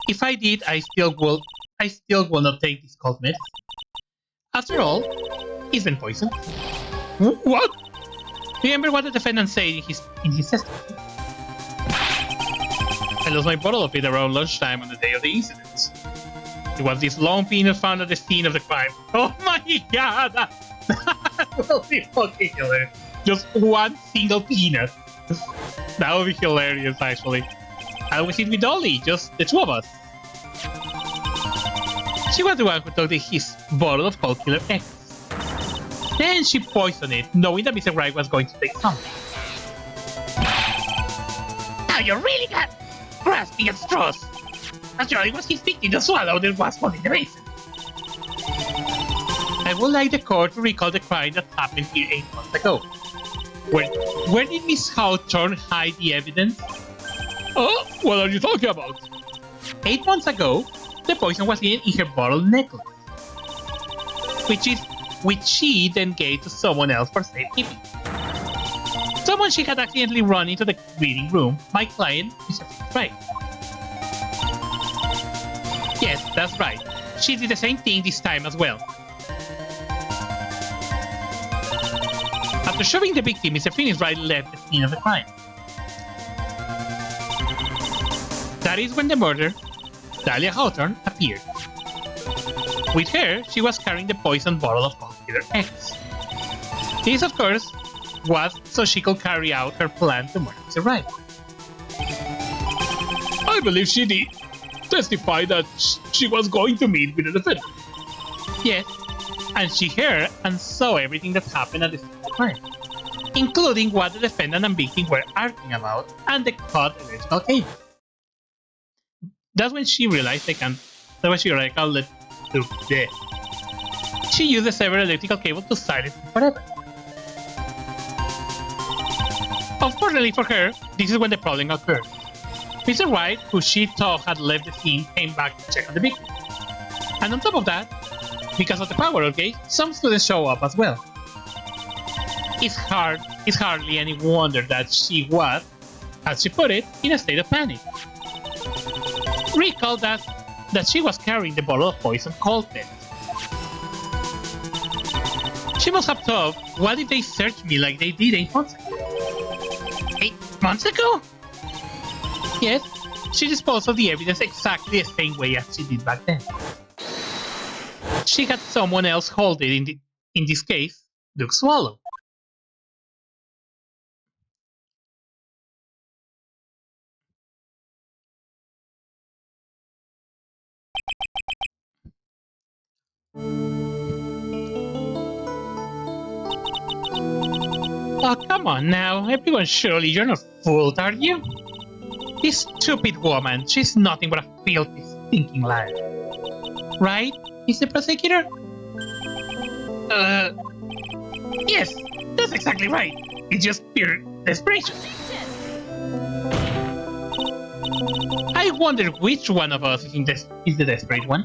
If I did, I still will not take this cold medicine. After all, he's been poisoned. What? Remember what the defendant said in his testimony? I lost my bottle of it around lunchtime on the day of the incident. It was this long peanut found at the scene of the crime. Oh my god! That will be fucking hilarious. Just one single peanut. That would be hilarious, actually. I was in with Dolly, just the two of us. She was the one who took his bottle of Cold Killer X. Then she poisoned it, knowing that Mr. Wright was going to take some. Now you really got grasping at straws. After all, it was his victim to swallow that was put in the basin. I would like the court to recall the crime that happened here 8 months ago. Where did Miss Hawthorne hide the evidence? Oh, what are you talking about? 8 months ago, the poison was in her bottle necklace, which she then gave to someone else for safekeeping. Someone she had accidentally run into the reading room, my client, Mr. Wright. Yes, that's right. She did the same thing this time as well. After shoving the victim, Mr. Phoenix Wright left the scene of the crime. That is when the murderer, Dahlia Hawthorne, appeared. With her, she was carrying the poisoned bottle of Cold Killer X. This, of course, was so she could carry out her plan to murder Mr. Wright. I believe she did testify that she was going to meet with the defendant. Yes, and she heard and saw everything that happened at the scene of the crime, including what the defendant and victim were arguing about and the cut electrical cable. That's when she realized She used the severed electrical cable to silence him forever. Unfortunately for her, this is when the problem occurred. Mr. Wright, who she thought had left the scene, came back to check on the victim. And on top of that, because of the power outage, some students show up as well. It's hardly any wonder that she was, as she put it, in a state of panic. recalled us that she was carrying the bottle of poison called it. She must have thought, what if they searched me like they did 8 months ago? 8 months ago? Yes, she disposed of the evidence exactly the same way as she did back then. She had someone else hold it in this case, Duke Swallow. Oh, come on now, everyone, surely you're not fooled, are you? This stupid woman, she's nothing but a filthy, stinking liar. Right, Mr. Prosecutor? Yes, that's exactly right. It's just pure desperation. I wonder which one of us is the desperate one.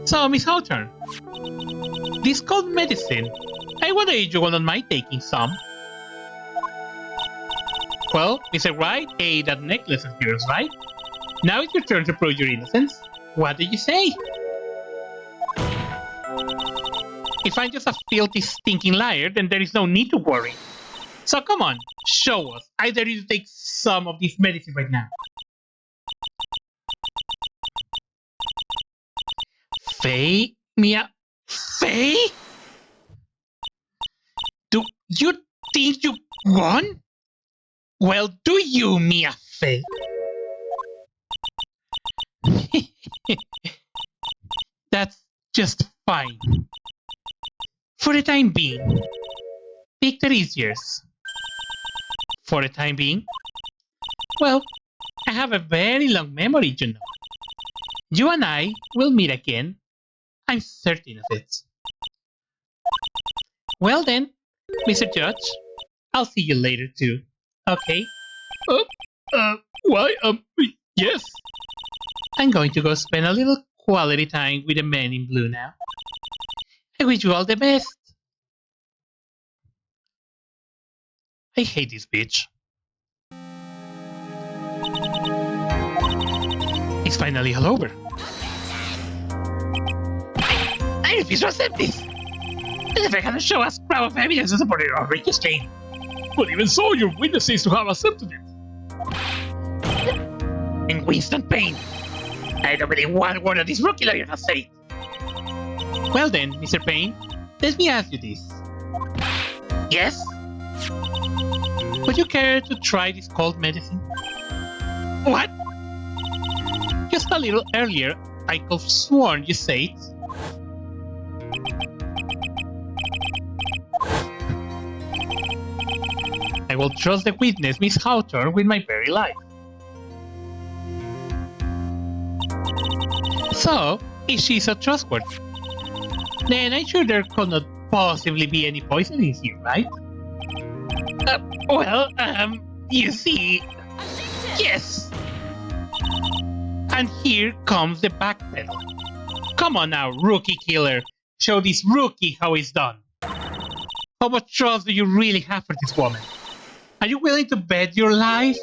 So, Miss Hawthorne, this cold medicine, I wonder if you wouldn't mind taking some. Well, Mr. Wright ate that necklace of yours, right? Now it's your turn to prove your innocence. What do you say? If I'm just a filthy, stinking liar, then there is no need to worry. So come on, show us. I dare you to take some of this medicine right now. Faye? Mia? Faye? Do you think you won? Well, do you, Mia Faye? That's just fine. For the time being, victory is yours. For the time being, well, I have a very long memory, you know. You and I will meet again. I'm certain of it. Well then, Mr. Judge, I'll see you later too. Okay? Why, yes. I'm going to go spend a little quality time with the man in blue now. I wish you all the best. I hate this bitch. It's finally all over. I refuse to accept this. As if I cannot show us proof of evidence to support your outrageous claim. But even so, your witnesses to have accepted it. And Winston Payne. I don't believe one word of this rookie lawyer has said. Well then, Mr. Payne, let me ask you this. Yes? Would you care to try this cold medicine? What? Just a little earlier, I could have sworn you said. I will trust the witness, Miss Hawthorne, with my very life. So, if she's so trustworthy, then I'm sure there could not possibly be any poison in here, right? You see... Yes! And here comes the backpedal. Come on now, rookie killer. Show this rookie how it's done. How much trust do you really have for this woman? Are you willing to bet your life?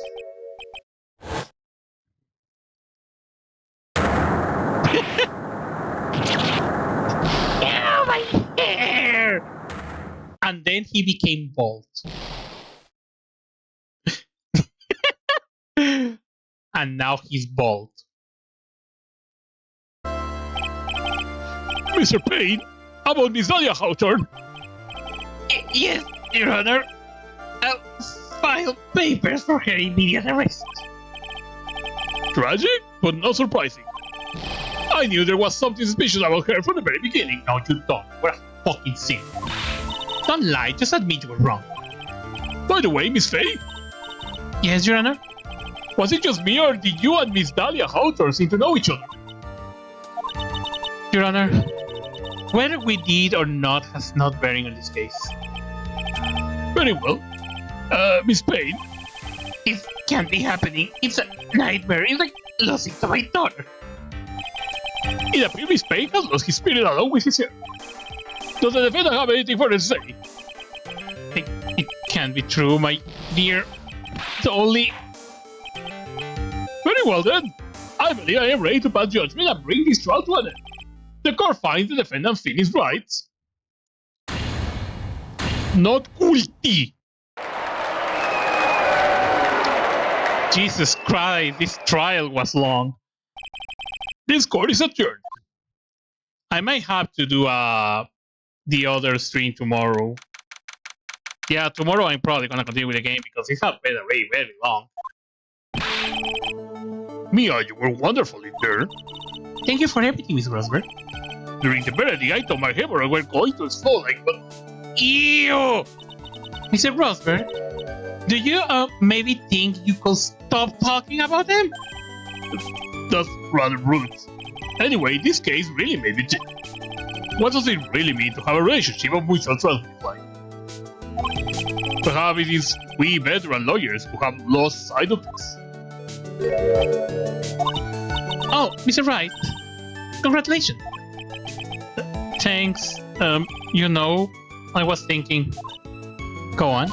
Ow, my hair! And then he became bald. And now he's bald. Mr. Payne, about Miss Dahlia Hawthorne. Yes, Your Honor. I'll file papers for her immediate arrest. Tragic, but not surprising. I knew there was something suspicious about her from the very beginning. No, you don't. You're a fucking sin. Don't lie, just admit you were wrong. By the way, Miss Faye, Yes, Your Honor? was it just me or did you and Miss Dahlia Hawthorne seem to know each other? Your Honor, whether we did or not has not bearing on this case. Very well. Miss Payne, It can't be happening. It's a nightmare. It's like losing to my daughter. it appears Miss Payne has lost his spirit along with his hair. Does the defendant have anything further to say? It can't be true, my dear. It's only... Very well then. I believe I am ready to pass judgment and bring this trial to an end. The court finds the defendant Phoenix Wright not guilty. Jesus Christ, this trial was long. This court is adjourned. I might have to do the other stream tomorrow. Yeah, tomorrow I'm probably gonna continue with the game because it has been very, very long. Mia, you were wonderful in there. Thank you for everything, Miss Rosberg. During the melody, I thought my hemorrhoid were going to explode like, but... Ew! Mr. Rosberg, do you maybe think you could stop talking about them? That's rather rude. Anyway, this case really made me think. What does it really mean to have a relationship of mutual trust with life? Perhaps it is we veteran lawyers who have lost sight of this. Oh, Mr. Wright, congratulations. Thanks. You know, I was thinking. Go on.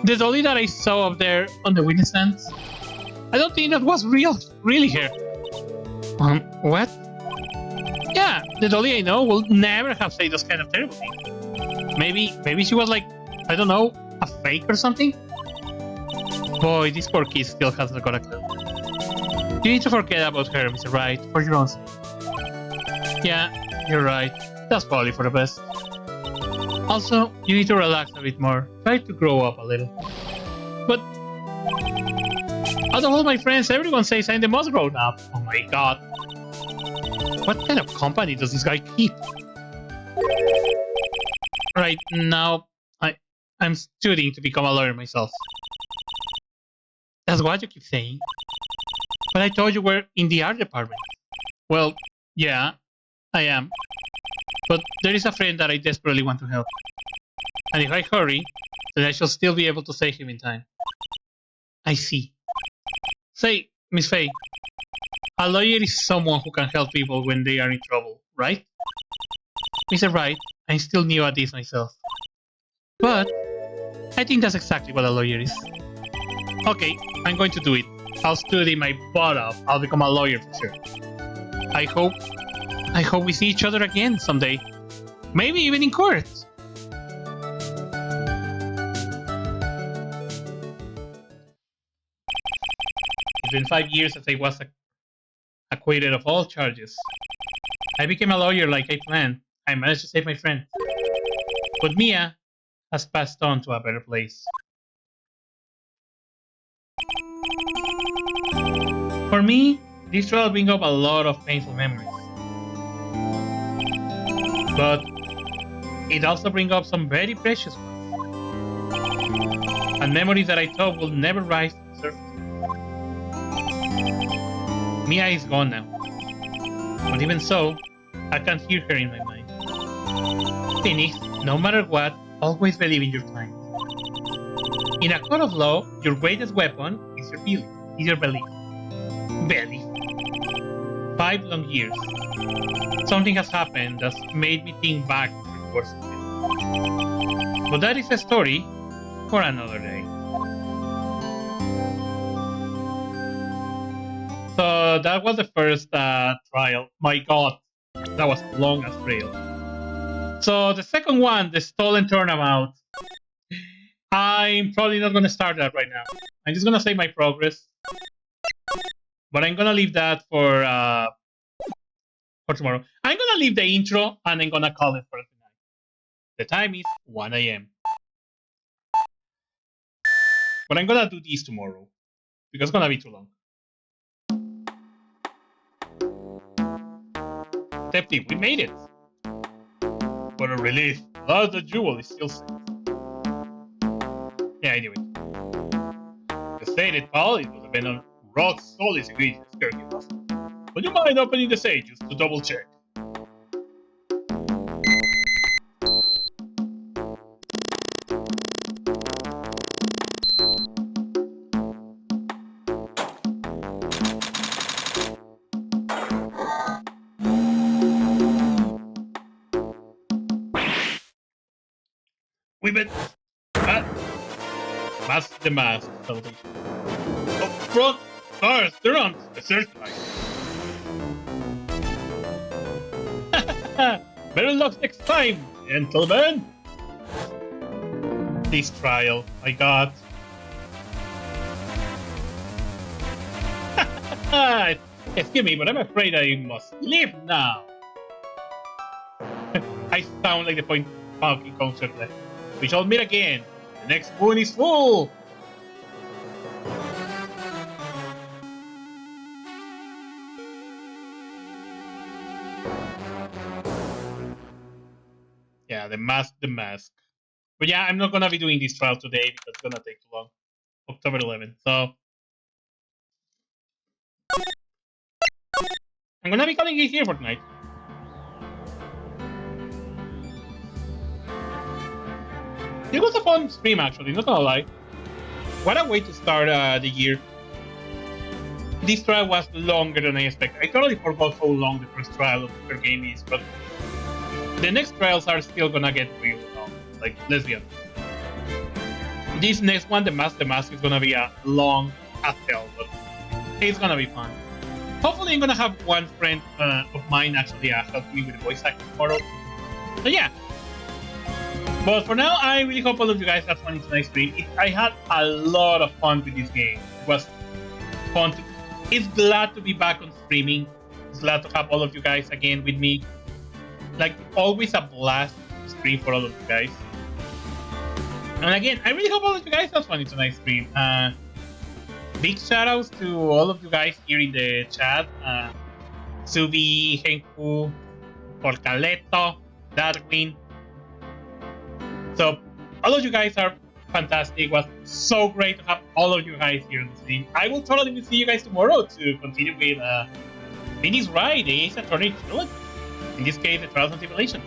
The dolly that I saw up there on the witness stand, I don't think that was really her. What? Yeah, the dolly I know will never have said those kind of terrible things. Maybe she was like, I don't know, a fake or something? Boy, this poor kid still hasn't got a clue. You need to forget about her, Mr. Wright, for your own sake. Yeah, you're right. That's probably for the best. Also, you need to relax a bit more. Try to grow up a little. But out of all my friends, everyone says I'm the most grown up. Oh my god. What kind of company does this guy keep? Right now, I'm studying to become a lawyer myself. That's what you keep saying. But I thought you were in the art department. Well, yeah, I am. But there is a friend that I desperately want to help. And if I hurry, then I shall still be able to save him in time. I see. Say, Miss Faye, a lawyer is someone who can help people when they are in trouble, right? Mr. Wright, I'm still new at this myself. But I think that's exactly what a lawyer is. Okay, I'm going to do it. I'll study my butt off. I'll become a lawyer for sure. I hope we see each other again someday. Maybe even in court. It's been 5 years since I was acquitted of all charges. I became a lawyer like I planned. I managed to save my friend. But Mia has passed on to a better place. For me, this trial brings up a lot of painful memories. But it also brings up some very precious ones. And memories that I thought will never rise to the surface. Mia is gone now. But even so, I can hear her in my mind. Phoenix, no matter what, always believe in your client. In a court of law, your greatest weapon is your belief. Belief. 5 long years. Something has happened that's made me think back to the course of it. But that is a story for another day. So that was the first trial. My god, that was long as trail. So the second one, the stolen turnabout. I'm probably not going to start that right now. I'm just going to save my progress. But I'm going to leave that for tomorrow. I'm going to leave the intro and I'm going to call it for tonight. The time is 1 a.m. But I'm going to do this tomorrow because it's going to be too long. Septi, we made it. What a relief. Glad the jewel is still safe. Yeah, anyway. The stated pal, it would have been on rock solid ingredients, caregivers. Would you mind opening the safe just to double check? We've been mask the mask salvation. Up front, cars, they're on the searchlight. Better luck next time, gentlemen. This trial, my god. Excuse me, but I'm afraid I must leave now. I sound like the point funky concert left. We shall meet again. The next moon is full. Yeah, the mask. But yeah, I'm not gonna be doing this trial today because it's gonna take too long. October 11th. So I'm gonna be calling it here for tonight. It was a fun stream, actually, not gonna lie. What a way to start the year. This trial was longer than I expected. I totally forgot how long the first trial of the game is, but the next trials are still gonna get really long. Like, let's be honest. This next one, the mask is gonna be a long as hell, but it's gonna be fun. Hopefully, I'm gonna have one friend of mine actually help me with the voice acting tomorrow. So yeah. But for now, I really hope all of you guys had fun in tonight's stream. I had a lot of fun with this game. It was fun. It's glad to be back on streaming. It's glad to have all of you guys again with me. Like, always a blast to stream for all of you guys. And again, I really hope all of you guys had fun in tonight's stream. Big shoutouts to all of you guys here in the chat. Subi, Henku, Porcaleto, Darwin. So, all of you guys are fantastic. It was so great to have all of you guys here on the stream. I will totally see you guys tomorrow to continue with Vinny's Wright, the Ace Attorney trilogy. In this case, the Trials and Tribulations.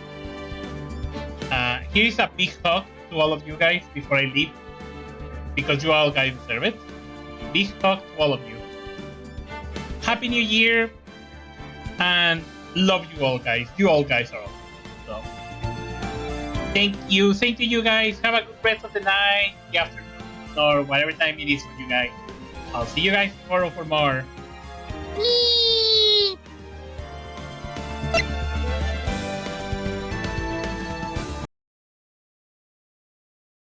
Here is a big hug to all of you guys before I leave, because you all guys deserve it. Big hug to all of you. Happy New Year, and love you all, guys. You all guys are awesome. So, thank you. Same to you guys. Have a good rest of the night, the afternoon, or whatever time it is for you guys. I'll see you guys tomorrow for more. Whee!